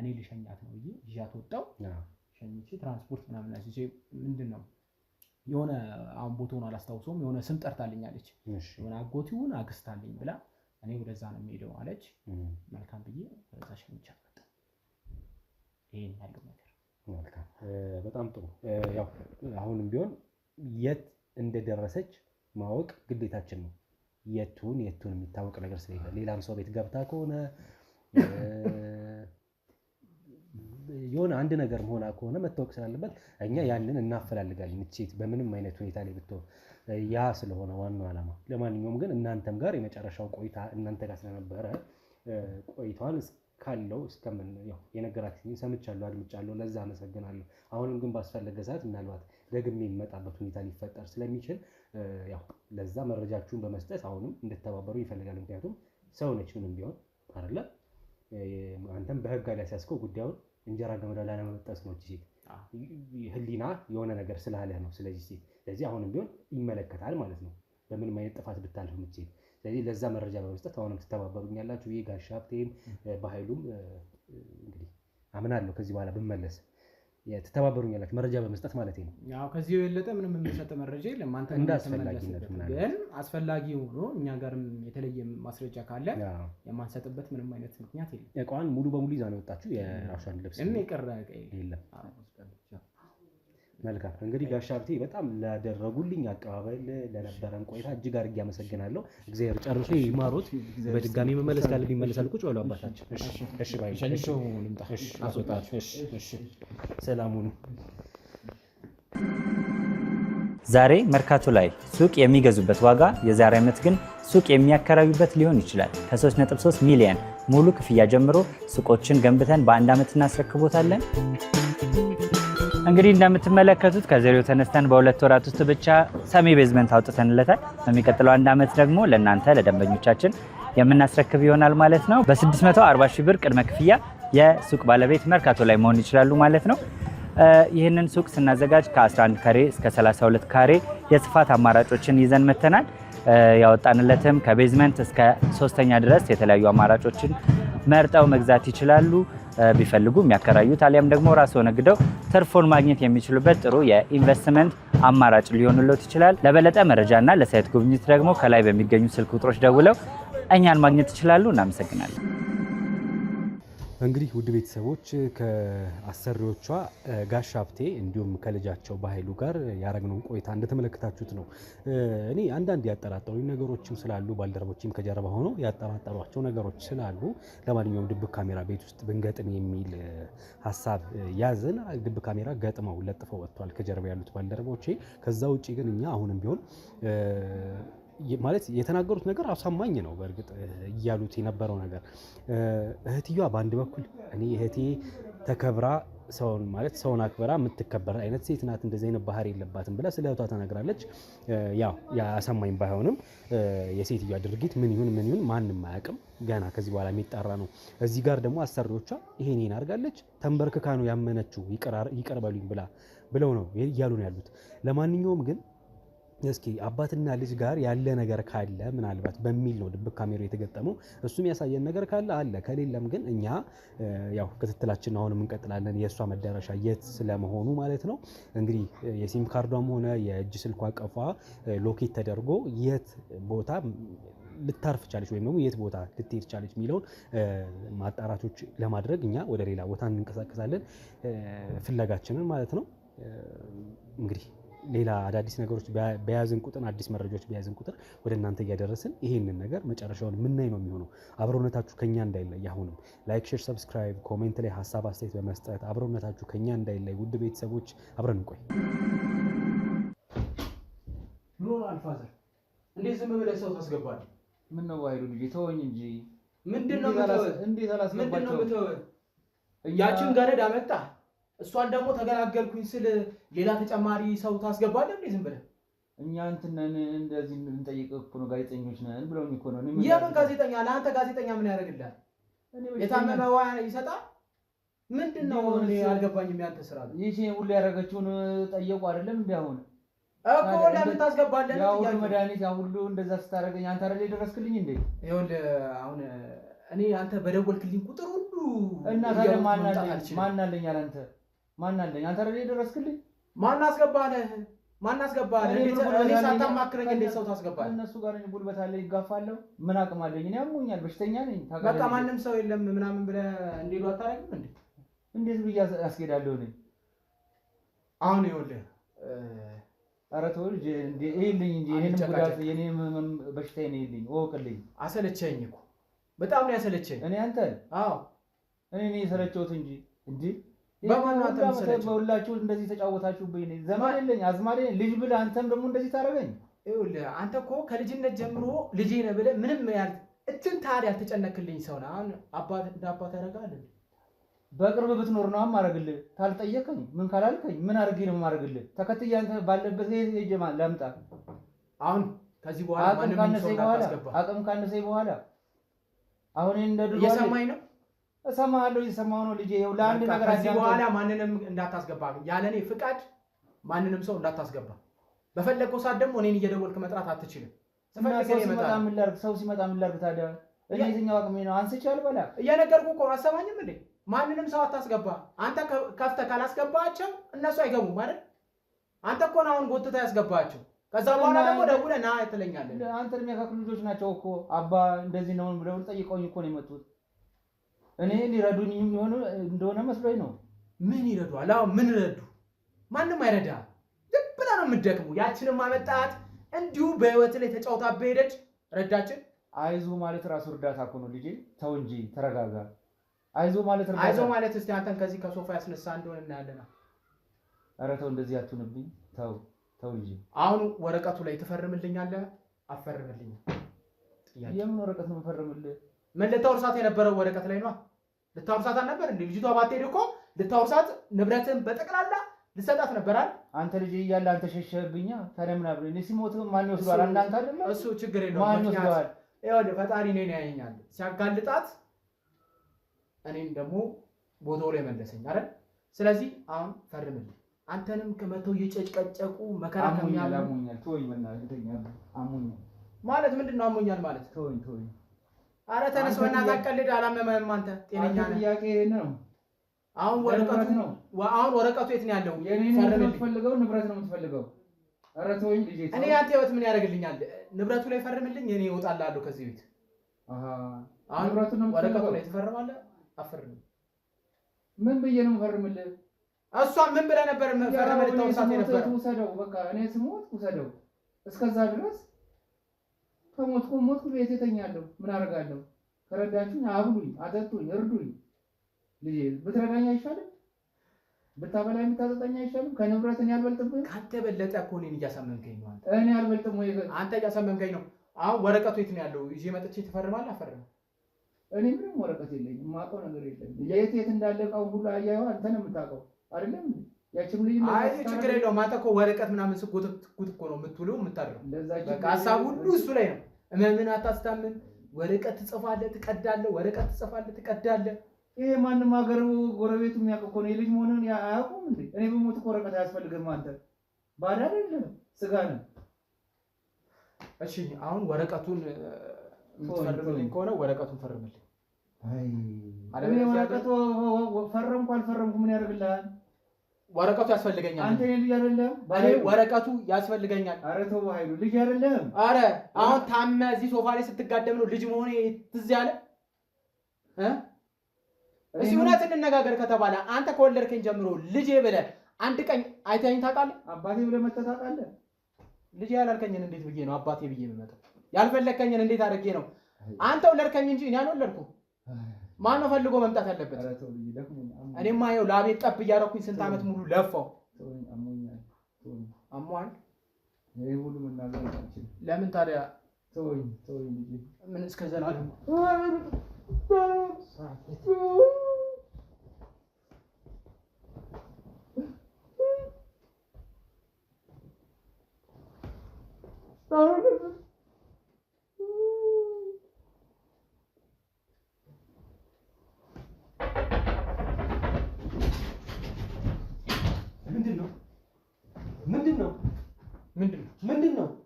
እኔ ልሸኛት ነው ብዬ ይዣት ወጣሁ። ሸኝቼ ትራንስፖርት ምናምን አስይዤ ምንድን ነው የሆነ አሁን ቦታውን አላስታውሰውም የሆነ ስም ጠርታልኛለች። የሆነ አጎቲውን አክስታለኝ ብላ እኔ ወደዛ ነው የምሄደው አለች። መልካም ብዬ ወደዛ ሸኝቻት መጣሁ። ይሄን ያለው ነገር መልካም፣ በጣም ጥሩ። ያው አሁንም ቢሆን የት እንደደረሰች ማወቅ ግዴታችን ነው። የቱን የሚታወቅ ነገር ስለሌለ ሌላም ሰው ቤት ገብታ ከሆነ የሆነ አንድ ነገር መሆና ከሆነ መታወቅ ስላለበት እኛ ያንን እናፈላልጋለን። እቺት በምንም አይነት ሁኔታ ላይ ብትሆን ያ ስለሆነ ዋናው ዓላማ። ለማንኛውም ግን እናንተም ጋር የመጨረሻው ቆይታ እናንተ ጋር ስለነበረ ቆይታዋን ካለው እስከምን ያው የነገራችሁኝ ሰምቻለሁ፣ አድምጫለሁ። ለዛ አመሰግናለሁ። አሁንም ግን ባስፈለገ ሰዓት ምናልባት ደግሜ የሚመጣበት ሁኔታ ሊፈጠር ስለሚችል ያው ለዛ መረጃችሁን በመስጠት አሁንም እንድተባበሩ ይፈልጋል። ምክንያቱም ሰው ነች ምንም ቢሆን አይደለ? አንተም በህግ ላይ ሲያስከው ጉዳዩን እንጀራ ገመዳ ላይ ለመመጠስ ነው። እቺ ህሊና የሆነ ነገር ስላለህ ነው። ስለዚህ አሁንም ቢሆን ይመለከታል ማለት ነው። በምንም አይነት ጥፋት ብታልፍ እቺ ስለዚህ ለዛ መረጃ በመስጠት አሁንም ትተባበሩኛላችሁ። ይሄ ጋሻ ሀብቴም በኃይሉም እንግዲህ አምናለሁ ከዚህ በኋላ ብመለስ ትተባበሩኛላችሁ መረጃ በመስጠት ማለት ነው። ያው ከዚህ የበለጠ ምንም የምንሰጥ መረጃ የለም። አንተ እንዳስፈላጊነቱ ግን አስፈላጊ ሆኖ እኛ ጋርም የተለየ ማስረጃ ካለ የማንሰጥበት ምንም አይነት ምክንያት የለም። እቃዋን ሙሉ በሙሉ ይዛ ነው የወጣችሁ። የራሷን ልብስ የቀረ የለም። መልካም እንግዲህ ጋሻ ሀብቴ በጣም ላደረጉልኝ አቀባበል ለነበረን ቆይታ እጅግ አድርጌ አመሰግናለሁ። እግዚአብሔር ጨርሶ ይማሮት። በድጋሚ መመለስ ካለብኝ ይመለሳል። ቁጭ በሉ አባታችን። እሺ ባይ ሰላሙን ዛሬ መርካቶ ላይ ሱቅ የሚገዙበት ዋጋ የዛሬ ዓመት ግን ሱቅ የሚያከራዩበት ሊሆን ይችላል። ከ3.3 ሚሊዮን ሙሉ ክፍያ ጀምሮ ሱቆችን ገንብተን በአንድ ዓመት እናስረክቦታለን። እንግዲህ እንደምትመለከቱት ከዜሮ ተነስተን በ2 ወራት ውስጥ ብቻ ሰሚ ቤዝመንት አውጥተንለታል። በሚቀጥለው 1 ዓመት ደግሞ ለእናንተ ለደንበኞቻችን የምናስረክብ ይሆናል ማለት ነው። በ640 ሺህ ብር ቅድመ ክፍያ የሱቅ ባለቤት መርካቶ ላይ መሆን ይችላሉ ማለት ነው። ይህንን ሱቅ ስናዘጋጅ ከ11 ካሬ እስከ 32 ካሬ የስፋት አማራጮችን ይዘን መተናል። ያወጣንለትም ከቤዝመንት እስከ 3ኛ ድረስ የተለያዩ አማራጮችን መርጠው መግዛት ይችላሉ። ቢፈልጉ የሚያከራዩት አሊያም ደግሞ ራስዎ ነግደው ትርፎን ማግኘት የሚችሉበት ጥሩ የኢንቨስትመንት አማራጭ ሊሆንልዎት ይችላል። ለበለጠ መረጃና ለሳይት ጉብኝት ደግሞ ከላይ በሚገኙ ስልክ ቁጥሮች ደውለው እኛን ማግኘት ይችላሉ። እናመሰግናለን። እንግዲህ ውድ ቤተሰቦች ከአሰሪዎቿ ጋሻ ሀብቴ እንዲሁም ከልጃቸው በኃይሉ ጋር ያረግነውን ቆይታ እንደተመለከታችሁት ነው። እኔ አንዳንድ ያጠራጠሩኝ ነገሮችም ስላሉ ባልደረቦችም ከጀርባ ሆነው ያጠራጠሯቸው ነገሮች ስላሉ ለማንኛውም ድብቅ ካሜራ ቤት ውስጥ ብንገጥም የሚል ሀሳብ ያዝን። ድብቅ ካሜራ ገጥመው ለጥፈው ወጥቷል ከጀርባ ያሉት ባልደረቦቼ። ከዛ ውጭ ግን እኛ አሁንም ቢሆን ማለት የተናገሩት ነገር አሳማኝ ነው። በእርግጥ እያሉት የነበረው ነገር እህትየዋ በአንድ በኩል እኔ እህቴ ተከብራ ሰውን አክብራ የምትከበር አይነት ሴት ናት፣ እንደዚህ አይነት ባህሪ የለባትም ብላ ስለ እህቷ ተናግራለች። ያው አሳማኝ ባይሆንም የሴትዮዋ ድርጊት ምን ይሁን ማንም አያውቅም። ገና ከዚህ በኋላ የሚጣራ ነው። እዚህ ጋር ደግሞ አሰሪዎቿ ይሄን አድርጋለች፣ ተንበርክካ ነው ያመነችው ይቅር በሉኝ ብለው ነው እያሉ ነው ያሉት። ለማንኛውም ግን እስኪ አባትና ልጅ ጋር ያለ ነገር ካለ ምናልባት በሚል ነው ድብቅ ካሜራው የተገጠመው። እሱም ያሳየን ነገር ካለ አለ፣ ከሌለም ግን እኛ ያው ክትትላችን አሁንም እንቀጥላለን። የእሷ መዳረሻ የት ስለመሆኑ ማለት ነው። እንግዲህ የሲም ካርዷም ሆነ የእጅ ስልኳ ቀፏ ሎኬት ተደርጎ የት ቦታ ልታርፍ ቻለች ወይም ደግሞ የት ቦታ ልትሄድ ቻለች የሚለውን ማጣራቶች ለማድረግ እኛ ወደ ሌላ ቦታ እንንቀሳቀሳለን፣ ፍለጋችንን ማለት ነው። እንግዲህ ሌላ አዳዲስ ነገሮች በያዝን ቁጥር አዲስ መረጃዎች በያዝን ቁጥር ወደ እናንተ እያደረስን ይሄንን ነገር መጨረሻውን ምናይ ነው የሚሆነው። አብሮነታችሁ ከኛ እንዳይለይ አሁንም ላይክ፣ ሼር፣ ሰብስክራይብ፣ ኮሜንት ላይ ሀሳብ አስተያየት በመስጠት አብሮነታችሁ ከኛ እንዳይለይ ውድ ቤተሰቦች አብረን እንቆይ። ኑሮ አልፋዘር እንዴት ዝም ብለህ ሰው ታስገባለህ? ምን ነው አይሉ ልጅ ተወኝ እንጂ ምንድነው እንዴት አላስገባቸው? ያችን ገረድ አመጣ፣ እሷን ደግሞ ተገላገልኩኝ ስል ሌላ ተጨማሪ ሰው ታስገባለህ እንዴ? ዝም ብለህ እኛ እንትነን እንደዚህ እንጠይቅ እኮ ነው፣ ጋዜጠኞች ነን ብለውኝ እኮ ነው። የምን ጋዜጠኛ? ለአንተ ጋዜጠኛ ምን ያደርግልሃል? የታመመ ውሃ ይሰጣል? ምንድነው? እኔ አልገባኝም ያንተ ስራ። ይሄ ሁሉ ያደረገችውን ጠየቁ አይደለም እንዴ? አሁን እኮ ለምን ታስገባለህ? ያው ሁሉ መድኃኒት ያው ሁሉ እንደዛ ስታደርገኝ አንተ አይደል የደረስክልኝ እንዴ? ይኸውልህ አሁን እኔ አንተ በደወልክልኝ ቁጥር ሁሉ እና ታዲያ ማን አለኝ? አንተ ማን አለኝ? አንተ አይደል የደረስክልኝ? ማን አስገባለህ? እኔ ሳታማክረኝ እንዴት ሰው ታስገባለህ? እነሱ ጋር እኔ ጉልበት አለኝ ይጋፋለሁ። ምን አቅም አለኝ? እኔ አሞኛል፣ በሽተኛ ነኝ። በቃ ማንም ሰው የለም ምናምን ብለህ እንዲሉ አታረግም እንዴ? እንዴት ብዬ አስኬዳለሁ እኔ? አሁን ይኸውልህ ኧረ ተው ልጅ ይሄልኝ እንጂ እኔንም ጉዳት የኔም በሽታዬ ነው ይልኝ ወቅልኝ። አሰለቸኝ እኮ በጣም ነው ያሰለቸኝ። እኔ አንተ? አዎ እኔ የሰለቸሁት እንጂ በማን ነው አንተ የምትሰለቸው? በሁላችሁ እንደዚህ ተጫወታችሁብኝ። ዘመን የለኝ አዝማሪ ልጅ ብለህ አንተም ደግሞ እንደዚህ ታደርገኝ። ይኸውልህ አንተ እኮ ከልጅነት ጀምሮ ልጄ ነህ ብለህ ምንም እንትን ታዲያ ያልተጨነክልኝ ሰው ነህ። አሁን አባት እንደ አባት ያደርጋል። በቅርብ ብትኖር ነው ማረግልህ። ካልጠየቀኝ ምን ካላልከኝ ምን አድርጌ ነው ማረግልህ? ተከትዬ አንተ ባለበት ሄጄ ላምጣ። አሁን ከዚህ በኋላ ማንም ሰው እንዳታስገባ። አቅም ካነሰኝ በኋላ አሁን እንደ ድሮ እየሰማኝ ነው? እሰማሃለሁ፣ እየሰማሁ ነው ልጄ። ይኸው ለአንድ ነገር ከዚህ በኋላ ማንንም እንዳታስገባ፣ ያለኔ ፍቃድ ማንንም ሰው እንዳታስገባ። በፈለከው ሰዓት ደግሞ እኔን እየደወልክ መጥራት አትችልም። ሰው ሲመጣ ምን ላድርግ ታዲያ? እኔ የትኛው አቅሜ ነው አንስቼ አልበላ? እየነገርኩህ እኮ አሰማኝም እንዴ? ማንንም ሰው አታስገባ። አንተ ከፍተህ ካላስገባቸው እነሱ አይገቡም አይደል? አንተ እኮ ነው አሁን ጎትተህ ያስገባቸው። ከዛ በኋላ ደግሞ ደውለህ ና ትለኛለህ። አንተን የሚያካክሉ ልጆች ናቸው እኮ አባ እንደዚህ ነው ብለው ጠይቀውኝ እኮ ነው የመጡት። እኔ ሊረዱኝ እንደሆነ መስሎኝ ነው። ምን ይረዷል? አዎ ምን ረዱ? ማንም አይረዳ። ዝም ብለህ ነው የምትደክሙ። ያችንም አመጣት እንዲሁ በህይወት ላይ ተጫውታብህ ሄደች። ረዳችን። አይዞ ማለት ራሱ እርዳታ እኮ ነው ልጄ። ተው እንጂ ተረጋጋ። አይዞ ማለት እርዳታ። አይዞ ማለት እስቲ አንተን ከዚህ ከሶፋ ያስነሳ እንደሆነ እናያለና። ኧረ ተው እንደዚህ አትሁንብኝ። ተው እንጂ። አሁን ወረቀቱ ላይ ትፈርምልኛለህ? አፈርምልኝ። የምን ወረቀት ነው የምፈርምልህ? ምን ልታወርሳት የነበረው ወረቀት ላይ ነው? ልታወርሳት አልነበር እንዴ? ልጅቷ ባትሄድ እኮ ልታወርሳት ንብረትን በጠቅላላ ልሰጣት ነበራል። አንተ ልጅ እያለ አንተ ሸሸህብኛ። ታዲያ ምን አብረን ሲሞት ማን ይወስዷል? እናንተ አይደለ? እሱ ችግር የለውም። ማን ይወስዷል? ይኸውልህ ፈጣሪ እኔን ያየኛል። ሲያጋልጣት እኔን ደግሞ ቦታው ላይ መለሰኝ አይደል? ስለዚህ አሁን ፈርምልኝ። አንተንም ከመተው እየጨጨቀጨቁ መከራ ከሚያለው አሞኛል። ተወኝ በእናትህ አሞኛል ማለት ምንድን ነው? አሞኛል ማለት ተወኝ። አረ ተነስ በእናትህ አትቀልድ። አላመመህም አንተ ጤነኛ ነህ። ጥያቄ ነው። አሁን ወረቀቱ የት ነው ያለው? የኔን ነው የምትፈልገው? ንብረት ነው የምትፈልገው? አረ ተወኝ ልጄ። እኔ ያንተ ህይወት ምን ያደርግልኛል? ንብረቱ ላይ ፈርምልኝ። እኔ እወጣልሃለሁ ከዚህ ቤት። አሁን ወረቀቱ ላይ ትፈርማለህ? አፈርም። ምን ብዬ ነው የምፈርምልህ? እሷ ምን ብለህ ነበር ፈርመህ ልታወርሳት የነበረ? ውሰደው በቃ እኔ ስሞት ውሰደው። እስከዛ ድረስ ከሞትኩ ቤቴ እተኛለሁ። ምን አደርጋለሁ? ከረዳችሁኝ አብሉኝ፣ አጠጡኝ፣ እርዱኝ። ልጄ ብትረዳኝ አይሻልም? ብታበላ የምታጠጣኝ አይሻልም? ከንብረት እኔ አልበልጥብህም? ካንተ በለጠ እኮ እኔን እያሳመምከኝ ነው። እኔ አልበልጥም ወይ? አንተ እያሳመምከኝ ነው። አሁን ወረቀቱ የት ነው ያለው? ይዤ መጥቼ ትፈርማለህ? አፈርም። እኔ ምንም ወረቀት የለኝም፣ የማውቀው ነገር የለም። የት እንዳለ እቃው ሁሉ አያየው አንተ ነው የምታውቀው አይደለም? ያቺም ልጅ አይ ችግር የለውም። አንተ እኮ ወረቀት ምናምን ስጎትጉት እኮ ነው የምትውለው የምታድረው። በቃ ሀሳብ ሁሉ እሱ ላይ ነው። እመምን አታስታምን። ወረቀት ትጽፋለህ፣ ትቀዳለህ፣ ወረቀት ትጽፋለህ፣ ትቀዳለህ። ይሄ ማንም ሀገር ጎረቤቱ የሚያውቅ እኮ ነው። የልጅ መሆንህን አያውቁም እንዴ? እኔ በሞት እኮ ወረቀት አያስፈልግም። አንተ ባዳ አይደለም ስጋ ነው። እሺ አሁን ወረቀቱን የምትፈርምልኝ ከሆነ ወረቀቱን ፈርምልኝ። እኔ ወረቀቱ ፈረምኩ አልፈረምኩ ምን ያደርግልሃል? ወረቀቱ ያስፈልገኛል። አንተ ልጅ አይደለም? እኔ ወረቀቱ ያስፈልገኛል። ኧረ ተው ኃይሉ ልጅ አይደለም። ኧረ አሁን ታመ እዚህ ሶፋ ላይ ስትጋደም ነው ልጅ መሆኔ ትዝ ያለ እ እሺ እውነት እንነጋገር ከተባለ አንተ ከወለድከኝ ጀምሮ ልጄ ብለህ አንድ ቀን አይተኸኝ ታውቃለህ? አባቴ ብለህ መተህ ታውቃለህ? ልጄ ያላልከኝን እንዴት ብዬ ነው አባቴ ብዬ የምመጣው? ያልፈለከኝን እንዴት አድርጌ ነው? አንተ ወለድከኝ እንጂ እኔ አልወለድኩም። ማን ነው ፈልጎ መምጣት ያለበት? እኔማ ይኸው ላቤት ጠብ እያደረኩኝ ስንት ዓመት ሙሉ ለፋው። አሟል። ይሄ ሁሉ መናገር አልችልም። ለምን ታዲያ? ተወኝ ልጄ። ምን እስከ ዘላለም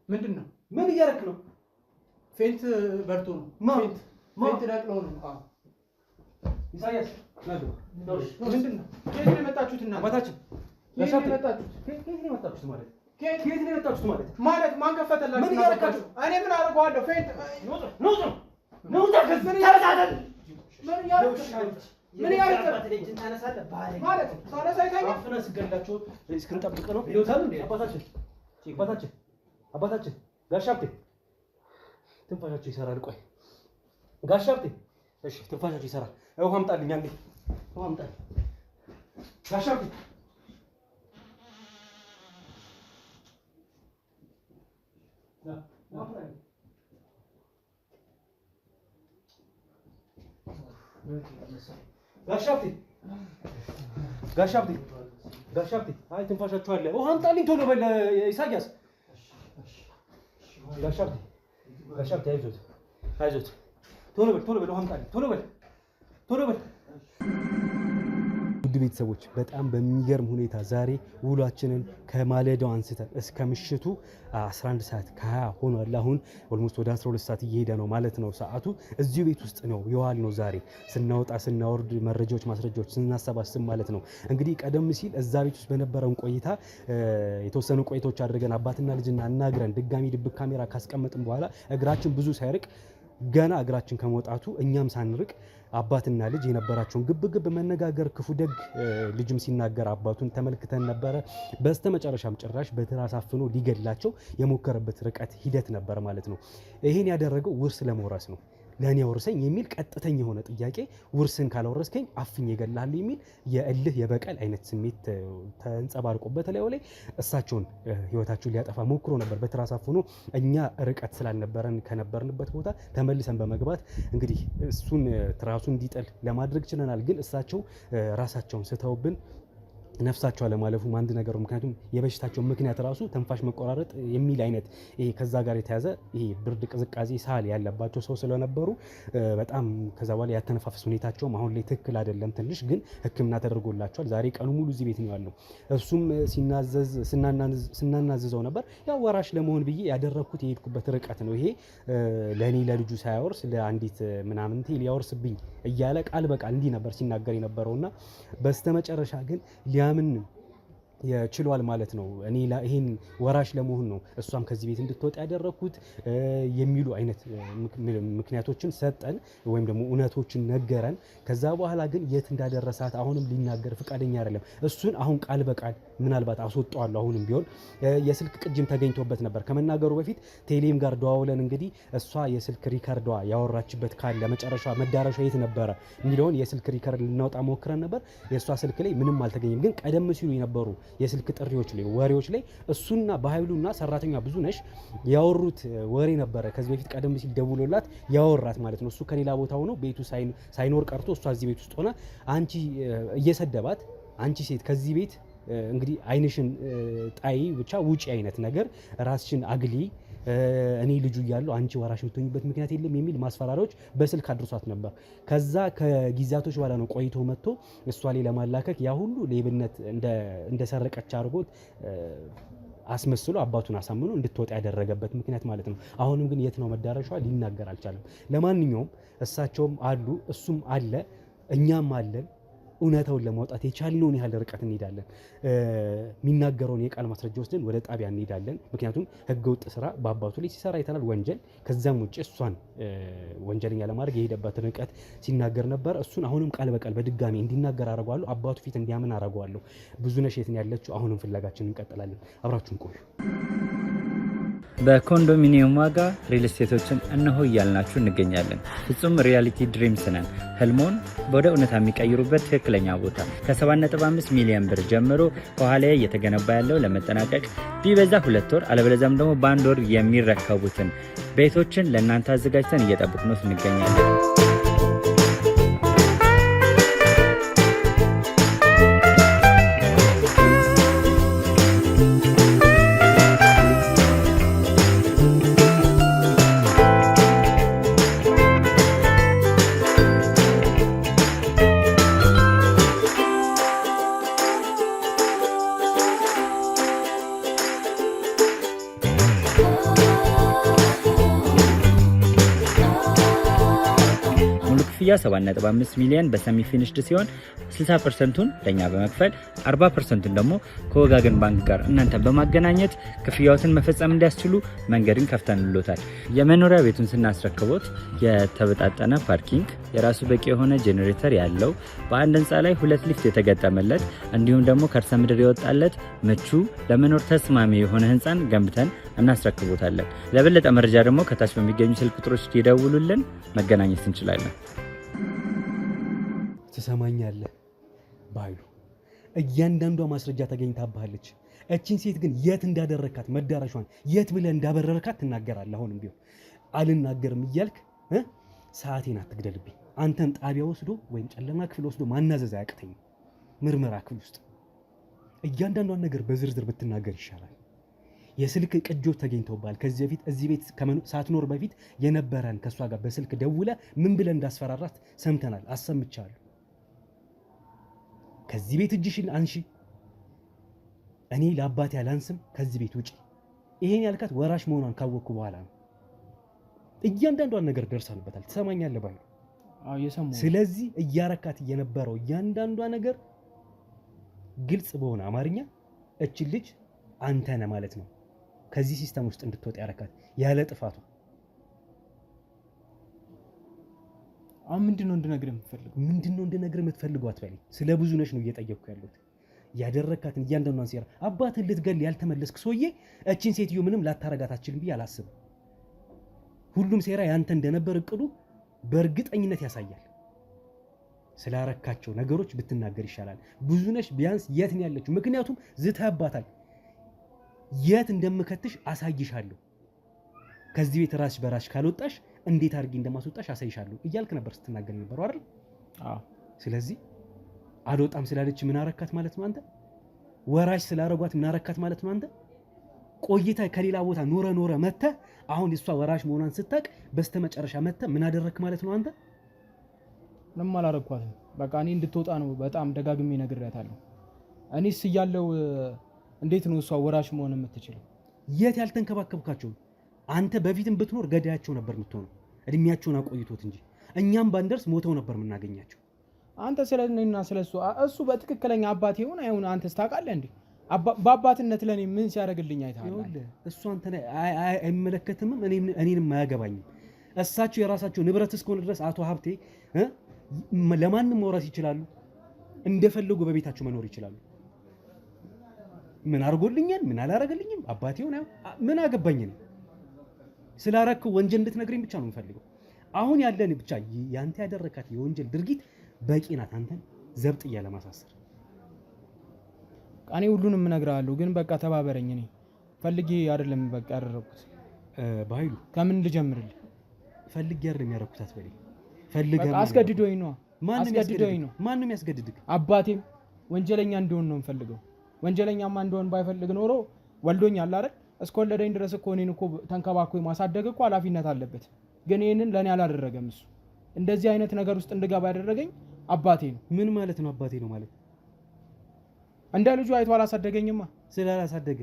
ምንድን ነው? ምን እያደረክ ነው? ፌንት በርቶ ነው። ፌንት ነቅሎ ነው። ኢሳያስ ምንድን ነው? ከየት ነው የመጣችሁት? እና አባታችን ከየት ነው የመጣችሁት? ከየት ነው የመጣችሁት ማለት? ከየት ነው የመጣችሁት ማለት? ማለት ማን ከፈተላችሁ? ምን እያደረጋችሁ? እኔ ምን አደርገዋለሁ? ፌንት ምን እያደረጋችሁ ማለት ሳነሳ አይተኸኛል? አፍነህ ስገላችሁ እስክንጠብቅ ነው። አባታችን ጋሽ ሀብቴ ትንፋሻቸው ይሰራል። ቆይ ጋሽ ሀብቴ፣ እሺ ትንፋሻቸው ይሰራል። ውሃ አምጣልኝ አንዴ፣ ውሃ አምጣልኝ ጋሽ ሀብቴ። ጋሽ ሀብቴ፣ አይ ትንፋሻችሁ አለ። ውሃ አምጣልኝ ቶሎ በል ኢሳያስ። ጋሽ ሀብቴ አይዞት፣ ቶሎ በል ውሃ አምጣልኝ፣ ቶሎ በል። ውድ ቤተሰቦች በጣም በሚገርም ሁኔታ ዛሬ ውሏችንን ከማለዳው አንስተን እስከ ምሽቱ 11 ሰዓት ከ20 ሆኗል። አሁን ኦልሞስት ወደ 12 ሰዓት እየሄደ ነው ማለት ነው ሰዓቱ። እዚሁ ቤት ውስጥ ነው የዋል ነው ዛሬ ስናወጣ ስናወርድ መረጃዎች ማስረጃዎች ስናሰባስብ ማለት ነው። እንግዲህ ቀደም ሲል እዛ ቤት ውስጥ በነበረን ቆይታ የተወሰኑ ቆይታዎች አድርገን አባትና ልጅና አናግረን ድጋሚ ድብቅ ካሜራ ካስቀመጥን በኋላ እግራችን ብዙ ሳይርቅ ገና እግራችን ከመውጣቱ እኛም ሳንርቅ አባትና ልጅ የነበራቸውን ግብግብ መነጋገር ክፉ ደግ ልጅም ሲናገር አባቱን ተመልክተን ነበረ። በስተመጨረሻም ጭራሽ በትራስ አፍኖ ሊገድላቸው የሞከረበት ርቀት ሂደት ነበር ማለት ነው። ይሄን ያደረገው ውርስ ለመውረስ ነው። ለእኔ አውርሰኝ የሚል ቀጥተኛ የሆነ ጥያቄ፣ ውርስን ካላወረስከኝ አፍኝ እገልሃለሁ የሚል የእልህ የበቀል አይነት ስሜት ተንጸባርቆበት ላይ እሳቸውን ህይወታቸውን ሊያጠፋ ሞክሮ ነበር በትራስ አፍኖ። እኛ ርቀት ስላልነበረን ከነበርንበት ቦታ ተመልሰን በመግባት እንግዲህ እሱን ትራሱን እንዲጥል ለማድረግ ችለናል። ግን እሳቸው ራሳቸውን ስተውብን ነፍሳቸው አለማለፉም አንድ ነገሩ። ምክንያቱም የበሽታቸው ምክንያት ራሱ ተንፋሽ መቆራረጥ የሚል አይነት ይሄ ከዛ ጋር የተያዘ ይሄ ብርድ፣ ቅዝቃዜ፣ ሳል ያለባቸው ሰው ስለነበሩ በጣም ከዛ በኋላ ያተነፋፈስ ሁኔታቸውም አሁን ላይ ትክክል አይደለም። ትንሽ ግን ሕክምና ተደርጎላቸዋል። ዛሬ ቀኑ ሙሉ እዚህ ቤት ነው ያለው። እሱም ስናናዝዘው ነበር። ያው ወራሽ ለመሆን ብዬ ያደረግኩት የሄድኩበት ርቀት ነው። ይሄ ለእኔ ለልጁ ሳያወርስ ለአንዲት ምናምንቴ ሊያወርስብኝ እያለ ቃል በቃል እንዲህ ነበር ሲናገር የነበረውና በስተመጨረሻ ግን ሊያምን ችሏል ማለት ነው። እኔ ይሄን ወራሽ ለመሆን ነው እሷም ከዚህ ቤት እንድትወጣ ያደረኩት የሚሉ አይነት ምክንያቶችን ሰጠን ወይም ደግሞ እውነቶችን ነገረን። ከዛ በኋላ ግን የት እንዳደረሳት አሁንም ሊናገር ፍቃደኛ አይደለም። እሱን አሁን ቃል በቃል ምናልባት አስወጣዋለሁ። አሁንም ቢሆን የስልክ ቅጅም ተገኝቶበት ነበር ከመናገሩ በፊት ቴሌም ጋር ደዋውለን እንግዲህ እሷ የስልክ ሪከርዷ ያወራችበት ካለ መጨረሻ መዳረሻ የት ነበረ የሚለውን የስልክ ሪከርድ ልናወጣ ሞክረን ነበር። የእሷ ስልክ ላይ ምንም አልተገኘም። ግን ቀደም ሲሉ የነበሩ የስልክ ጥሪዎች ላይ ወሬዎች ላይ እሱና በኃይሉና ሰራተኛ ብዙነሽ ያወሩት ወሬ ነበረ። ከዚህ በፊት ቀደም ሲል ደውሎላት ያወራት ማለት ነው። እሱ ከሌላ ቦታ ሆኖ ቤቱ ሳይኖር ቀርቶ እሷ እዚህ ቤት ውስጥ ሆና አንቺ እየሰደባት አንቺ ሴት ከዚህ ቤት እንግዲህ አይንሽን ጣይ ብቻ ውጪ አይነት ነገር ራስሽን አግሊ እኔ ልጁ እያለሁ አንቺ ወራሽ የምትሆኝበት ምክንያት የለም የሚል ማስፈራሪያዎች በስልክ አድርሷት ነበር። ከዛ ከጊዜያቶች በኋላ ነው ቆይቶ መጥቶ እሷ ላይ ለማላከክ ያ ሁሉ ሌብነት እንደሰረቀች አድርጎት አስመስሎ አባቱን አሳምኖ እንድትወጣ ያደረገበት ምክንያት ማለት ነው። አሁንም ግን የት ነው መዳረሻዋ ሊናገር አልቻለም። ለማንኛውም እሳቸውም አሉ እሱም አለ እኛም አለን። እውነታውን ለማውጣት የቻልነውን ያህል ርቀት እንሄዳለን። የሚናገረውን የቃል ማስረጃ ወስደን ወደ ጣቢያ እንሄዳለን። ምክንያቱም ህገወጥ ስራ በአባቱ ላይ ሲሰራ አይተናል፣ ወንጀል። ከዛም ውጭ እሷን ወንጀለኛ ለማድረግ የሄደበትን ርቀት ሲናገር ነበር። እሱን አሁንም ቃል በቃል በድጋሚ እንዲናገር አደርገዋለሁ። አባቱ ፊት እንዲያምን አደርገዋለሁ። ብዙነሽ የት ነው ያለችው? አሁንም ፍለጋችን እንቀጥላለን። አብራችሁን ቆዩ። በኮንዶሚኒየም ዋጋ ሪል ስቴቶችን እነሆ እያልናችሁ እንገኛለን። ፍጹም ሪያሊቲ ድሪምስ ነን። ህልሞን ወደ እውነታ የሚቀይሩበት ትክክለኛ ቦታ ከ7.5 ሚሊዮን ብር ጀምሮ ከኋላ እየተገነባ ያለው ለመጠናቀቅ ቢበዛ 2 ወር አለበለዚያም ደግሞ በ1 ወር የሚረከቡትን ቤቶችን ለእናንተ አዘጋጅተን እየጠበቅነው እንገኛለን። ክፍያ 7.5 ሚሊዮን በሰሚ ፊኒሽድ ሲሆን 60%ቱን ለኛ በመክፈል 40%ቱን ደግሞ ከወጋገን ባንክ ጋር እናንተ በማገናኘት ክፍያዎትን መፈጸም እንዲያስችሉ መንገድን ከፍተንሎታል። የመኖሪያ ቤቱን ስናስረክቦት የተበጣጠነ ፓርኪንግ፣ የራሱ በቂ የሆነ ጄኔሬተር ያለው በአንድ ህንፃ ላይ 2 ሊፍት የተገጠመለት እንዲሁም ደግሞ ከርሰ ምድር የወጣለት ምቹ ለመኖር ተስማሚ የሆነ ህንፃን ገንብተን እናስረክቦታለን። ለበለጠ መረጃ ደግሞ ከታች በሚገኙ ስልክ ቁጥሮች ይደውሉልን፣ መገናኘት እንችላለን። ትሰማኛለህ ባይሉ እያንዳንዷ ማስረጃ ተገኝታባለች። እቺን ሴት ግን የት እንዳደረካት መዳረሻዋን የት ብለህ እንዳበረርካት ትናገራለህ። አሁንም ቢሆን አልናገርም እያልክ ሰዓቴን አትግደልብኝ። አንተን ጣቢያ ወስዶ ወይም ጨለማ ክፍል ወስዶ ማናዘዝ አያቅተኝም። ምርመራ ክፍል ውስጥ እያንዳንዷን ነገር በዝርዝር ብትናገር ይሻላል። የስልክ ቅጆች ተገኝተውባል። ከዚህ በፊት እዚህ ቤት ሳትኖር በፊት የነበረን ከሷ ጋር በስልክ ደውለ ምን ብለን እንዳስፈራራት ሰምተናል፣ አሰምቻለሁ። ከዚህ ቤት እጅሽን አንሺ፣ እኔ ለአባቴ አላንስም፣ ከዚህ ቤት ውጪ። ይሄን ያልካት ወራሽ መሆኗን ካወቅኩ በኋላ ነው። እያንዳንዷን ነገር ደርሳንበታል። ትሰማኛለህ ባይ? አዎ የሰማሁ። ስለዚህ እያረካት የነበረው እያንዳንዷ ነገር ግልጽ በሆነ አማርኛ እቺ ልጅ አንተ ነህ ማለት ነው ከዚህ ሲስተም ውስጥ እንድትወጣ ያረካት ያለ ጥፋቱ። አሁን ምንድነው እንድነግርህ የምትፈልገው? ምንድነው እንድነግርህ የምትፈልገው አትበለኝ። ስለ ብዙነሽ ነው እየጠየቅኩ ያለሁት። ያደረካትን እያንዳንዷን ሴራ አባትን ልትገል ያልተመለስክ ሰውዬ እቺን ሴትዮ ምንም ላታረጋት አትችልም ብዬ አላስብም። ሁሉም ሴራ ያንተ እንደነበር እቅዱ በእርግጠኝነት ያሳያል። ስላረካቸው ነገሮች ብትናገር ይሻላል። ብዙነሽ ቢያንስ የት ነው ያለችው? ምክንያቱም ዝተህባታል። የት እንደምከትሽ አሳይሻለሁ። ከዚህ ቤት ራስሽ በራስሽ ካልወጣሽ እንዴት አድርጌ እንደማስወጣሽ አሳይሻለሁ እያልክ ነበር ስትናገር ነበር አይደል? አዎ። ስለዚህ አልወጣም ስላለች ምን አረካት ማለት ነው አንተ? ወራሽ ስላረጓት ምን አረካት ማለት ነው አንተ? ቆይታ ከሌላ ቦታ ኖረ መተ አሁን እሷ ወራሽ መሆኗን ስታቅ በስተመጨረሻ መተ ምን አደረክ ማለት ነው አንተ? ምንም አላረኳትም። በቃ እኔ እንድትወጣ ነው በጣም ደጋግሜ ነግሬያታለሁ። እኔስ እያለሁ እንዴት ነው እሷ ወራሽ መሆን የምትችለው? የት ያልተንከባከብካቸው? አንተ በፊትም ብትኖር ገዳያቸው ነበር የምትሆነው፣ እድሜያቸውን አቆይቶት እንጂ እኛም ባንደርስ ሞተው ነበር የምናገኛቸው። አንተ ስለኔና ስለሱ እሱ በትክክለኛ አባቴ ይሁን አይሁን አንተስ ታውቃለህ እንዴ? በአባትነት ለኔ ምን ሲያደርግልኝ አይተሃል? እሱ አንተን አይመለከትም፣ እኔንም አያገባኝም። እሳቸው የራሳቸው ንብረት እስከሆነ ድረስ አቶ ሀብቴ ለማንም መውረስ ይችላሉ፣ እንደፈለጉ በቤታቸው መኖር ይችላሉ። ምን አድርጎልኛል ምን አላረገልኝም አባቴ ሆነ ምን አገባኝ ነው። ስላረከው ወንጀል እንድትነግረኝ ብቻ ነው የምፈልገው። አሁን ያለን ብቻ ያንተ ያደረካት የወንጀል ድርጊት በቂ ናት አንተን ዘብጥያ ለማሳሰር። እኔ ሁሉንም እነግርሃለሁ፣ ግን በቃ ተባበረኝ። እኔ ፈልጌ አይደለም በቃ ያደረኩት። በኃይሉ ከምን ልጀምርልህ? ፈልጌ አይደለም ያደረኩት አትበለኝ። ፈልገህ አስገድዶኝ ነው። ማንም ያስገድድክ? አባቴም ወንጀለኛ እንደሆን ነው የምፈልገው። ወንጀለኛማ እንደሆን ባይፈልግ ኖሮ ወልዶኛል አይደል? እስከወለደኝ ድረስ እኮ እኔን እኮ ተንከባክቦ ማሳደግ እኮ ኃላፊነት አለበት። ግን ይሄንን ለኔ አላደረገም እሱ። እንደዚህ አይነት ነገር ውስጥ እንድገባ ያደረገኝ አባቴ ነው። ምን ማለት ነው አባቴ ነው ማለት? እንደ ልጁ አይቶ አላሳደገኝማ። ስላላሳደገ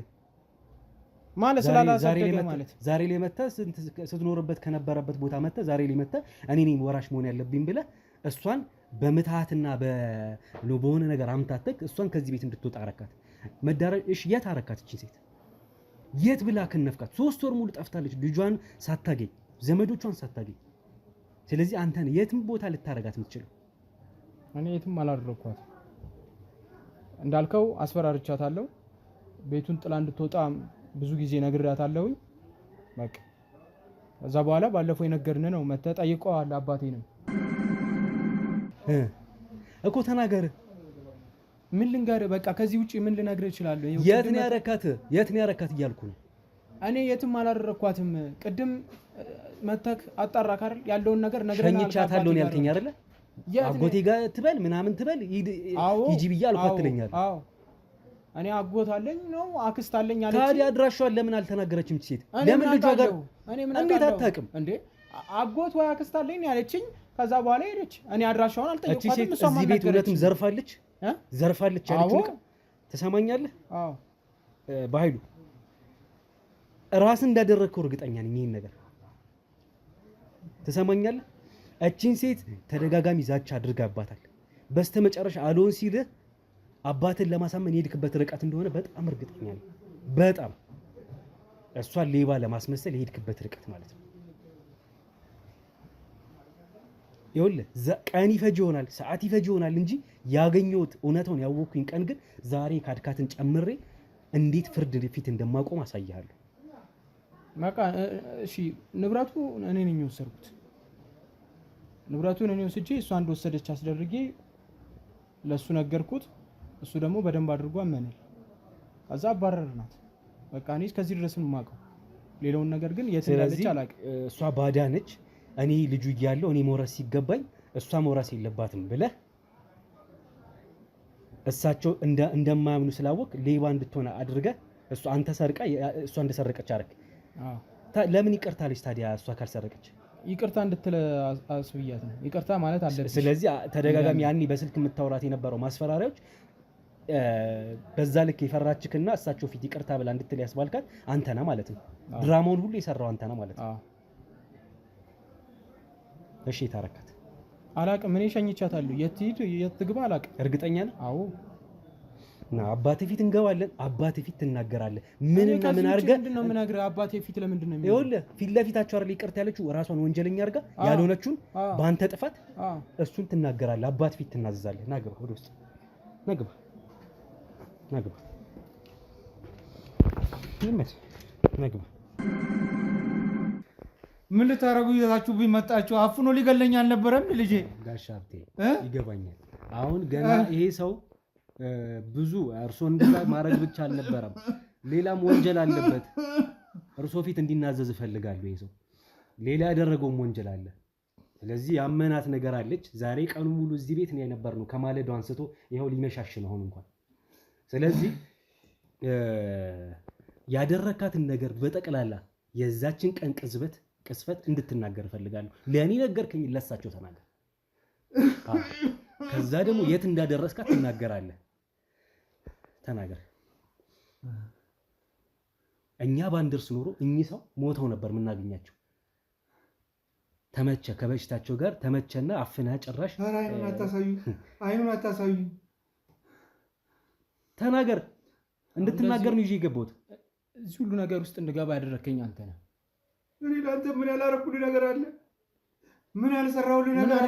ማለት ስላላሳደገ ማለት ዛሬ ላይ መተህ ስትኖርበት ከነበረበት ቦታ መተህ ዛሬ ላይ መተህ እኔ ነኝ ወራሽ መሆን ያለብኝ ብለህ እሷን በምትሃትና በሆነ ነገር አምታተክ እሷን ከዚህ ቤት እንድትወጣ አረካት። መዳረሽ የት አረካት? እቺ ሴት የት ብላ ከነፍካት? 3 ወር ሙሉ ጠፍታለች፣ ልጇን ሳታገኝ ዘመዶቿን ሳታገኝ። ስለዚህ አንተን የትም ቦታ ልታረጋት የምትችለው? እኔ የትም አላደረኳት። እንዳልከው አስፈራርቻታለሁ። ቤቱን ጥላ እንድትወጣ ብዙ ጊዜ ነግሬያታለሁኝ። በቃ ከዛ በኋላ ባለፈው የነገርን ነው መተህ ጠይቀዋል። አባቴንም እኮ ተናገር። ምን ልንገርህ? በቃ ከዚህ ውጪ ምን ልነግርህ እችላለሁ? የት ነው ያረካት እያልኩ ነው። እኔ የትም አላደረኳትም። ቅድም መተህ አጣራክ አይደል? ያለውን ነገር ነግረናል። ሸኝቻታለሁ ነው ያልከኝ አይደለ? አጎቴ ጋር ትበል ምናምን ትበል ሂጂ ብዬ አልኳት ትለኛለህ። አዎ እኔ አጎት አለኝ ነው አክስት አለኝ አለች። ታዲያ አድራሻዋን ለምን አልተናገረችም ሴት? ለምን ልጇ ጋር እንዴት አታውቅም እንዴ? አጎት ወይ አክስት አለኝ ያለችኝ። ከዛ በኋላ ሄደች። እኔ አድራሻዋን አልጠየቅኳትም። እቺ ሴት እዚህ ቤት እውነትም ዘርፋለች ያለችው ልቅ ትሰማኛለህ? አዎ በኃይሉ ራስን እንዳደረግከው እርግጠኛ ነኝ። ይሄን ነገር ትሰማኛለህ? እቺን ሴት ተደጋጋሚ ዛቻ አድርጋባታል። በስተመጨረሻ አልሆን ሲልህ አባትን ለማሳመን የሄድክበት ርቀት እንደሆነ በጣም እርግጠኛ ነኝ። በጣም እሷን ሌባ ለማስመሰል የሄድክበት ርቀት ማለት ነው። ይኸውልህ ቀን ይፈጅ ይሆናል ሰዓት ይፈጅ ይሆናል እንጂ ያገኘሁት እውነታውን ያወቅኩኝ ቀን ግን ዛሬ ካድካትን ጨምሬ እንዴት ፍርድ ፊት እንደማቆም አሳይሃለሁ። በቃ እሺ፣ ንብረቱ እኔ ነኝ የወሰድኩት። ንብረቱን እኔ ወስጄ እሷ እንደወሰደች አስደርጌ ለሱ ነገርኩት። እሱ ደግሞ በደንብ አድርጎ አመነኝ። ከዛ አባረርናት። በቃ እኔ ከዚህ ድረስ ነው የማውቀው። ሌላውን ነገር ግን የት እንዳለች አላውቅም። እሷ ባዳ ነች። እኔ ልጁ እያለሁ እኔ መውረስ ሲገባኝ እሷ መውረስ የለባትም ብለህ እሳቸው እንደማያምኑ ስላወቅ ሌባ እንድትሆን አድርገህ እሷ አንተ ሰርቃ እሷ እንደሰረቀች አደረክ። ለምን ይቅርታ አለች ታዲያ? እሷ ካልሰረቀች ይቅርታ እንድትል አስብያት ነው። ይቅርታ ማለት አለብሽ። ስለዚህ ተደጋጋሚ ያኔ በስልክ የምታወራት የነበረው ማስፈራሪያዎች በዛ ልክ የፈራችክና እሳቸው ፊት ይቅርታ ብላ እንድትል ያስባልካት አንተና ማለት ነው። ድራማውን ሁሉ የሰራው አንተና ማለት ነው። እሺ ታረካት አላቅም። እኔ ሸኝቻታለሁ። የት ሂድ የት ትግባ አላቅም። እርግጠኛ ነህ? አዎ። እና አባቴ ፊት እንገባለን። አባቴ ፊት ትናገራለህ። ምንና ምን አድርገህ? ምንድን ነው የምነግርህ? አባቴ ፊት ለምንድን ነው ይኸውልህ፣ ፊት ለፊታቸው አይደል ይቅርታ ያለችው ራሷን ወንጀለኛ አድርጋ ያልሆነችውን በአንተ ጥፋት እሱን ትናገራለህ። አባት ፊት ትናዘዛለህ። ና ግባ፣ ወደ ውስጥ ና ግባ፣ ና ግባ፣ ና ግባ። ምን ልታረጉ ይዛችሁብኝ መጣችሁ? አፍኖ ሊገለኝ አልነበረም ልጄ? ጋሽ ሀብቴ ይገባኛል። አሁን ገና ይሄ ሰው ብዙ እርሶ እንደዛ ማድረግ ብቻ አልነበረም፣ ሌላም ወንጀል አለበት። እርሶ ፊት እንዲናዘዝ እፈልጋለሁ። ይሄ ሰው ሌላ ያደረገውም ወንጀል አለ። ስለዚህ ያመናት ነገር አለች። ዛሬ ቀኑ ሙሉ እዚህ ቤት ነው የነበርነው ከማለዳው አንስቶ ይኸው ሊመሻሽ ነው አሁን እንኳን። ስለዚህ ያደረካትን ነገር በጠቅላላ የዛችን ቀን ቅስፈት እንድትናገር እፈልጋለሁ። ለእኔ ነገርከኝ፣ ለሳቸው ተናገር። ከዛ ደግሞ የት እንዳደረስካት ትናገራለህ። ተናገር። እኛ ባንደርስ ኖሮ እኚህ ሰው ሞተው ነበር የምናገኛቸው። ተመቸ ከበሽታቸው ጋር ተመቸና አፍና ጭራሽ አይኑን አታሳዩ። ተናገር። እንድትናገር ነው ይዤ የገባሁት። እዚህ ሁሉ ነገር ውስጥ እንድገባ ያደረከኝ አንተ ነህ። እኔ ለአንተ ምን ያላረኩልህ ነገር አለ? ምን ያልሰራሁልህ ነገር አለ?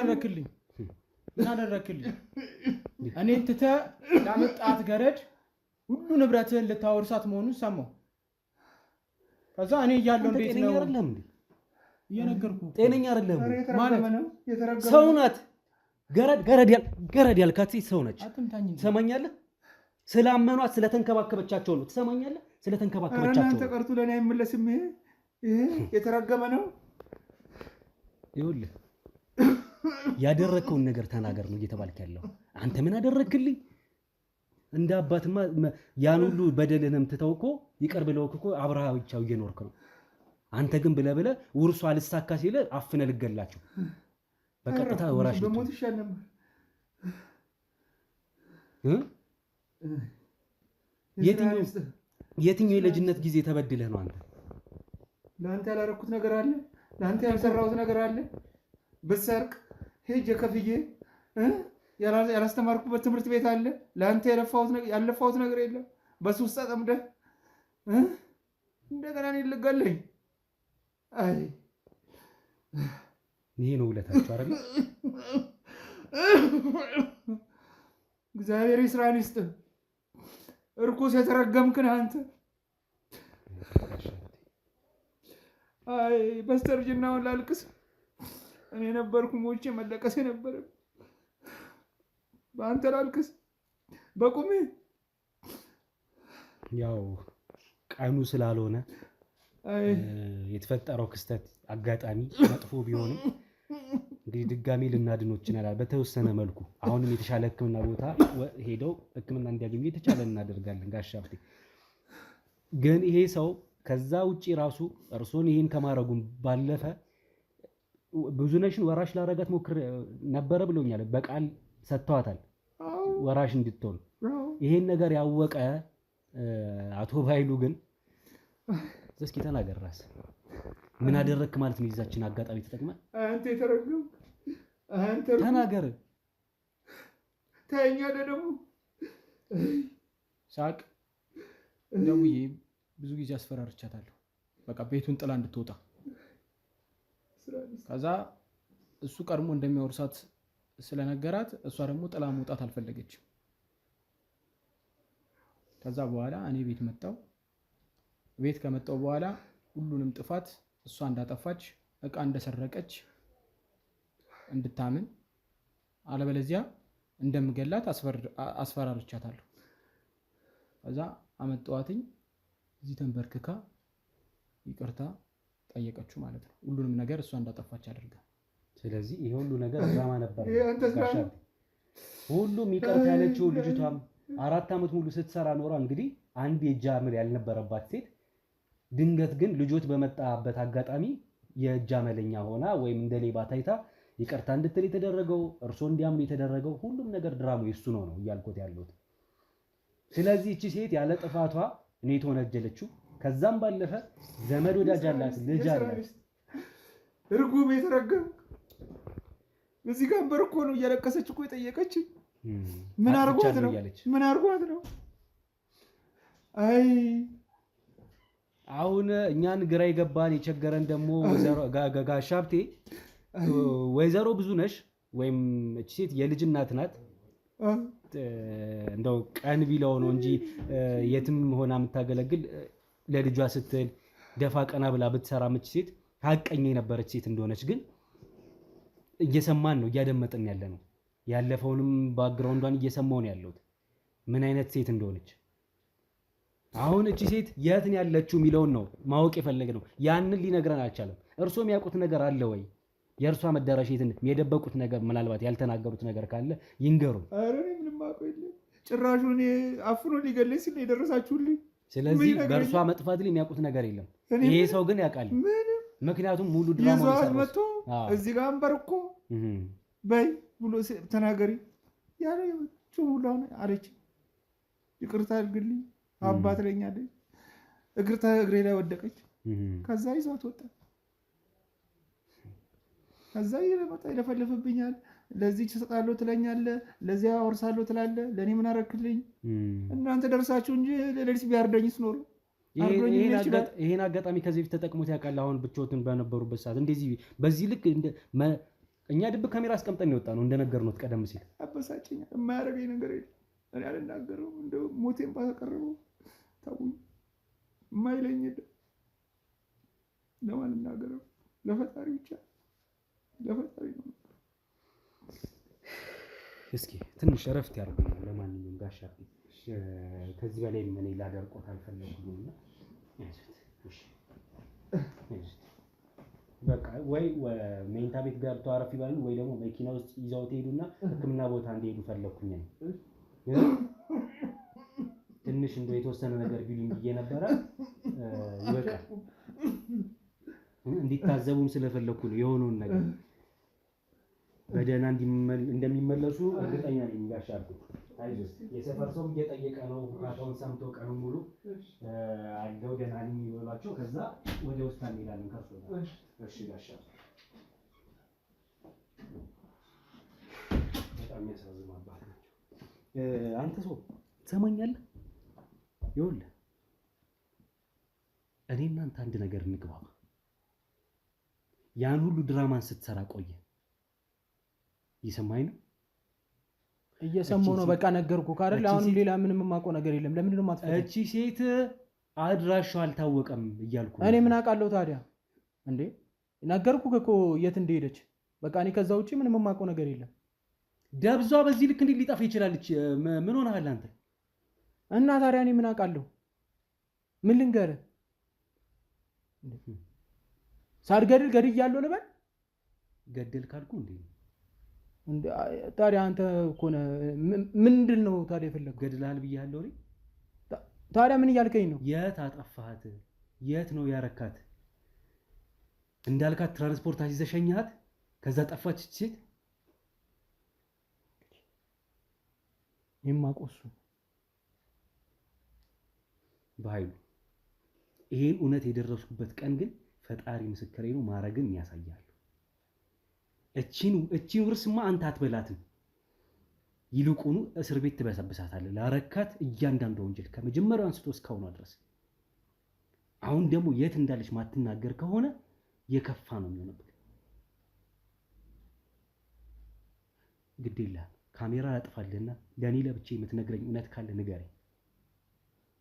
ምን አደረክልኝ? እኔን ትተህ ላመጣት ገረድ ሁሉ ንብረትህን ልታወርሳት መሆኑን ሰማሁ። ከዛ እኔ እያለሁ እንዴት ነው እየነገርኩህ? ጤነኛ አይደለም ማለት ሰው ናት። ገረድ ያልካት ሰው ነች። ትሰማኛለህ? ስላመኗት ስለተንከባከበቻቸው ነው። ትሰማኛለህ? ስለተንከባከበቻቸው እናንተ ቀርቶ ለእኔ አይመለስም። ይሄ የተረገመ ነው። ይኸውልህ ያደረግከውን ነገር ተናገር ነው እየተባልክ ያለው። አንተ ምን አደረግክልኝ? እንደ አባትማ ያን ሁሉ በደልንም ትተው እኮ ይቅር ብለውክ እኮ አብረሃቸው እየኖርክ ነው። አንተ ግን ብለህ ውርሷ አልሳካ ሲል አፍነ ልገላቸው በቀጥታ ወራሽ በሞት ይሻል ነበር። የትኛው የልጅነት ጊዜ ተበድለህ ነው አንተ? ለአንተ ያላረኩት ነገር አለ? ለአንተ ያልሰራሁት ነገር አለ? ብሰርቅ ሄጄ ከፍዬ ያላስተማርኩበት ትምህርት ቤት አለ? ለአንተ ያለፋሁት ነገር የለም? በሱ ውስጥ ተጠምደህ እንደገና እኔን ልገለኝ? አይ ይሄ ነው ውለታቸው አይደል? እግዚአብሔር ይስራን ይስጥ። እርኩስ የተረገምክን አንተ። አይ በስተርጅናውን ላልቅስ። እኔ ነበርኩ ሞቼ መለቀስ የነበረ። በአንተ ላልቅስ በቁሜ። ያው ቀኑ ስላልሆነ የተፈጠረው ክስተት አጋጣሚ መጥፎ ቢሆንም እንግዲህ ድጋሜ ልናድኖ ይችላል በተወሰነ መልኩ። አሁንም የተሻለ ሕክምና ቦታ ሄደው ሕክምና እንዲያገኙ የተቻለ እናደርጋለን። ጋሽ ሀብቴ ግን ይሄ ሰው ከዛ ውጪ ራሱ እርሶን ይሄን ከማረጉም ባለፈ ብዙነሽን ወራሽ ላረጋት ሞክር ነበረ ብሎኛል። በቃል ሰጥተዋታል ወራሽ እንድትሆን። ይሄን ነገር ያወቀ አቶ ባይሉ ግን እስኪ ተናገር ራስ ምን አደረክ ማለት ነው? ይዛችን አጋጣሚ ተጠቅመህ አንተ የተረገም አንተ ተናገር። ታኛለህ ደግሞ ሳቅ። ደውዬ ብዙ ጊዜ አስፈራርቻታለሁ። በቃ ቤቱን ጥላ እንድትወጣ። ከዛ እሱ ቀድሞ እንደሚያወርሳት ስለነገራት እሷ ደግሞ ጥላ መውጣት አልፈለገችም። ከዛ በኋላ እኔ ቤት መጣሁ። ቤት ከመጣሁ በኋላ ሁሉንም ጥፋት እሷ እንዳጠፋች እቃ እንደሰረቀች እንድታምን አለበለዚያ እንደምገላት አስፈራርቻታለሁ። ከዛ አመጣኋትኝ። እዚህ ተንበርክካ ይቅርታ ጠየቀችው ማለት ነው። ሁሉንም ነገር እሷ እንዳጠፋች አድርጋ። ስለዚህ ይሄ ሁሉ ነገር ድራማ ነበር። ሁሉም ይቅርታ ያለችው ልጅቷም 4 ዓመት ሙሉ ስትሰራ ኖራ እንግዲህ አንድ የእጅ አመል ያልነበረባት ሴት ድንገት ግን ልጆት በመጣበት አጋጣሚ የእጅ አመለኛ ሆና ወይም እንደ ሌባ ታይታ ይቅርታ እንድትል የተደረገው እርሶ እንዲያምኑ የተደረገው ሁሉም ነገር ድራማው የሱ ነው እያልኩት ያለሁት። ስለዚህ እቺ ሴት ያለ ጥፋቷ እኔ ተወነጀለችው። ከዛም ባለፈ ዘመድ ወዳጅ አላት፣ ልጅ አላት። እርጉም የተረገም እዚህ ጋር በርኮ ነው እያለቀሰች እኮ የጠየቀች። ምን አርጓት ነው? ምን አርጓት ነው? አይ አሁን እኛን ግራ የገባን የቸገረን ደግሞ ጋሽ ሀብቴ ወይዘሮ ብዙነሽ ወይም እቺ ሴት የልጅ እናት ናት። እንደው ቀን ቢለው ነው እንጂ የትም ሆና የምታገለግል ለልጇ ስትል ደፋ ቀና ብላ ብትሰራ እቺ ሴት ሀቀኛ የነበረች ሴት እንደሆነች ግን እየሰማን ነው፣ እያደመጥን ያለ ነው። ያለፈውንም ባክግራውንዷን እየሰማው ነው ያለሁት ምን አይነት ሴት እንደሆነች። አሁን እቺ ሴት የት ነው ያለችው የሚለውን ነው ማወቅ የፈለገ ነው። ያንን ሊነግረን አልቻለም። እርሶ የሚያውቁት ነገር አለ ወይ? የእርሷ መዳረሻ የት ነው? የደበቁት ነገር ምናልባት ያልተናገሩት ነገር ካለ ይንገሩ። ኧረ እኔ ምንም አውቀው የለም። ጭራሹን አፍኖ ሊገለኝ ሲል የደረሳችሁልኝ። ስለዚህ በእርሷ መጥፋት ላይ የሚያውቁት ነገር የለም። ይሄ ሰው ግን ያውቃል። ምክንያቱም ሙሉ ድራማው ይሰራል። መጥቶ እዚህ ጋር አንበር እኮ በይ ብሎ ተናገሪ ያለ ሁሉ አለች። ይቅርታ አድርግልኝ አባት ለኛ አይደል? እግሬ ላይ ወደቀች። ከዛ ይዟት ወጣ። ከዛ ይለመጣ ይለፈልፍብኛል። ለዚህ እሰጣለሁ ትለኛለህ፣ ለዚያ አወርሳለሁ ትላለህ። ለእኔ ምን አደረክልኝ? እናንተ ደርሳችሁ እንጂ ሌሊት ቢያርደኝስ ኖሮ ይሄን አጋጣሚ ከዚህ በፊት ተጠቅሞት ያውቃል? አሁን ብቻዎትን በነበሩበት ሰዓት እንደዚህ በዚህ ልክ እኛ ድብቅ ካሜራ አስቀምጠን የወጣ ነው እንደነገርነው ቀደም ሲል። አበሳጨኝ። የማያደርገኝ ነገር የለም። እኔ አልናገረውም። እንደው ሞቴን ባቀረበው ታውኝ የማይለኝ የለም። ለማን እናገረው? ለፈጣሪ ብቻ ለፈጣሪ ነው። እስኪ ትንሽ እረፍት ያደርጉኛል። ለማንኛውም ጋሻ ከዚህ በላይ ምን ላደርቆት አልፈለኩም። በቃ ወይ መኝታ ቤት ገብተው አረፍ ይባሉ ወይ ደግሞ መኪና ውስጥ ይዘው ትሄዱና ሕክምና ቦታ እንዲሄዱ ፈለኩኝ ነው። ትንሽ እንደው የተወሰነ ነገር ቢሉኝ ብዬ ነበረ። ይበቃል። እንዲታዘቡም ስለፈለኩ ነው የሆነውን ነገር በደህና እንደሚመለሱ እርግጠኛ ነኝ። ጋሻ አይዞህ፣ የሰፈር ሰው እየጠየቀ ነው። ሁኔታውን ሰምቶ ቀኑን ሙሉ አለው ደህና ነኝ ይበሏቸው። ከዛ ወደ ውስጥ እንሄዳለን ከእርሶ ጋር። እሺ ጋሻ፣ በጣም የሚያሳዝኑ አባት ናቸው። አንተ ሰው ትሰማኛለህ? ይኸውልህ እኔ እናንተ አንድ ነገር እንግባባ። ያን ሁሉ ድራማን ስትሰራ ቆየ። እየሰማኸኝ ነው? እየሰማሁ ነው። በቃ ነገርኩህ አይደል? አሁንም ሌላ ምንም የማውቀው ነገር የለም። ለምንድን ነው የማትፈልገው? እቺ ሴት አድራሻው አልታወቀም እያልኩ እኔ ምን አውቃለሁ ታዲያ? እንዴ ነገርኩህ እኮ የት እንደሄደች። በቃ እኔ ከዛ ውጪ ምንም የማውቀው ነገር የለም። ደብዟ በዚህ ልክ እንዴት ሊጠፋ ይችላል? ምን ሆነሃል አንተ? እና ታዲያ እኔ ምን አውቃለሁ? ምን ልንገርህ? ሳትገድል ገድያለሁ ልበል? ገደል ካልኩ እንዴ ታዲያ አንተ እኮ ነህ። ምንድን ነው ታዲያ የፈለግኸው? ገድልሃል ብያለሁ እኔ። ታዲያ ምን እያልከኝ ነው? የት አጠፋሃት? የት ነው ያረካት? እንዳልካት ትራንስፖርት አስይዘህ ሸኘሃት፣ ከዛ ጠፋች ሴት። የማቆሱ በኃይሉ ይሄን እውነት የደረስኩበት ቀን ግን ፈጣሪ ምስክሬ ነው ማረግን ያሳያል። እቺን ውርስማ አንተ አትበላትም። ይልቁኑ እስር ቤት ትበሰብሳታለህ ላረካት እያንዳንዱ ወንጀል ከመጀመሪያው አንስቶ እስካሁኗ ድረስ። አሁን ደግሞ የት እንዳለች ማትናገር ከሆነ የከፋ ነው የሚሆነው። ግድ የለህም ካሜራ ላጥፋልህና ለእኔ ለብቻ የምትነግረኝ እውነት ካለ ንገረኝ።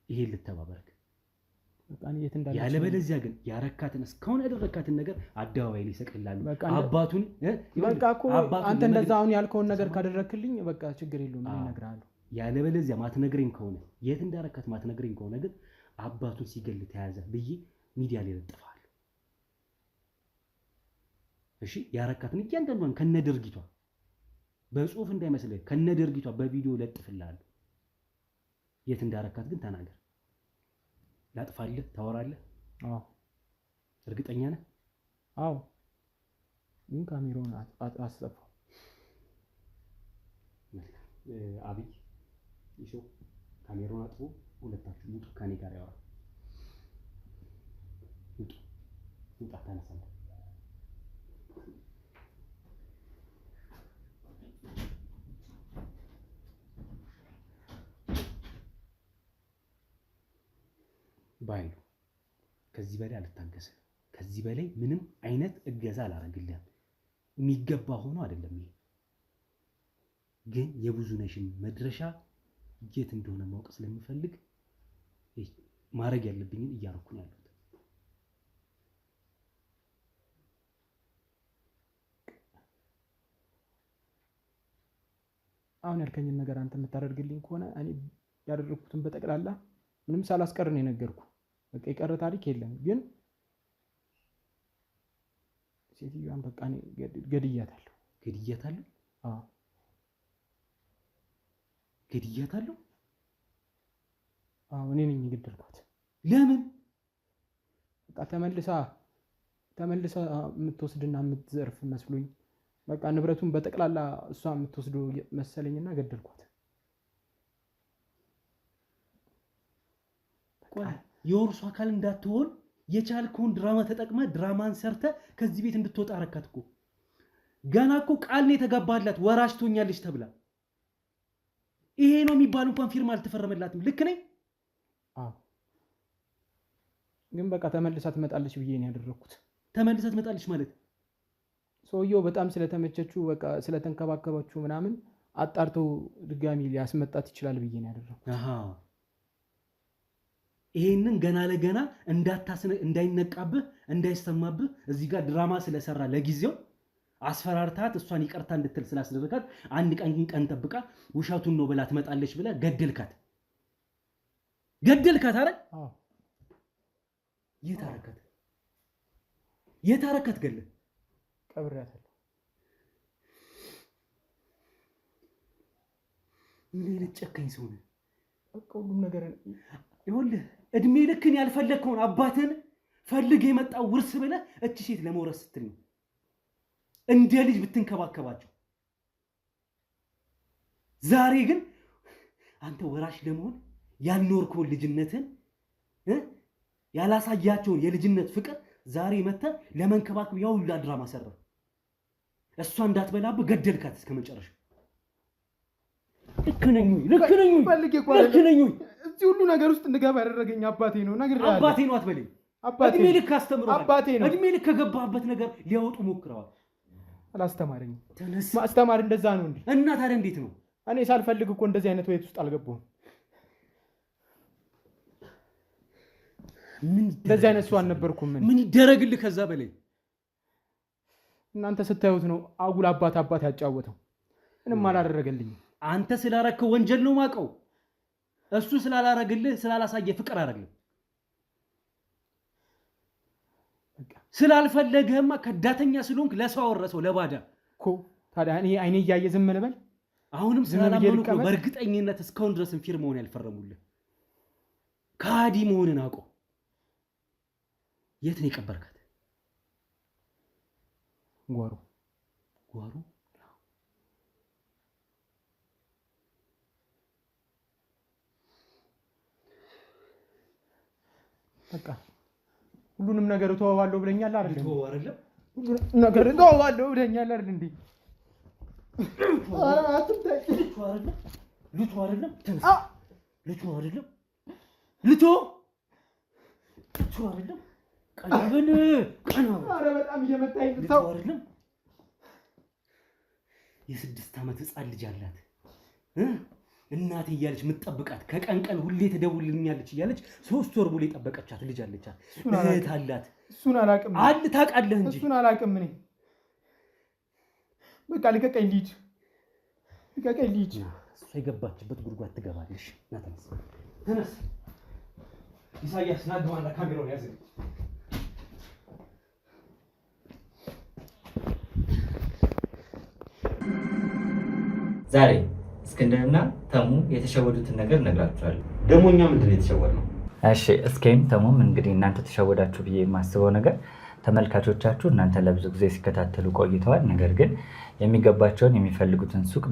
ይሄን ልተባበርክ። ያለበለዚያ ግን ያረካትን እስካሁን ያደረካትን ነገር አደባባይ ላይ ይሰቅላሉ። አባቱን በቃ እኮ አንተ እንደዛ አሁን ያልከውን ነገር ካደረክልኝ በቃ ችግር የለውም እነግርሃለሁ። ያለበለዚያ ማትነግረኝ ከሆነ የት እንዳረካት ማትነግረኝ ከሆነ ግን አባቱን ሲገል ተያዘ ብዬ ሚዲያ ላይ ለጥፋለሁ። እሺ ያረካትን እያንዳንዷን ከነድርጊቷ በጽሁፍ እንዳይመስልህ ከነድርጊቷ በቪዲዮ ለጥፍልሃለሁ። የት እንዳረካት ግን ተናገር። ላጥፋልህ? ታወራለህ? አዎ። እርግጠኛ ነህ? አዎ። ግን ካሜራውን አስጠፋው። አብይ ይሾ ካሜራውን አጥፎ ሁለታችሁ ውጡ፣ ከኔ ጋር ያወራል። ውጡ፣ ውጣ፣ ተነሳለህ። ባይሉ ከዚህ በላይ አልታገስም። ከዚህ በላይ ምንም አይነት እገዛ አላረግልህም። የሚገባ ሆኖ አይደለም። ይሄ ግን የብዙነሽን መድረሻ የት እንደሆነ ማወቅ ስለምፈልግ ማድረግ ያለብኝን እያደረኩ ነው ያለሁት። አሁን ያልከኝን ነገር አንተ የምታደርግልኝ ከሆነ እኔ ያደረኩትን በጠቅላላ ምንም ሳላስቀር ነው የነገርኩህ። በቃ የቀረ ታሪክ የለም። ግን ሴትዮዋን በቃ እኔ ገድያታለሁ። ገድያታለሁ? አዎ ገድያታለሁ። አዎ እኔ ነኝ የገደልኳት። ለምን? በቃ ተመልሳ የምትወስድና የምትዘርፍ መስሎኝ በቃ ንብረቱን በጠቅላላ እሷ የምትወስዶ መሰለኝና ገደልኳት። የወርሱ አካል እንዳትሆን የቻልከውን ድራማ ተጠቅመ ድራማን ሰርተ ከዚህ ቤት እንድትወጣ አረካት እኮ። ገና እኮ ቃል ነው የተገባላት ወራሽ ትሆኛለች ተብላ። ይሄ ነው የሚባል እንኳን ፊርማ አልተፈረመላትም። ልክ ነኝ? ግን በቃ ተመልሳ ትመጣለች ብዬ ነው ያደረኩት። ተመልሳ ትመጣለች ማለት ሰውየው በጣም ስለተመቸችው በቃ ስለተንከባከባችሁ ምናምን አጣርቶ ድጋሚ ሊያስመጣት ይችላል ብዬ ነው ያደረኩት። ይሄንን ገና ለገና እንዳይነቃብህ እንዳይሰማብህ እዚህ ጋር ድራማ ስለሰራ ለጊዜው አስፈራርታት እሷን ይቅርታ እንድትል ስላስደረጋት አንድ ቀን ጠብቃ ውሸቱን ነው ብላ ትመጣለች ብለህ ገደልካት አይደል? የታረከት ገለ ቀብሬያታለሁ። ምን አይነት ጨካኝ ሰው ነህ? በቃ ሁሉም ነገር ይኸውልህ እድሜ ልክን ያልፈለግከውን አባትን ፈልግ የመጣው ውርስ ብለህ እቺ ሴት ለመውረስ ስትል ነው እንደ ልጅ ብትንከባከባቸው። ዛሬ ግን አንተ ወራሽ ለመሆን ያልኖርከውን ልጅነትን ያላሳያቸውን የልጅነት ፍቅር ዛሬ መተህ ለመንከባከብ ያው ሁሉ ድራማ ሰራ። እሷ እንዳትበላብህ ገደልካት እስከመጨረሻው። ልክ ነኝ? እዚህ ሁሉ ነገር ውስጥ እንድገባ ያደረገኝ አባቴ ነው። አባቴ ነው አትበለኝ። እድሜ ልክ አስተምረዋል። አባቴ ነው። እድሜ ልክ ከገባህበት ነገር ሊያወጡ ሞክረዋል። አላስተማረኝም። ተነስ። ማስተማር እንደዛ ነው እንዴ? እና ታዲያ እንዴት ነው? እኔ ሳልፈልግ እኮ እንደዚህ አይነት ወይት ውስጥ አልገባሁም። እንደዚህ አይነት ሰው አልነበርኩም። ምን ይደረግልህ ከዛ በላይ? እናንተ ስታዩት ነው አጉል አባት ያጫወተው። ምንም አላደረገልኝም። አንተ ስላረከው ወንጀል ነው ማቀው። እሱ ስላላረግልህ ስላላሳየ ፍቅር አይደለም። ስላልፈለገህማ ከዳተኛ ስለሆንክ ለሰው አወረሰው ለባዳ እኮ። ታዲያ እኔ አይኔ እያየ ዝም ልበል? አሁንም ስላላመኑ እኮ በእርግጠኝነት እስካሁን ድረስም ፊርማውን ያልፈረሙልህ። ከሃዲ መሆንን አውቀው። የት ነው የቀበርካት? ጓሮ። በቃ ሁሉንም ነገር ተዋዋለሁ ብለኛል አይደል? ሁሉንም ነገር ተዋዋለሁ ብለኛል አይደል? እንዴ አትታይ። ልቶ አይደለም ቀናበል ቀና። ኧረ በጣም እየመታኝ ነው። አይደለም የ6 ዓመት ህፃን ልጅ አላት እናቴ እያለች የምትጠብቃት ከቀን ሁሌ ትደውልልኛለች እያለች 3 ወር ሙሉ የጠበቀቻት ልጅ አለቻት። እህት አላት። እሱን አላውቅም። ታውቃለህ እንጂ እሱን አላውቅም እኔ። በቃ ልቀቀኝ ልሂድ። እሷ የገባችበት ጉድጓድ ትገባለሽ። ና ተነስ። ኢሳያስ ና ግባና ካሜራውን ያዝ። ዛሬ እስክንድርና ተሙ የተሸወዱትን ነገር እነግራችኋለሁ። ደግሞ እኛ ምንድን ነው የተሸወድነው? እሺ እስኪም ተሙም እንግዲህ እናንተ ተሸወዳችሁ ብዬ የማስበው ነገር ተመልካቾቻችሁ እናንተ ለብዙ ጊዜ ሲከታተሉ ቆይተዋል። ነገር ግን የሚገባቸውን የሚፈልጉትን ሱቅ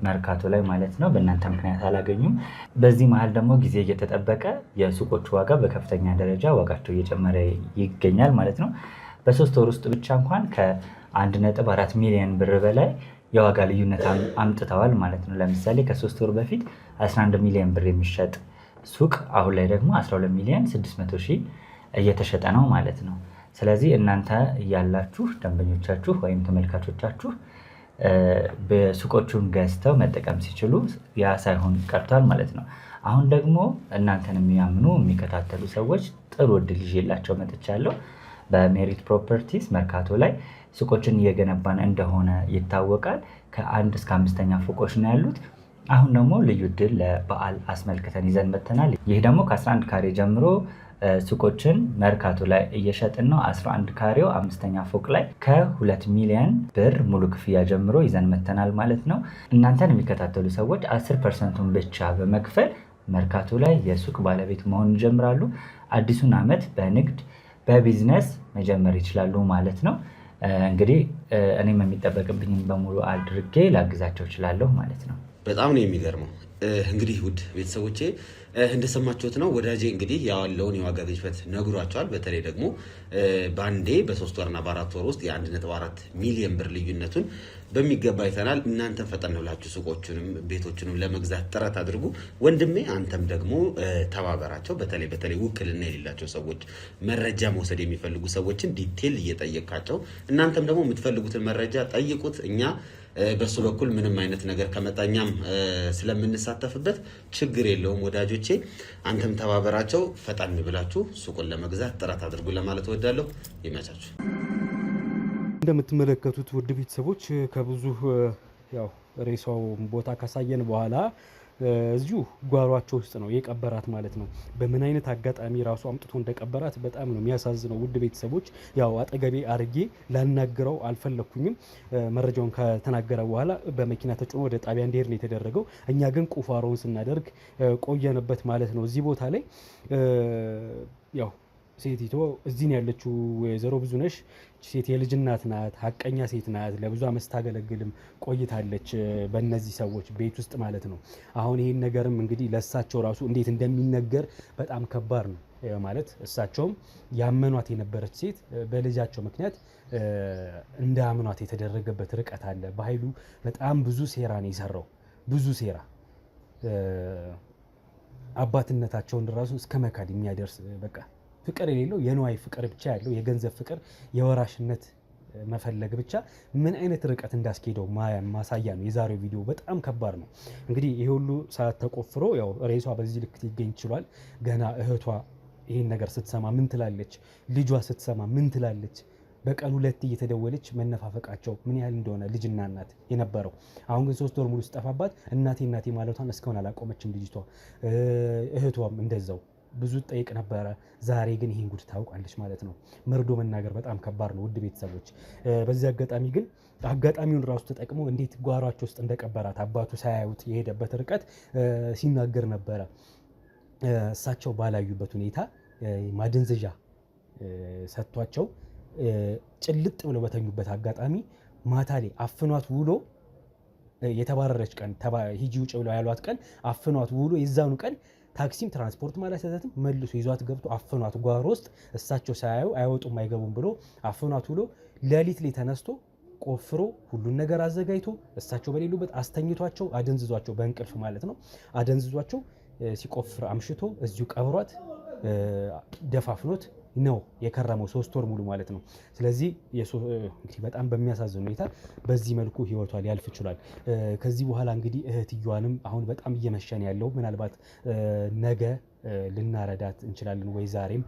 መርካቶ ላይ ማለት ነው በእናንተ ምክንያት አላገኙም። በዚህ መሀል ደግሞ ጊዜ እየተጠበቀ የሱቆቹ ዋጋ በከፍተኛ ደረጃ ዋጋቸው እየጨመረ ይገኛል ማለት ነው። በ3 ወር ውስጥ ብቻ እንኳን ከ1.4 ሚሊዮን ብር በላይ የዋጋ ልዩነት አምጥተዋል ማለት ነው። ለምሳሌ ከ3 ወር በፊት 11 ሚሊዮን ብር የሚሸጥ ሱቅ አሁን ላይ ደግሞ 12 ሚሊዮን 600 ሺህ እየተሸጠ ነው ማለት ነው። ስለዚህ እናንተ እያላችሁ ደንበኞቻችሁ ወይም ተመልካቾቻችሁ በሱቆቹን ገዝተው መጠቀም ሲችሉ ያ ሳይሆን ቀርቷል ማለት ነው። አሁን ደግሞ እናንተን የሚያምኑ የሚከታተሉ ሰዎች ጥሩ እድል ይዤላቸው መጥቻለሁ። በሜሪት ፕሮፐርቲስ መርካቶ ላይ ሱቆችን እየገነባን እንደሆነ ይታወቃል። ከ1 እስከ 5ኛ ፎቆች ነው ያሉት። አሁን ደግሞ ልዩ እድል ለበዓል አስመልክተን ይዘን መጥተናል። ይህ ደግሞ ከ11 ካሬ ጀምሮ ሱቆችን መርካቶ ላይ እየሸጥን ነው። 11 ካሬው 5ኛ ፎቅ ላይ ከ2 ሚሊዮን ብር ሙሉ ክፍያ ጀምሮ ይዘን መጥተናል ማለት ነው። እናንተን የሚከታተሉ ሰዎች 10%ን ብቻ በመክፈል መርካቶ ላይ የሱቅ ባለቤት መሆን ይጀምራሉ። አዲሱን ዓመት በንግድ በቢዝነስ መጀመር ይችላሉ ማለት ነው። እንግዲህ እኔም የሚጠበቅብኝን በሙሉ አድርጌ ላግዛቸው እችላለሁ ማለት ነው። በጣም ነው የሚገርመው። እንግዲህ ውድ ቤተሰቦቼ እንደሰማችሁት ነው ወዳጄ እንግዲህ ያለውን የዋጋ ግሽበት ነግሯቸዋል። በተለይ ደግሞ በአንዴ በ3 ወርና በ4 ወር ውስጥ የ1.4 ሚሊዮን ብር ልዩነቱን በሚገባ አይተናል። እናንተም ፈጠን ብላችሁ ሱቆቹንም ቤቶቹንም ለመግዛት ጥረት አድርጉ። ወንድሜ አንተም ደግሞ ተባበራቸው። በተለይ ውክልና የሌላቸው ሰዎች መረጃ መውሰድ የሚፈልጉ ሰዎችን ዲቴል እየጠየቃቸው እናንተም ደግሞ የምትፈልጉትን መረጃ ጠይቁት። እኛ በሱ በኩል ምንም አይነት ነገር ከመጣኛም ስለምንሳተፍበት ችግር የለውም ወዳጆቼ። አንተም ተባበራቸው። ፈጣን ብላችሁ ሱቁን ለመግዛት ጥረት አድርጉ ለማለት እወዳለሁ። ይመቻችሁ። እንደምትመለከቱት ውድ ቤተሰቦች ከብዙ ያው ሬሳው ቦታ ካሳየን በኋላ እዚሁ ጓሯቸው ውስጥ ነው የቀበራት ማለት ነው። በምን አይነት አጋጣሚ ራሱ አምጥቶ እንደቀበራት በጣም ነው የሚያሳዝነው ውድ ቤተሰቦች። ያው አጠገቤ አርጌ ላናግረው አልፈለኩኝም። መረጃውን ከተናገረ በኋላ በመኪና ተጭኖ ወደ ጣቢያ እንዲሄድ ነው የተደረገው። እኛ ግን ቁፋሮውን ስናደርግ ቆየንበት ማለት ነው። እዚህ ቦታ ላይ ያው ሴቲቱ እዚህ ነው ያለችው። ወይዘሮ ብዙነሽ ሴት የልጅ እናት ናት። ሀቀኛ ሴት ናት። ለብዙ አመት ታገለግልም ቆይታለች በእነዚህ ሰዎች ቤት ውስጥ ማለት ነው። አሁን ይሄን ነገርም እንግዲህ ለእሳቸው ራሱ እንዴት እንደሚነገር በጣም ከባድ ነው ማለት እሳቸውም ያመኗት የነበረች ሴት በልጃቸው ምክንያት እንዳያምኗት የተደረገበት ርቀት አለ። በኃይሉ በጣም ብዙ ሴራ ነው የሰራው። ብዙ ሴራ አባትነታቸውን ራሱ እስከ መካድ የሚያደርስ በቃ ፍቅር የሌለው የንዋይ ፍቅር ብቻ ያለው የገንዘብ ፍቅር የወራሽነት መፈለግ ብቻ ምን አይነት ርቀት እንዳስኬደው ማሳያ ነው የዛሬው ቪዲዮ። በጣም ከባድ ነው። እንግዲህ ይሄ ሁሉ ሰዓት ተቆፍሮ ያው ሬሷ በዚህ ልክ ሊገኝ ይችላል። ገና እህቷ ይሄን ነገር ስትሰማ ምን ትላለች? ልጇ ስትሰማ ምን ትላለች? በቀን 2 እየተደወለች መነፋፈቃቸው ምን ያህል እንደሆነ ልጅና እናት የነበረው። አሁን ግን 3 ወር ሙሉ ስጠፋባት እናቴ ማለቷን እስካሁን አላቆመችም ልጅቷ። እህቷም እንደዛው ብዙ ጠይቅ ነበረ። ዛሬ ግን ይሄን ጉድ ታውቃለች ማለት ነው። መርዶ መናገር በጣም ከባድ ነው ውድ ቤተሰቦች። በዚህ አጋጣሚ ግን አጋጣሚውን ራሱ ተጠቅሞ እንዴት ጓሯቸው ውስጥ እንደቀበራት አባቱ ሳያዩት የሄደበት ርቀት ሲናገር ነበረ። እሳቸው ባላዩበት ሁኔታ ማደንዘዣ ሰጥቷቸው ጭልጥ ብለው በተኙበት አጋጣሚ ማታ ላይ አፍኗት ውሎ የተባረረች ቀን ሂጂ ውጭ ብለው ያሏት ቀን አፍኗት ውሎ የዛኑ ቀን ታክሲም ትራንስፖርት ማለት ሰተትም መልሶ ይዟት ገብቶ አፍኗት ጓሮ ውስጥ እሳቸው ሳያዩ አይወጡም አይገቡም ብሎ አፍኗት ውሎ ሌሊት ላይ ተነስቶ ቆፍሮ ሁሉን ነገር አዘጋጅቶ እሳቸው በሌሉበት አስተኝቷቸው አደንዝዟቸው በእንቅልፍ ማለት ነው አደንዝዟቸው ሲቆፍር አምሽቶ እዚሁ ቀብሯት ደፋፍኖት ነው የከረመው 3 ወር ሙሉ ማለት ነው። ስለዚህ እንግዲህ በጣም በሚያሳዝን ሁኔታ በዚህ መልኩ ህይወቷ ሊያልፍ ይችላል። ከዚህ በኋላ እንግዲህ እህትየዋንም አሁን በጣም እየመሸን ያለው ምናልባት ነገ ልናረዳት እንችላለን ወይ ዛሬም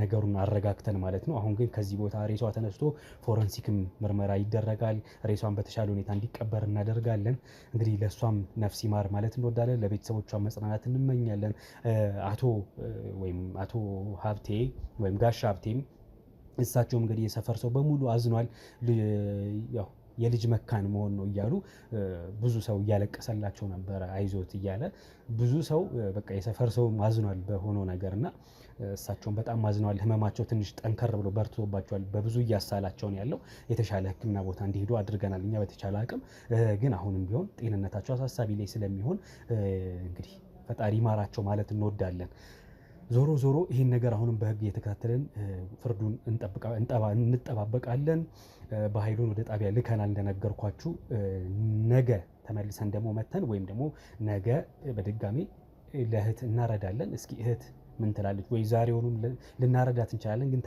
ነገሩን አረጋግተን ማለት ነው። አሁን ግን ከዚህ ቦታ ሬሷ ተነስቶ ፎረንሲክም ምርመራ ይደረጋል። ሬሷን በተሻለ ሁኔታ እንዲቀበር እናደርጋለን። እንግዲህ ለሷም ነፍስ ይማር ማለት እንወዳለን። ለቤተሰቦቿ መጽናናት እንመኛለን። አቶ ሀብቴ ወይም ጋሻ ሀብቴም እሳቸውም እንግዲህ የሰፈር ሰው በሙሉ አዝኗል። ያው የልጅ መካን መሆን ነው እያሉ ብዙ ሰው እያለቀሰላቸው ነበረ። አይዞት እያለ ብዙ ሰው በቃ የሰፈር ሰው አዝኗል በሆነው ነገርና እሳቸውን በጣም አዝነዋል። ህመማቸው ትንሽ ጠንከር ብሎ በርትቶባቸዋል። በብዙ እያሳላቸው ነው ያለው። የተሻለ ሕክምና ቦታ እንዲሄዱ አድርገናል እኛ በተቻለ አቅም። ግን አሁንም ቢሆን ጤንነታቸው አሳሳቢ ላይ ስለሚሆን እንግዲህ ፈጣሪ ማራቸው ማለት እንወዳለን። ዞሮ ዞሮ ይህን ነገር አሁንም በህግ እየተከታተልን ፍርዱን እንጠባበቃለን። በኃይሉን ወደ ጣቢያ ልከናል እንደነገርኳችሁ። ነገ ተመልሰን ደግሞ መተን ወይም ደግሞ ነገ በድጋሚ ለእህት እናረዳለን። እስኪ እህት ምን ትላለች? ወይ ዛሬውንም ልናረዳት እንችላለን። ግን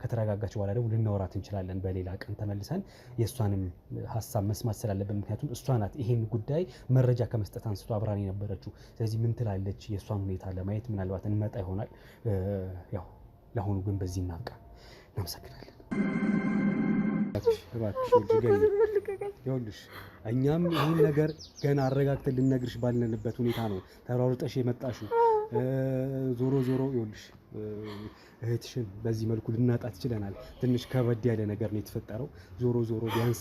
ከተረጋጋች በኋላ ደግሞ ልናወራት እንችላለን። በሌላ ቀን ተመልሰን የእሷንም ሀሳብ መስማት ስላለብን፣ ምክንያቱም እሷ ናት ይሄን ጉዳይ መረጃ ከመስጠት አንስቶ አብራን የነበረችው። ስለዚህ ምን ትላለች የእሷን ሁኔታ ለማየት ምናልባት እንመጣ ይሆናል። ያው ለአሁኑ ግን በዚህ እናብቃ። እናመሰግናለን። ይኸውልሽ እኛም ይህን ነገር ገና አረጋግተን ልነግርሽ ባልነንበት ሁኔታ ነው ተሯሩጠሽ የመጣሽው። ዞሮ ይኸውልሽ እህትሽን በዚህ መልኩ ልናጣት ችለናል። ትንሽ ከበድ ያለ ነገር ነው የተፈጠረው። ዞሮ ቢያንስ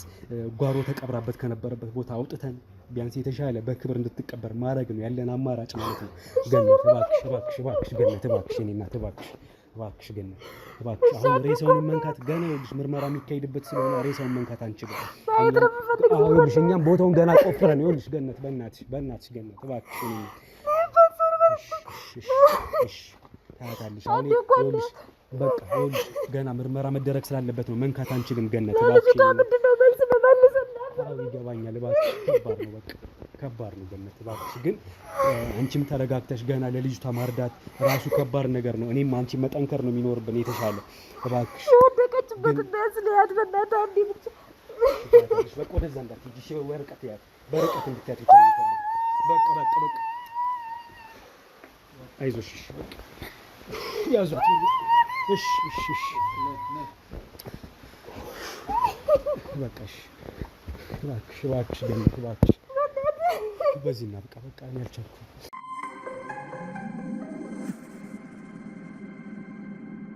ጓሮ ተቀብራበት ከነበረበት ቦታ አውጥተን ቢያንስ የተሻለ በክብር እንድትቀበር ማድረግ ነው ያለን አማራጭ ማለት ነው። ገነት እባክሽ ገነት እባክሽ እኔ እናት እባክሽ እባክሽ ገነት እባክሽ አሁን ሬሳውን መንካት ገና ይኸውልሽ ምርመራ የሚካሄድበት ስለሆነ ሬሳውን መንካት አንችልም። ይኸውልሽ እኛም ቦታውን ገና ቆፍረን ይኸውልሽ ገነት በእናትሽ ገነት እባክሽ እሺ ታያታለሽ። አሁን ይኸውልሽ በቃ ይኸውልሽ ገና ምርመራ መደረግ ስላለበት ነው መንካት አንችልም። ገነት እባክሽ ምንድነው መልስ መመለስላት ይገባኛል። እባክሽ ከባድ ነው ገነት እባክሽ ግን አንቺም ተረጋግተሽ ገና ለልጅቷ ማርዳት ራሱ ከባድ ነገር ነው። እኔም አንቺ መጠንከር ነው የሚኖርብን የተሻለ እባክሽ ወደቀችበት እንዳያስለያት በእናትህ አንዴ ብቻ በቃ ወደዛ እንዳትሄጂ እሺ። ወረቀት ያዝ በርቀት እንድትያት ብቻ ነው በቃ አይዞሽ በቃ ያዟት እሺ በቃ እባክሽ ገነት እባክሽ በዚህ እናብቃ። በቃ እኔ አልቻልኩም።